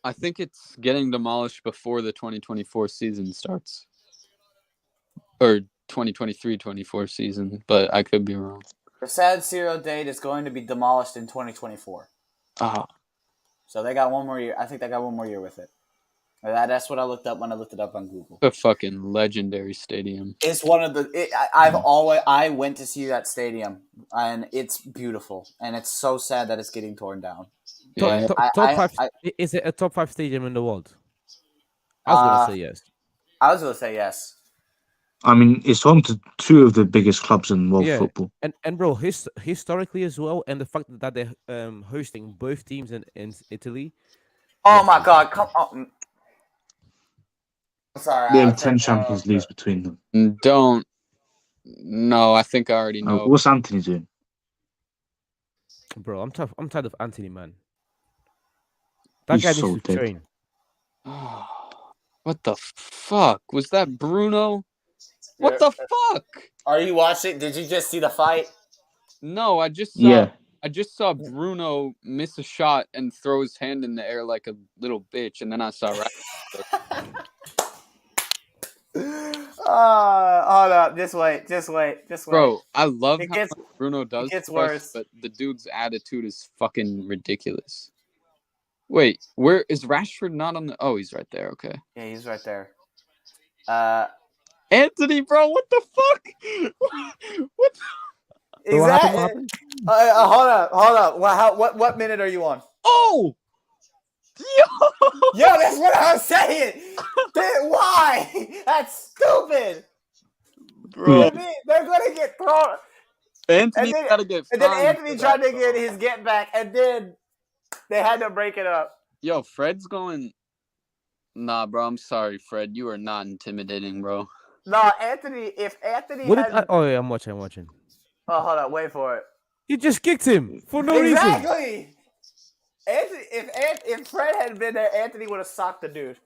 I think it's getting demolished before the 2024 season starts, or 2023-24 season. But I could be wrong. The San Siro date is going to be demolished in 2024. So they got one more year. I think they got one more year with it. That's what I looked up when I looked it up on Google. A fucking legendary stadium. It's one of the. I went to see that stadium, and it's beautiful, and it's so sad that it's getting torn down. Yeah. Top 5. Is it a top 5 stadium in the world? I was gonna say yes. I was gonna say yes. I mean, it's home to two of the biggest clubs in world football. And bro, historically as well, and the fact that they're hosting both teams in Italy, Oh my God! Come on. I'm sorry. Name I'll 10 take Champions Leagues between them. Don't. No, I think I already know. What's Anthony doing? Bro, I'm tough. I'm tired of Anthony, man. That He's guy needs so to dead. train. What the fuck? Was that Bruno? What the fuck? Are you watching? Did you just see the fight? No, I just saw. Yeah. I just saw Bruno miss a shot and throw his hand in the air like a little bitch, and then I saw. Hold up. Just wait. Bro, I love It how gets- much Bruno does gets for us, worse. but the dude's attitude is fucking ridiculous. Wait, where is Rashford not on the? Oh, he's right there. Okay, Yeah, he's right there. Anthony, bro, what the fuck? What? So what happened? Exactly. What happened? Hold up. What minute are you on? Oh, yo, Yo, that's what I was saying. Why? That's stupid. bro. They're gonna get thrown. Anthony's then- gotta get. And then fined Anthony for tried that, to get bro. his get back, and then they had to break it up. Yo, Fred's going. Nah, bro. I'm sorry, Fred. You are not intimidating, bro. No, Anthony. If Anthony What had, did oh yeah, I'm watching. oh, hold on, wait for it. You just kicked him for no reason. Exactly. Anthony, if Fred had been there, Anthony would have socked the dude.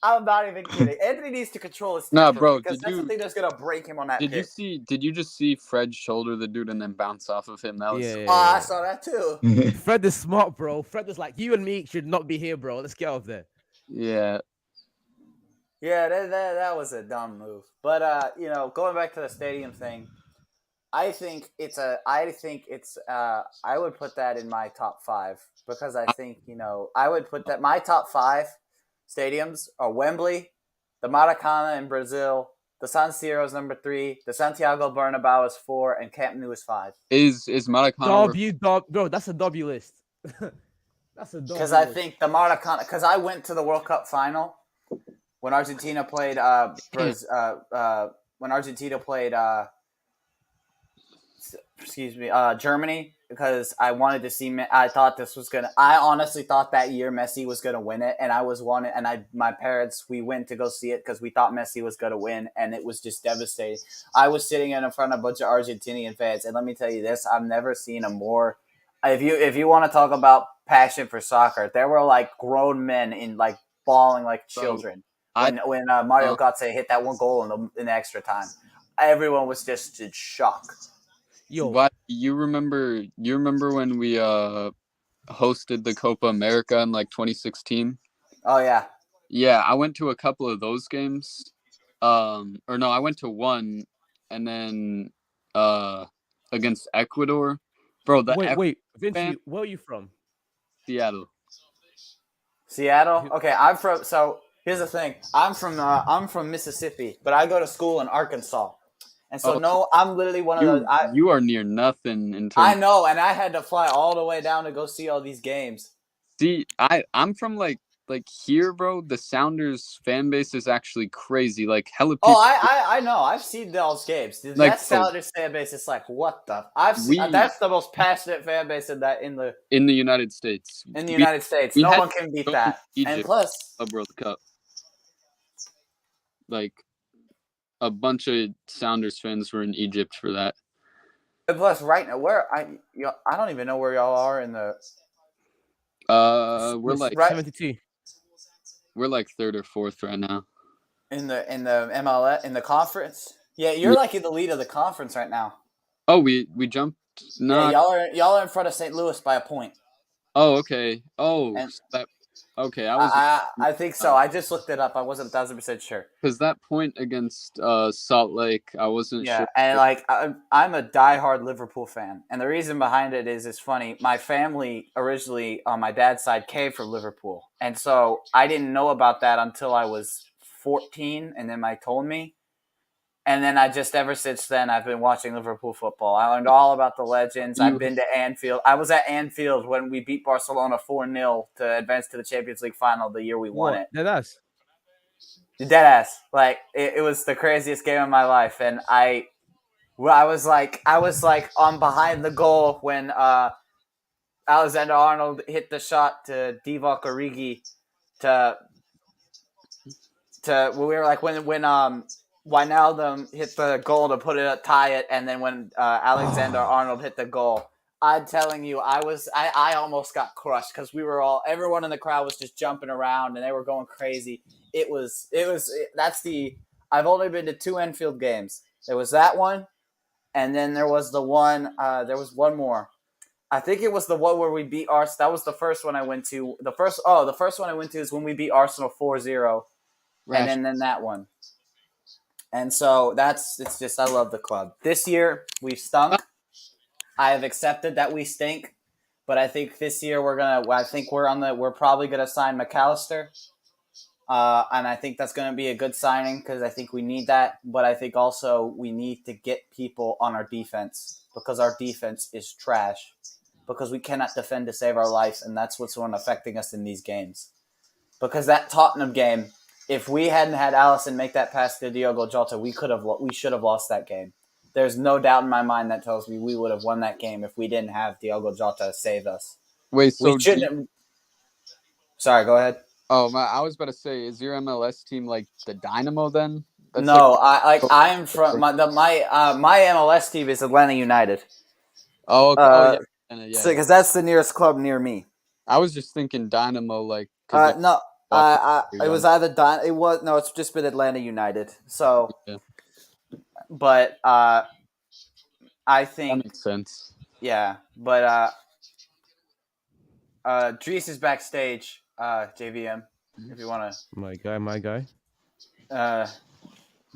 I'm not even kidding. Anthony needs to control his temper. Nah, bro, because that's the thing that's gonna break him on that Did you pitch. see? Did you just see Fred shoulder the dude and then bounce off of him? That was. Yeah, Oh, I saw that too. Fred is smart, bro. Fred is like, you and me should not be here, bro. Let's get out of there. Yeah. Yeah, that was a dumb move. But going back to the stadium thing, I would put that in my top 5 because I think, I would put that my top 5 stadiums are Wembley, the Maracanã in Brazil, the San Siro is number 3, the Santiago Bernabéu is 4, and Camp Nou is 5. Is Maracanã? Bro, that's a W list. That's a W. Because I think the Maracanã, because I went to the World Cup final when Argentina played Germany, because I wanted to see. I thought this was gonna. I honestly thought that year Messi was gonna win it, and my parents, we went to go see it because we thought Messi was gonna win, and it was just devastating. I was sitting in front of a bunch of Argentinian fans, and let me tell you this: I've never seen a more. If you want to talk about passion for soccer, there were like grown men in like bawling like children when Mario Götze hit that one goal in the extra time. Everyone was just in shock. Yo, What you remember when we hosted the Copa America in like 2016? Oh yeah. Yeah, I went to a couple of those games. Or no, I went to one, and then against Ecuador. Bro, wait, Vinci, where are you from? Seattle. Seattle? Okay, I'm from. So here's the thing. I'm from Mississippi, but I go to school in Arkansas, and so no, I'm literally one of those. You are near nothing in terms. I know, and I had to fly all the way down to go see all these games. See, I'm from like here, bro. The Sounders fan base is actually crazy. Like hella people. Oh, I know. I've seen those games. That Sounders fan base is like, what the? That's the most passionate fan base in the United States. In the United States, no one can beat that. Egypt, and plus, a World Cup. Like a bunch of Sounders fans were in Egypt for that. And plus, right now, I don't even know where y'all are in the. We're like 72. We're like 3rd or 4th right now. In the MLS in the conference. Yeah, you're like in the lead of the conference right now. Oh, we jumped. Yeah, y'all are in front of St. Louis by a point. Oh, okay. Oh, okay. I think so. I just looked it up. I wasn't 1,000% sure. Because that point against Salt Lake, I wasn't sure. Yeah, and like I'm a diehard Liverpool fan, and the reason behind it is it's funny. My family originally on my dad's side came from Liverpool, and so I didn't know about that until I was 14, and then my told me. And then ever since then, I've been watching Liverpool football. I learned all about the legends. I've been to Anfield. I was at Anfield when we beat Barcelona 4-0 to advance to the Champions League final the year we won it. Deadass. Deadass. Like, it was the craziest game of my life. And I was like on behind the goal when Alexander-Arnold hit the shot to Divock Origi to we were like when Wijnaldum hit the goal to put it tie it, and then when Alexander Arnold hit the goal. I'm telling you, I almost got crushed because everyone in the crowd was just jumping around and they were going crazy. I've only been to 2 Enfield games. There was that one, and then there was there was one more. I think it was the one where we beat Arsenal. That was the first one I went to. The first one I went to is when we beat Arsenal 4-0, and then that one. And so it's just, I love the club. This year we've stunk. I have accepted that we stink, but I think this year we're probably gonna sign McAllister, and I think that's gonna be a good signing because I think we need that. But I think also we need to get people on our defense because our defense is trash because we cannot defend to save our life, and that's what's affecting us in these games. Because that Tottenham game, if we hadn't had Alisson make that pass to Diogo Jota, we should have lost that game. There's no doubt in my mind that tells me we would have won that game if we didn't have Diogo Jota save us. Wait, so Sorry, go ahead. Oh, I was about to say, is your MLS team like the Dynamo then? No, I'm from my MLS team is Atlanta United. Oh, okay. Because that's the nearest club near me. I was just thinking Dynamo, like. No, it was either it's just been Atlanta United. So. Yeah. But I think that makes sense. Yeah, but Dries is backstage. JVM, if you want to. My guy.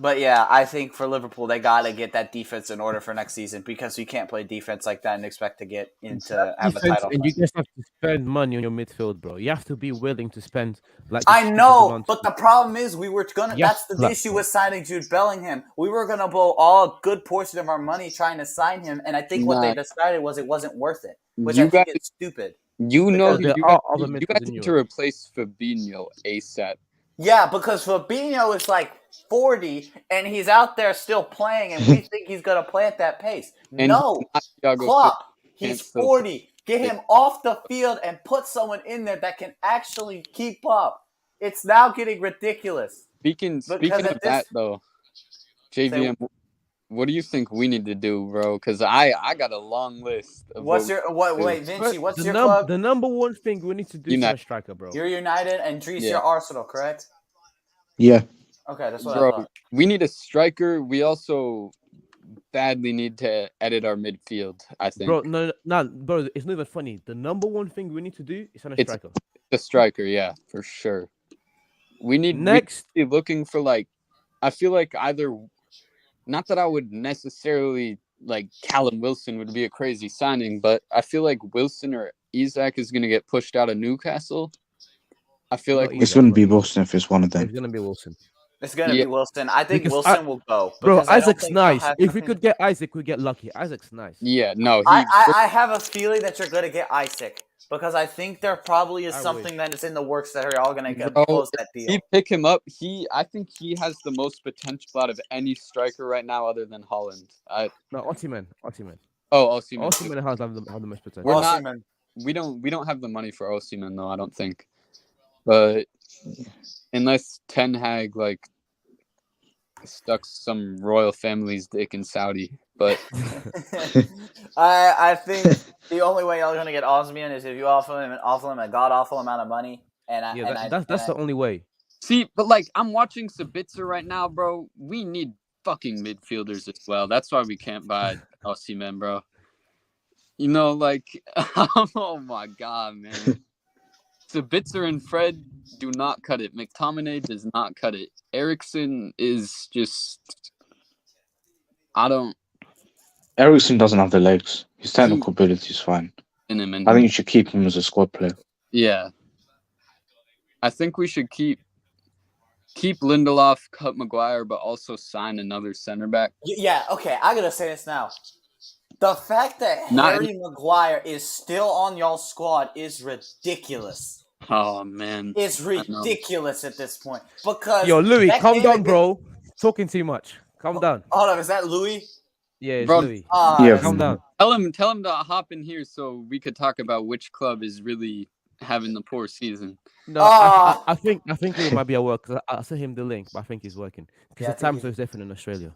But yeah, I think for Liverpool they gotta get that defense in order for next season because you can't play defense like that and expect to get into have a title. And you just have to spend money on your midfield, bro. You have to be willing to spend. I know, but the problem is we were gonna. That's the issue with signing Jude Bellingham. We were gonna blow a good portion of our money trying to sign him, and I think what they decided was it wasn't worth it, which I think is stupid. You got to replace Fabinho ASAP. Yeah, because Fabinho is like 40 and he's out there still playing, and we think he's gonna play at that pace. No, Klopp, he's 40. Get him off the field and put someone in there that can actually keep up. It's now getting ridiculous. Speaking of that, though, JVM, what do you think we need to do, bro? Because I got a long list. Wait, Vinci, what's your club? The number one thing we need to do is a striker, bro. You're United, and Dries, you're Arsenal, correct? Yeah. Okay, that's what I thought. We need a striker. We also badly need to edit our midfield, I think. Bro, no, bro, it's not even funny. The number one thing we need to do is a striker. The striker, yeah, for sure. We need to be looking for, like, I feel like either, not that I would necessarily, like, Callum Wilson would be a crazy signing, but I feel like Wilson or Isak is going to get pushed out of Newcastle. I feel like it's going to be Wilson if it's one of them. It's going to be Wilson. It's going to be Wilson. I think Wilson will go. Bro, Isaac's nice. If we could get Isaac, we'd get lucky. Isaac's nice. Yeah, no. I have a feeling that you're going to get Isaac because I think there probably is something that is in the works that are all going to close that deal. If pick him up, I think he has the most potential out of any striker right now other than Holland. No, Osimhen. Oh, Osimhen. Osimhen has the most potential. We don't have the money for Osimhen though, I don't think. But unless Ten Hag like stuck some royal family's dick in Saudi, but I think the only way y'all are gonna get Osimhen is if you offer him a god awful amount of money, that's the only way. See, but like I'm watching Sabitzer right now, bro. We need fucking midfielders as well. That's why we can't buy Osimhen, bro. You know, like oh my god, man. Sabitzer and Fred do not cut it. McTominay does not cut it. Eriksen is just... Eriksen doesn't have the legs. His technical ability is fine. I think you should keep him as a squad player. Yeah. I think we should keep Lindelof, cut Maguire, but also sign another center back. Yeah, okay. I gotta say this now. The fact that Harry Maguire is still on y'all's squad is ridiculous. Oh, man. It's ridiculous at this point. Because Louis, calm down, bro. Talking too much. Calm down. Hold on, is that Louis? Yeah, it's Louis. Yeah, calm down. Tell him to hop in here so we could talk about which club is really having the poor season. No, Ah! I think Louis might be at work. 'Cause I sent him the link, but I think he's working because Yeah, I the think time he's- zone is different in Australia.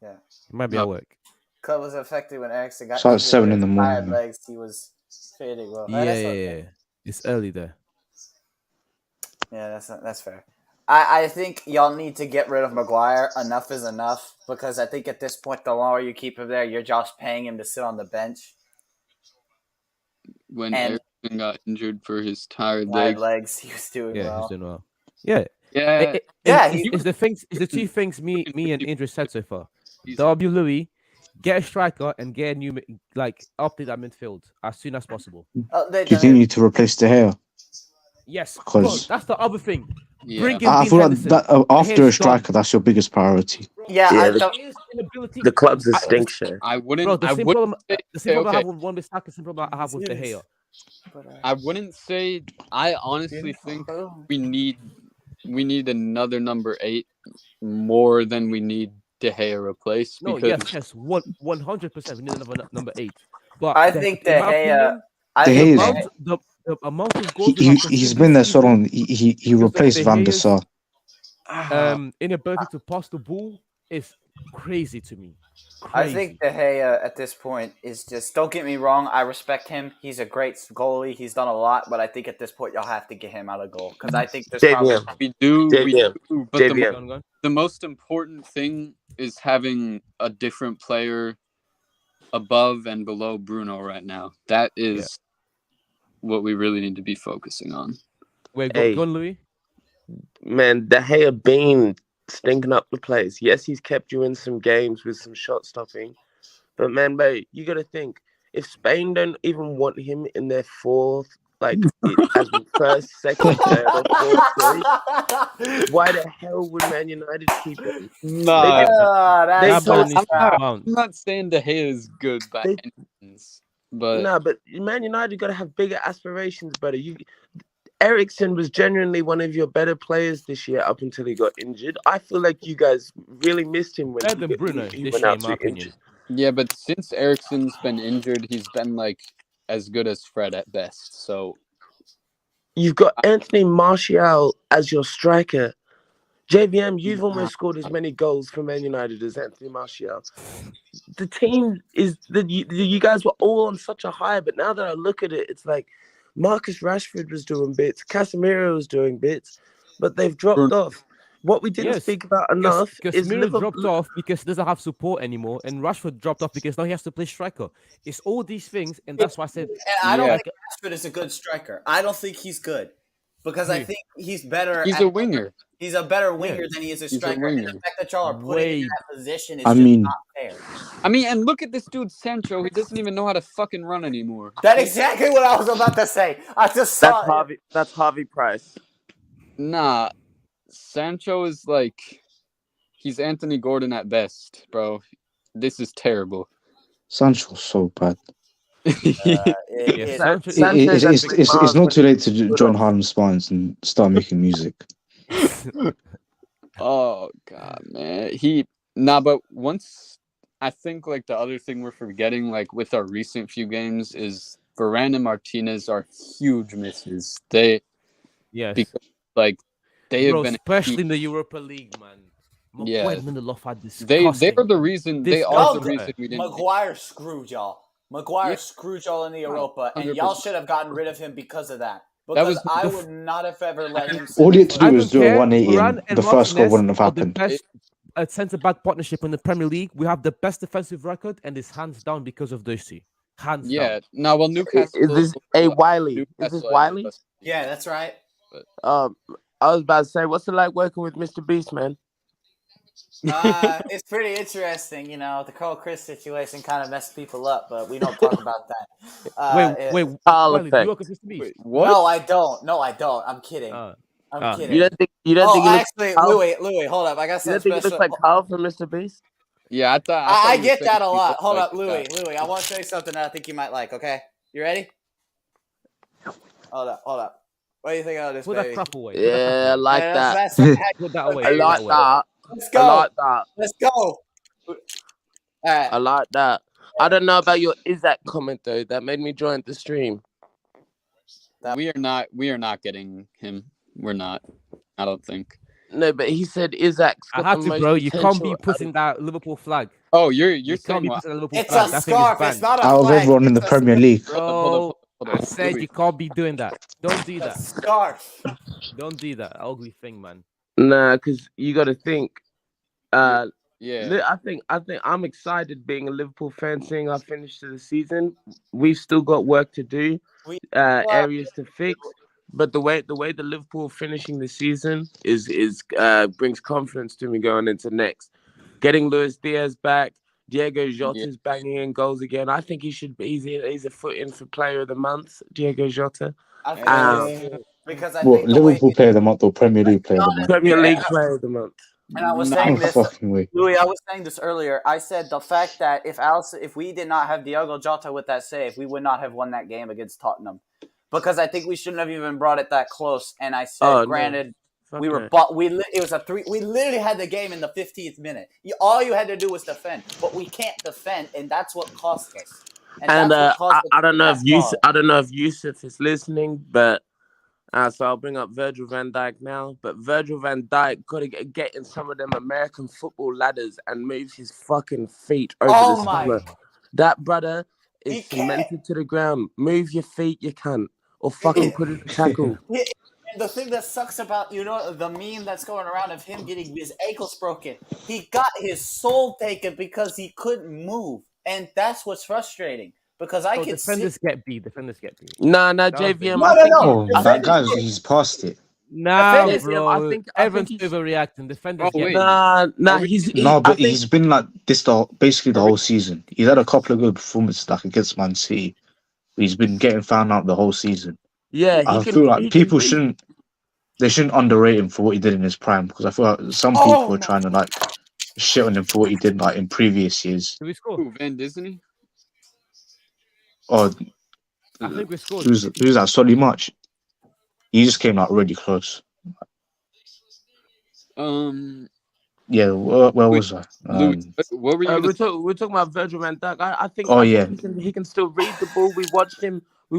Yeah. He might be No. at work. Club was affected when Ericsson got So at injured 7 with in the his morning, tired man. legs. He was fading well. Yeah, That's yeah, okay. yeah. It's early there. Yeah, that's fair. I think y'all need to get rid of Maguire. Enough is enough, because I think at this point, the longer you keep him there, you're just paying him to sit on the bench. When And- Erickson got injured for his tired Tired legs. legs, he was doing Yeah, well. he's doing well. Yeah, Yeah, It's the things. It's the two things me and Idris said so far. he's- W Louis, get a striker and get a new update that midfield as soon as possible. Oh, they Do you done think it. you need to replace De Gea? Yes, bro, Because that's the other thing. yeah. Bring in I Dean feel like Henderson. that after a Here's striker, that's your biggest priority. Yeah, Yeah, I the- thought, His inability. The club's a I- stink show. I wouldn't. Bro, the I same wouldn't problem. say, The same problem I okay. have with one with Saka, the same problem I have with De Gea. I wouldn't say. I honestly think we need another number 8 more than we need De Gea replaced. No, because yes, 100%. We need another number 8. But I think De in my Gea. opinion, I De think Gea De is- Gea- the amount of goals He's been there so long. He Because of replaced De Van der Gea's- Sar. Inability to pass the ball is crazy to me. I Crazy. think De Gea at this point is just. Don't get me wrong. I respect him. He's a great goalie. He's done a lot, but I think at this point y'all have to get him out of goal, because I think there's probably. JVM. we do. JVM. But JVM. Go on. the most important thing is having a different player above and below Bruno right now. That is what we really need to be focusing on. Wait, Hey. go on, Louis. Man, De Gea been stinking up the place. Yes, he's kept you in some games with some shot stopping. But man, mate, you got to think, if Spain don't even want him in their fourth, as first, second, third, or fourth choice, why the hell would Man United keep him? Nah, That's That so man needs to sad. bounce. I'm not saying De Gea is good by They- any means, but Nah, but Man United got to have bigger aspirations, brother. Ericsson was genuinely one of your better players this year up until he got injured. I feel like you guys really missed him when Better than Bruno he this went year, out in my to opinion. injured. yeah, but since Ericsson's been injured, he's been as good as Fred at best. So You've got Anthony Martial as your striker. JVM, you've almost scored as many goals for Man United as Anthony Martial. The team is you guys were all on such a high, but now that I look at it, it's like Marcus Rashford was doing bits, Casemiro was doing bits, but they've dropped off. What we didn't Yes, speak about enough is Casemiro Liverpool. dropped off because he doesn't have support anymore, and Rashford dropped off because now he has to play striker. It's all these things, and that's why I said And I don't Yeah. think Rashford is a good striker. I don't think he's good, because I Who? think he's better. he's at- a winger. He's a better winger than he is a He's a striker. And the winger. fact that y'all are putting him Way- in that position is I just mean- not fair. I mean, and look at this dude Sancho. He doesn't even know how to fucking run anymore. That's exactly what I was about to say. I just saw it. That's Harvey Price. Nah, Sancho is he's Anthony Gordon at best, bro. This is terrible. Sancho's so bad. It- Sancho- It's not too late to join Harlem Spines and start making music. Oh god, man. But once I think the other thing we're forgetting, with our recent few games, is Varane and Martinez are huge misses. They yes, because they have bro, been especially in the Europa League, man. Yeah. Maguire and Lindelof are they disgusting. are the reason they are the Disgusting. reason we didn't. Maguire screwed y'all. Maguire Yeah. screwed y'all in the Europa, and y'all 100%. should have gotten rid of him because of that. That Because was I the- would not have ever let him. All he had to do I was don't do a care. 180 Varane and and the first goal Martinez wouldn't have are the happened. best centre-back partnership in the Premier League. We have the best defensive record, and it's hands down because of those two. Hands Yeah. down. No, well, Newcastle. Is this Wiley? Is this Newcastle, Wiley? Yeah, that's right. I was about to say, what's it like working with Mr. Beast, man? It's pretty interesting, the Carl Chris situation kind of messed people up, but we don't talk about that. Wait, All Wiley, do you effect. work with Mr. Beast? Wait, what? No, I don't. I'm kidding. Ah. I'm kidding. You don't think he looks Actually, Carl- Louis, hold up. I got you some don't think he special. looks like Carl from Mr. Beast? Yeah, I thought. I you were get saying that a he lot. looked Hold like up, Louis. that. Louis, I want to show you something that I think you might like. Okay, you ready? Hold up. What do you think of this, Put that baby? crap away. Yeah, I like Yeah, that. that's Put that away. I Put like that away. that. Let's I go. like that. Let's go. All right. I like that. I don't know about your Isaac comment though. That made me join the stream. We are not getting him. We're not. I don't think. No, but he said Isaac's I got had the to, most bro. You can't potential. be putting that Liverpool flag. Oh, you're You can't saying be what? putting that Liverpool It's flag. a That thing is scarf. It's banned. not a Out of flag. everyone in the It's a Premier League. Bro, Hold I on. said Louis. you can't be doing that. Don't do that. scarf. Don't do that. Ugly thing, man. Nah, because you got to think. Yeah. I think I'm excited being a Liverpool fan, seeing our finish to the season. We've still got work to do, areas to fix. But the way the Liverpool finishing the season is brings confidence to me going into next. Getting Luis Diaz back, Diego Jota's banging in goals again. I think he should be. He's a foot in for Player of the Month, Diego Jota. I think so too. Because I What, think the way Liverpool player of the month or Premier League player of the month? Premier Yeah. League Player of the Month. And I was No saying this, fucking way. Louis. I was saying this earlier. I said the fact that if we did not have Diogo Jota with that save, we would not have won that game against Tottenham. Because I think we shouldn't have even brought it that close. And I said, granted, we were, but it was a 3. We literally had the game in the 15th minute. All you had to do was defend, but we can't defend, and that's what cost us. And I don't know if Yusuf is listening, but. So I'll bring up Virgil van Dijk now. But Virgil van Dijk got to get in some of them American football ladders and move his fucking feet over the summer. That brother is cemented to the ground. Move your feet, you can't. Or fucking put in a tackle. And the thing that sucks about, the meme that's going around of him getting his ankles broken, he got his soul taken because he couldn't move. And that's what's frustrating. Because I can defenders get beat. Nah, JVM. That guy's he's past it. Nah, bro. I think everyone's overreacting. Defenders get beat. But he's been like this basically the whole season. He's had a couple of good performances like against Man City. But he's been getting found out the whole season. Yeah, I feel like people shouldn't underrate him for what he did in his prime, because I feel like some people are trying to like shit on him for what he did like in previous years. Did we score? Who, Van Disney? I think we scored. Who's that? Solly March. He just came out really close. Yeah, where was I? What were you? We're talking about Virgil van Dijk. I think. He can still read the ball. We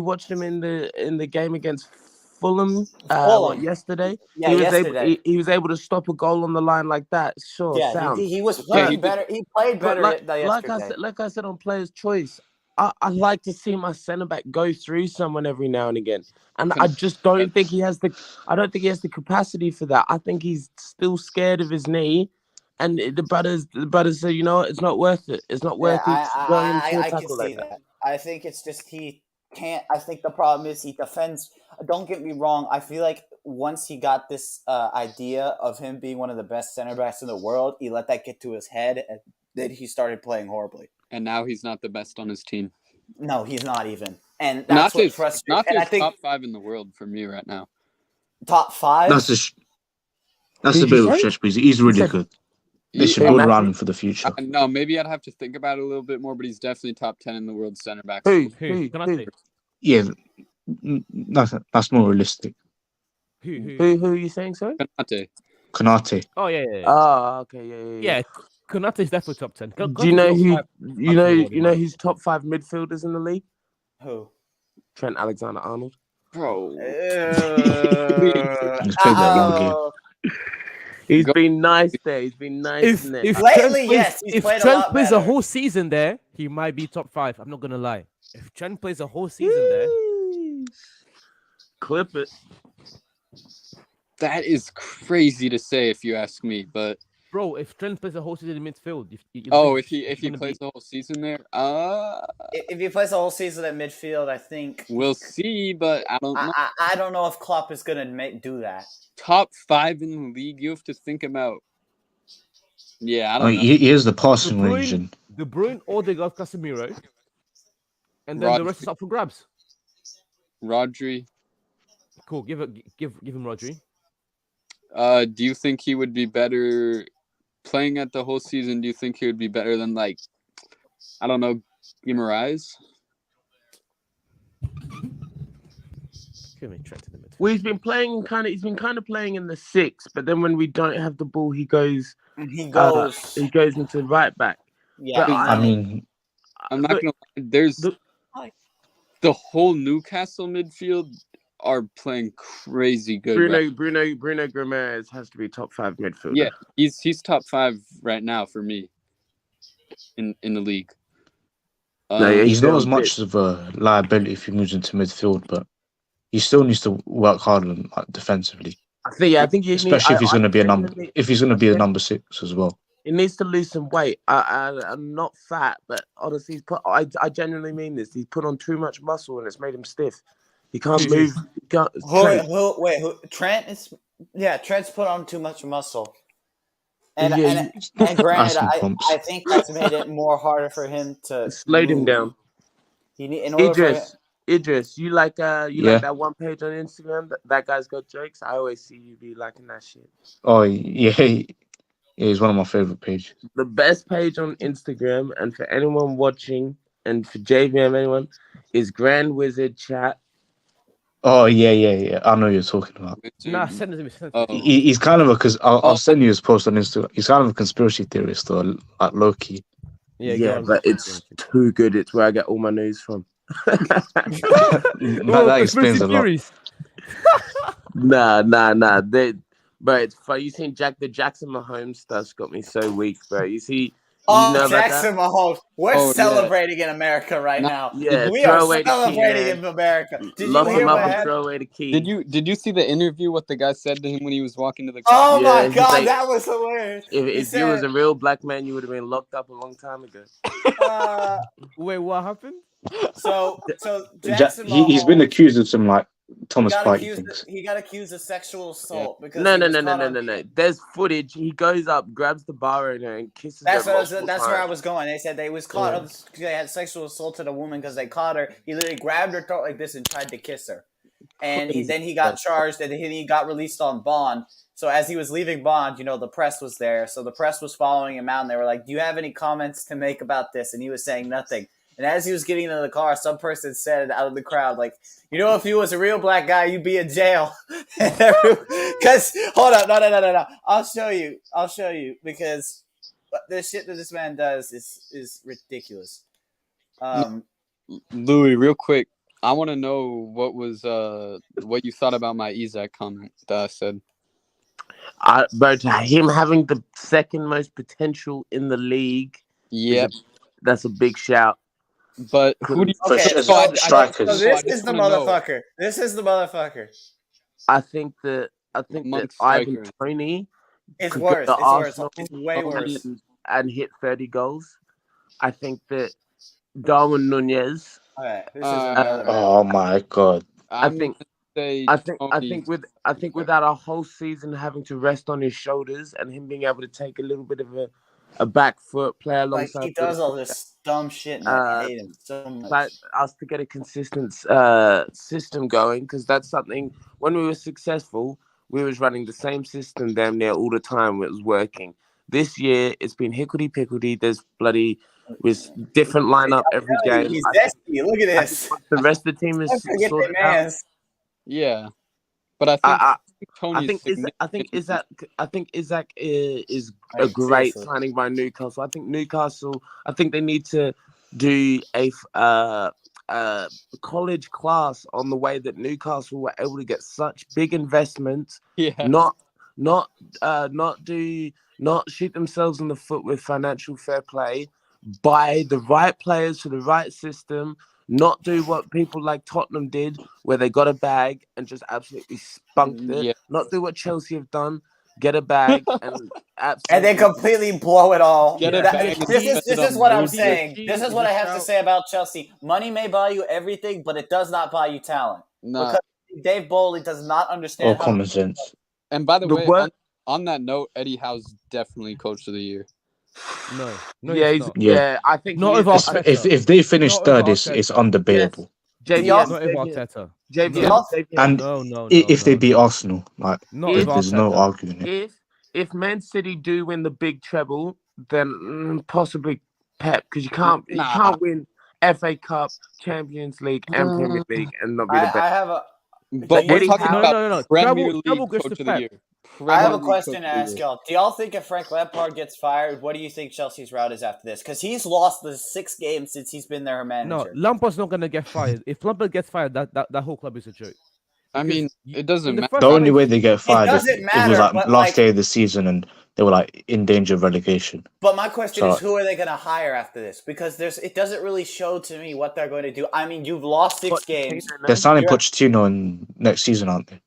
watched him in the game against Fulham yesterday. Yeah, he was able to stop a goal on the line like that. Sure, sound. He was playing better. He played better yesterday. Like I said on Player's Choice, I like to see my centre back go through someone every now and again, and I just don't think he has the. I don't think he has the capacity for that. I think he's still scared of his knee, and the brothers say, it's not worth it. It's not worth it going into a tackle like that. I think it's just he can't. I think the problem is he defends. Don't get me wrong. I feel like once he got this idea of him being one of the best center backs in the world, he let that get to his head, and then he started playing horribly. And now he's not the best on his team. No, he's not even. And that's what frustrates me. Not just top 5 in the world for me right now. Top 5? That's a bit of a stretch, because he's really good. They should build around him for the future. No, maybe I'd have to think about it a little bit more, but he's definitely top 10 in the world center backs. Who? Can I say? Yeah, that's more realistic. Who are you saying, sorry? Konate. Oh yeah. Oh, okay, yeah. Konate is definitely top 10. Do you know who? You know who's top 5 midfielders in the league? Who? Trent Alexander-Arnold. Bro. He's played that one game. He's been nice there. He's been nice. If Trent plays a whole season there, he might be top 5. I'm not gonna lie. If Trent plays a whole season there, clip it. That is crazy to say, if you ask me. But bro, if Trent plays a whole season in midfield, if he plays the whole season there, if he plays the whole season at midfield, I think we'll see. But I don't know. I don't know if Klopp is gonna do that. Top 5 in the league, you have to think about. Yeah, I don't know. He is the passing range. De Bruyne, Odegaard, Casemiro, and then the rest is up for grabs. Rodri. Cool. Give him Rodri. Do you think he would be better playing at the whole season? Do you think he would be better than, like, I don't know, Guimaraes? Well, he's been kind of playing in the 6, but then when we don't have the ball, he goes into right back. Yeah, I mean, I'm not gonna lie. There's the whole Newcastle midfield are playing crazy good. Bruno Gomez has to be top 5 midfielder. Yeah, he's top 5 right now for me in the league. No, He's not as still much of a liability if he moves into midfield, but he still needs to work hard on defensively, I think you need. especially if he's going to be a number. genuinely- If he's going to be a number 6 as well. He needs to lose some weight. I'm not fat, but honestly, I genuinely mean this. He's put on too much muscle and it's made him stiff. He can't move. He can't, Trent. Who? Trent is. Yeah, Trent's put on too much muscle. And, Yeah, and granted, Asking pumps. I think that's made it more harder for him to slowed him move. down. In order Idris, you like like Yeah. that one page on Instagram? That guy's got jokes. I always see you be liking that shit. Oh yeah, he's one of my favorite pages. The best page on Instagram, and for anyone watching, and for JVM anyone, is Grand Wizard Chat. Oh yeah. I know what you're talking about. Nah, send it to me. Send it Oh. to me. He's kind of a because I'll send you his post on Instagram. He's kind of a conspiracy theorist, or like low key. Yeah, Yeah, go on. but it's too good. It's where I get all my news from. That explains a lot. theories. Nah. But it's funny. You seen the Jackson Mahomes stuff's got me so weak, bro. You see, Oh, know about Jackson Mahomes. We're Oh, yeah. celebrating in America right now. Yeah, We throw are away the key, celebrating man. in America. Did Lock you hear him what up and happened? throw away the key. Did you see the interview? What the guy said to him when he was walking to the car? Oh Yeah, my he's God, like- that was hilarious. If He you said, was a real black man, you would have been locked up a long time ago. Wait, what happened? so Jackson He's been Mahomes, accused of some like Thomas got Partey accused, things. he got accused of sexual assault because No. he was caught on- There's footage. He goes up, grabs the bar owner, and kisses That's her multiple that's where I times. was going. They said they was caught. They had sexual assaulted a woman because they caught her. He literally grabbed her throat like this and tried to kiss her. And then he got charged, and then he got released on bond. So as he was leaving bond, the press was there. So the press was following him out, and they were like, "Do you have any comments to make about this?" And he was saying nothing. And as he was getting into the car, some person said out of the crowd, like, if you was a real black guy, you'd be in jail. Because, hold up, no. I'll show you, because the shit that this man does is ridiculous. Louis, real quick, I want to know what you thought about my Isaac comment that I said. But him having the second most potential in the league, Yep. that's a big shout. But who do you Okay, strikers. So this is the motherfucker. This is the motherfucker. I think that Amongst Ivan strikers. Toney It's could worse. go to It's worse. Arsenal It's way worse. and hit 30 goals. I think that Darwin Nunez. Okay, this is another. Oh my God. I think Tony. without a whole season having to rest on his shoulders and him being able to take a little bit of a back foot, play Like alongside. he does all this dumb shit, and I hate him so much. Like us to get a consistent system going, because that's something. When we were successful, we was running the same system damn near all the time. It was working. This year, it's been hickledy-pickledy. There's bloody with different lineup every game. He's zesty. Look at this. The rest of the team is Don't forget sorted the out. mans. Yeah, but I think Isaac is a Right, great seriously. signing by Newcastle. I think they need to do a college class on the way that Newcastle were able to get such big investments. yeah. Not shoot themselves in the foot with financial fair play. Buy the right players for the right system. Not do what people like Tottenham did, where they got a bag and just absolutely spunked it. Yeah. Not do what Chelsea have done, get a bag and absolutely. And then completely blow it all. Get it That- back and this spend is it on what I'm Rudy. saying. This is what I have to say about Chelsea. Money may buy you everything, but it does not buy you talent. Nah. Because Dave Bowley does not Or understand how common sense. And by the The way, word- on that note, Eddie Howe's definitely coach of the year. No, yeah, he's not. yeah. I think Not he if is. Arteta. If they finish Not third, with it's Arteta. undebatable. JVM, Not if Arteta. JVM. And No. If they beat Arsenal, like Not if there's no Arteta. arguing it. If Man City do win the big treble, then possibly Pep, because you can't win FA Cup, Champions League, and Premier League and not be the I best. have a But we're Eddie talking Howe- about No. Premier Treble League goes coach to of the Pep. year. I have Premier a League question coach to of the ask year. y'all. Do y'all think if Frank Lampard gets fired, what do you think Chelsea's route is after this? Because he's lost the 6 games since he's been their No, manager. Lampard's not gonna get fired. If Lampard gets fired, that whole club is a joke. I mean, it doesn't in the matter. first The only place- way they get fired doesn't it was matter, like but, last like- day of the season and they were like in danger of relegation. But my question So- is, who are they going to hire after this? Because it doesn't really show to me what they're going to do. I mean, you've lost 6 games. They're signing You're- Pochettino in next season, aren't they?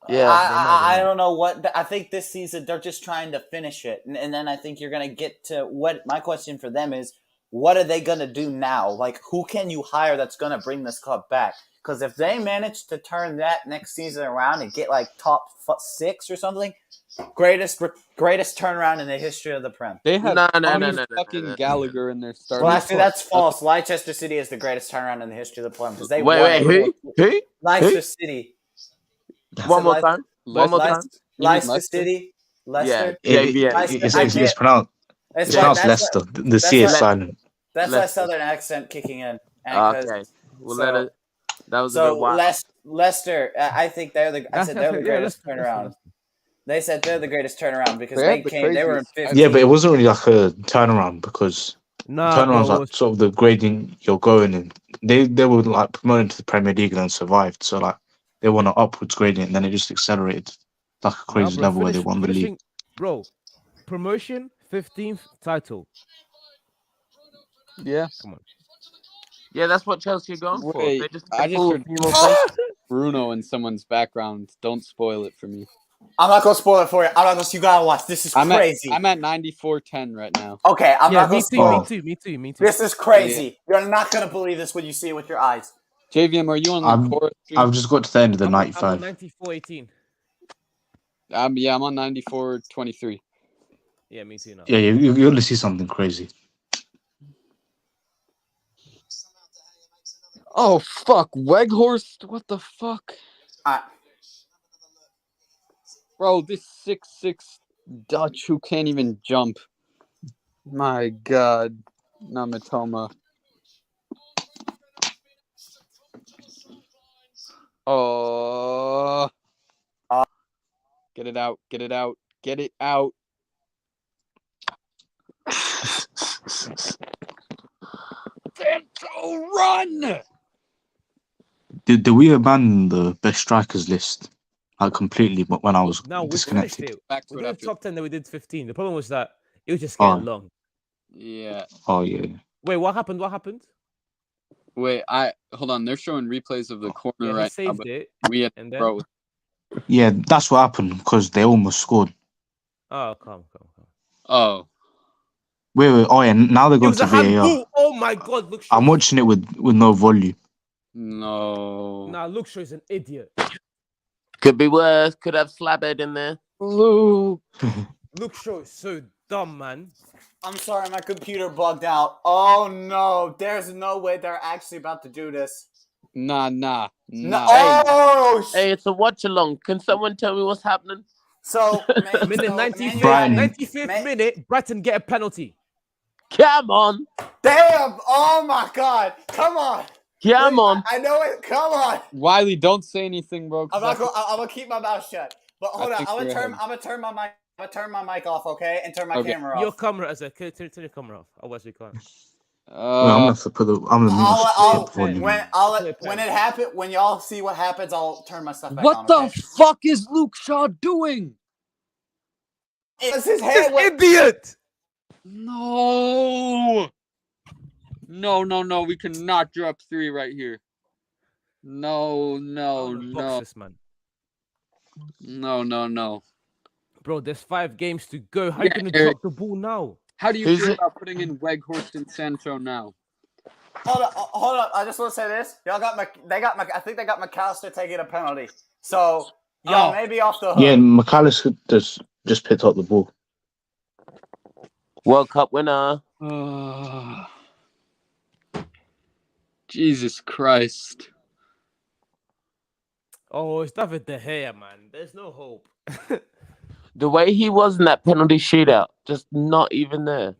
Yeah, I don't know what. I think this season they're just trying to finish it, and then I think you're going to get to what my question for them is: what are they going to do now? Like, who can you hire that's going to bring this club back? Because if they manage to turn that next season around and get like top 6 or something, greatest turnaround in the history of the Prem. They had No. fucking Gallagher in their starting. Well, actually, that's false. Leicester City is the greatest turnaround in the history of the Prem because they Wait, won. who? Leicester City. One more time. One more time. Leicester City. Leicester. It's pronounced Leicester. The C is silent. That's that southern accent kicking in. Okay. We'll let it. That was a So bit wild. Leicester, I think they're the greatest turnaround. They said they're the greatest turnaround because they were in 15. Yeah, but it wasn't really like a turnaround because turnaround's like sort of the grading you're going in. They were like promoted to the Premier League and then survived. So like they won an upwards gradient and then it just accelerated like a crazy level where they won the league. Bro, promotion, 15th title. Yeah. Come on. Yeah, that's what Chelsea are going for. Wait, They just I just pull heard a few more places. Bruno in someone's background. Don't spoil it for me. I'm not gonna spoil it for you. You gotta watch. This is crazy. I'm at 94-10 right now. Okay, I'm not gonna spoil it. Me too. This is crazy. You're not gonna believe this when you see it with your eyes. JVM, are you on the core stream? I've just got to the end of the 95. I'm on 94-18. I'm on 94-23. Yeah, me too now. Yeah, you're going to see something crazy. Oh, fuck. Weghorst? What the fuck? Bro, this 6'6" Dutch who can't even jump. My God. Namatoma. Oh. Get it out. Get it out. Get it out. Sancho, run! Did we abandon the best strikers list like completely? But when I was No, we disconnected, finished it. We did the top 10, then we did 15. The problem was that it was just getting long. Yeah. Oh yeah. Wait, what happened? What happened? Wait, hold on. They're showing replays of the corner Yeah, right now. saved But it, we had and then bro. Yeah, that's what happened because they almost scored. oh, come. Oh. Wait. Oh yeah, now they're It going was to a VAR. handball. Oh my God, look. I'm watching it with no volume. No. Nah, Luke Shaw is an idiot. Could be worse. Could have Slabhead in there. Luke. Luke Shaw is so dumb, man. I'm sorry, my computer bugged out. Oh no, there's no way they're actually about to do this. Nah. No. Oh, Hey, it's a watch-along. Can someone tell me what's happening? So, Minute 95th, Brighton. 95th minute, Brighton get a penalty. Come on. Damn! Oh my God! Come on! Come on. I know it. Come on! Wiley, don't say anything, bro. I'm gonna keep my mouth shut. But hold on, I'm gonna turn my mic. I'm gonna turn my mic off, okay, and turn my camera off. Your camera, as a turn your camera off. Otherwise, we can't. Wait, I'm gonna have to put the. I'm gonna mute volume. When it happens, when y'all see what happens, I'll turn my stuff back on. What the fuck is Luke Shaw doing? It's his head. Idiot! No. We cannot drop 3 right here. No. Box this, man. No. Bro, there's 5 games to go. How Yeah, you gonna Eric. drop the ball now? How do you feel about putting in Weghorst and Sancho now? Hold up. I just want to say this. I think they got McAllister taking a penalty. So y'all may be off the hook. Yeah, McAllister just picked up the ball. World Cup winner. Jesus Christ. Oh, it's David De Gea, man. There's no hope. The way he was in that penalty shootout, just not even there.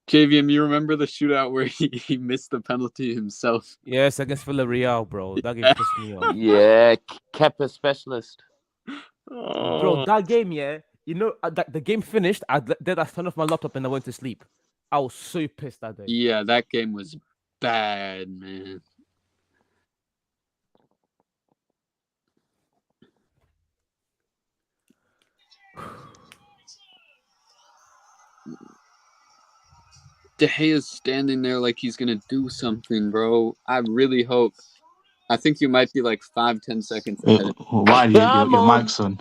JVM, you remember the shootout where he missed the penalty himself? Yes, against Villarreal, bro. That game pissed me off. Yeah, Kepa specialist. Bro, that game, yeah. You know, the game finished. I turned off my laptop and I went to sleep. I was so pissed that day. Yeah, that game was bad, man. De Gea's standing there like he's gonna do something, bro. I really hope. I think you might be like 5-10 seconds ahead. Why your mic's on?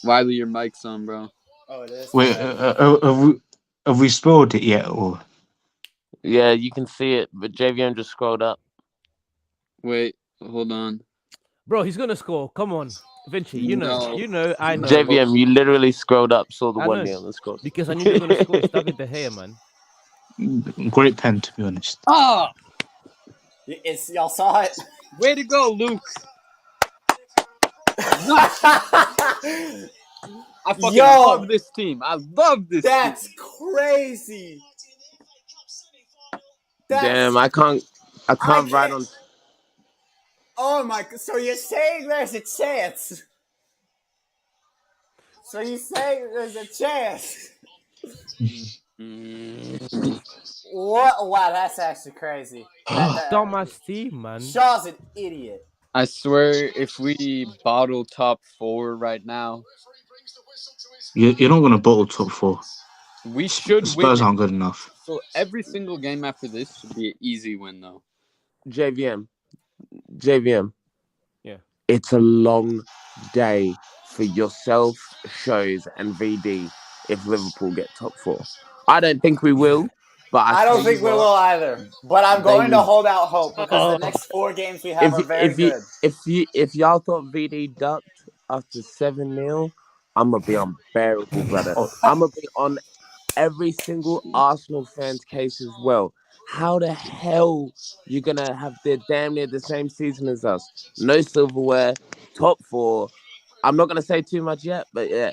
Wiley, your mic's on, bro. Oh, it is. Wait, have we spelled it yet? Or Yeah, you can see it, but JVM just scrolled up. Wait, hold on. Bro, he's gonna score. Come on, Vinci. You know, No. I know. JVM, you literally scrolled up, saw the I 1 know. on the score. Because I knew they were gonna score. It's David De Gea, man. great pen, to be honest. Ah, Y'all saw it. way to go, Luke. I fucking love this team. I love this That's team. crazy. Damn, I can't write on. Oh my! So you're saying there's a chance? So you saying there's a chance? What? Wow, that's actually crazy. Dumbass team, man. Shaw's an idiot. I swear, if we bottle top 4 right now, You're not gonna bottle top 4. we should Spurs win. aren't good enough. So every single game after this should be an easy win, though. JVM. Yeah. It's a long day for yourself, Shows, and VD if Liverpool get top 4. I don't think we will, but I don't think we will either. But I'm going to hold out hope because the next 4 games we have are very good. If y'all thought VD ducked after 7-0, I'm gonna be unbearable, brother. I'm gonna be on every single Arsenal fan's case as well. How the hell you gonna have the damn near the same season as us? No silverware, top 4. I'm not gonna say too much yet, but yeah,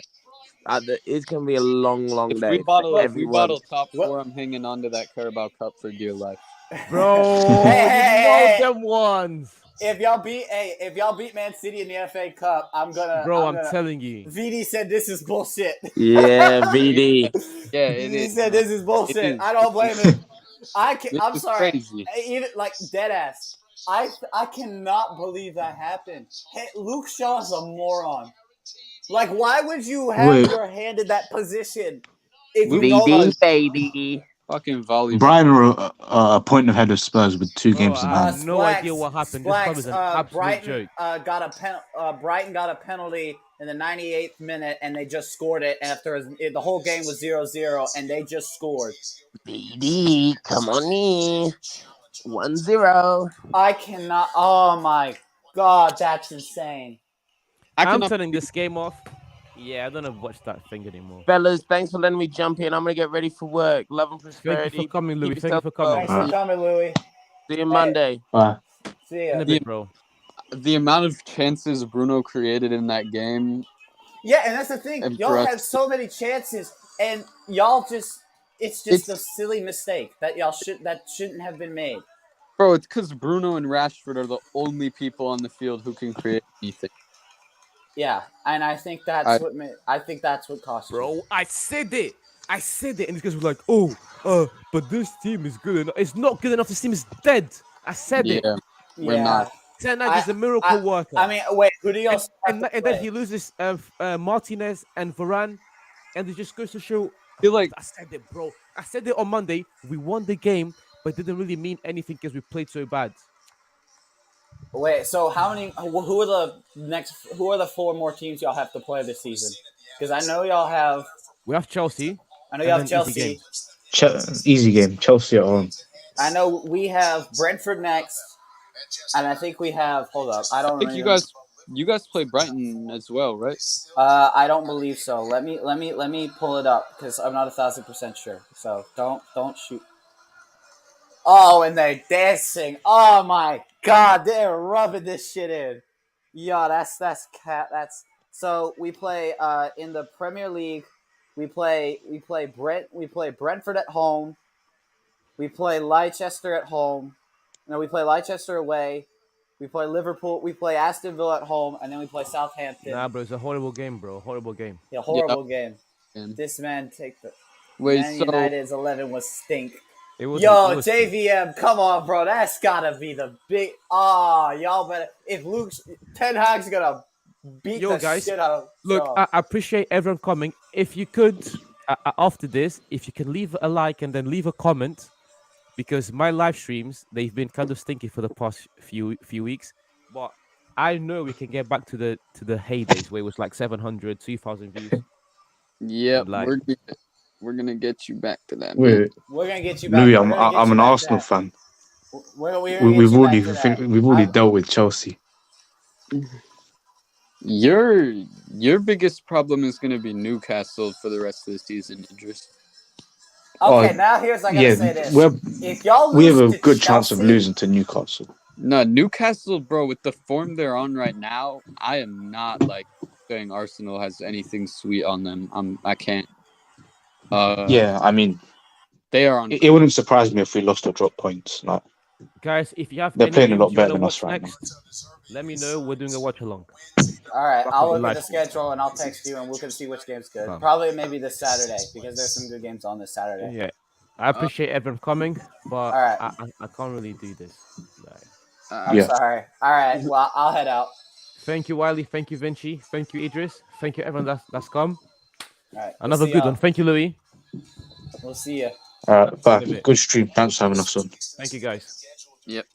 it's gonna be a long If day. we bottle everyone. top 4, I'm hanging on to that Carabao Cup for dear life. Bro, Hey. you know them ones. If y'all beat Man City in the FA Cup, I'm telling you. VD said this is bullshit. Yeah, VD. Yeah, VD said this is bullshit. I don't blame him. I'm sorry. Crazy. Even like dead ass. I cannot believe that happened. Hey, Luke Shaw's a moron. Like, why would you have your hand in that position if you know VD, baby. Fucking volleyball. Brighton were a point ahead of Spurs with 2 games in I hand. have no idea what happened. This club is an absolute joke. Brighton got a penalty in the 98th minute, and they just scored it after the whole game was 0-0, and they just scored. VD, come on in. 1-0. I cannot. Oh my god, that's insane. I'm turning this game off. Yeah, I don't have to watch that thing anymore. Fellas, thanks for letting me jump in. I'm going to get ready for work. Love and prosperity. Thank you for coming, Louis. Thank you for coming. Thanks for coming, Louis. See you Monday. Bye. See ya. In a bit, bro. The amount of chances Bruno created in that game. Yeah, and that's the thing. Y'all had so many chances, and y'all it's just a silly mistake that shouldn't have been made. Bro, it's because Bruno and Rashford are the only people on the field who can create anything. Yeah, and I think that's what cost you. Bro, I said it, and these guys were like, but this team is good enough. It's not good enough. This team is dead. I said it. We're not. Ten Hag is a miracle worker. I mean, wait, who do y'all? And then he loses Martinez and Varane, and it just goes to show. I said it, bro. I said it on Monday. We won the game, but it didn't really mean anything because we played so bad. Wait, so how many? Who are the 4 more teams y'all have to play this season? Because I know y'all have. We have Chelsea. I know you have Chelsea. Easy game. Chelsea at home. I know we have Brentford next, and I think we have. Hold up, I don't. I think you guys play Brighton as well, right? I don't believe so. Let me pull it up because I'm not 1,000% sure. So don't shoot. Oh, and they're dancing. Oh my god, they're rubbing this shit in. Yeah, that's so we play in the Premier League. We play Brentford at home. We play Leicester at home. No, we play Leicester away. We play Liverpool. We play Aston Villa at home, and then we play Southampton. Nah, bro, it's a horrible game, bro. Horrible game. Yeah, horrible game. This man take the. United's 11 was stink. JVM, come on, bro. That's gotta be the big. Y'all better. If Ten Hag's gonna beat the guys, shit out of. Look, I appreciate everyone coming. If you could, after this, if you can leave a like and then leave a comment, because my live streams they've been kind of stinky for the past few weeks, but I know we can get back to the heydays where it was like 700, 2,000 views. Yep, Like, we're gonna get you back to that. Wait, We're gonna get you back. Louis, we're gonna get I'm you an back to Arsenal that. fan. We're gonna get We've you already back to that. we've already dealt with Chelsea. Your biggest problem is gonna be Newcastle for the rest of the season, Idris. Okay, Oh, now I gotta say this. If y'all we have lose a to good chance of Chelsea- losing to Newcastle. No, Newcastle, bro, with the form they're on right now, I am not like saying Arsenal has anything sweet on them. I can't. Yeah, I mean, they are on. it wouldn't surprise me if we lost or dropped points. Like, guys, if you have they're any playing a games lot you better want to than us watch right next, let me know. We're doing a watch along. All right, Back I'll with the look at the live. schedule and I'll text you and we can see which game's good. Come. Probably maybe this Saturday because there's some good games on this Saturday. Yeah, I appreciate everyone coming, but All right. I can't really do this. Like, I'm sorry. All right, well, I'll head out. thank you, Wiley. Thank you, Vinci. Thank you, Idris. Thank you, everyone that's come. All right, Another good one. Thank you, Louis. We'll see you. bye. Good stream. Thanks for having us on. Thank you, guys. Yep.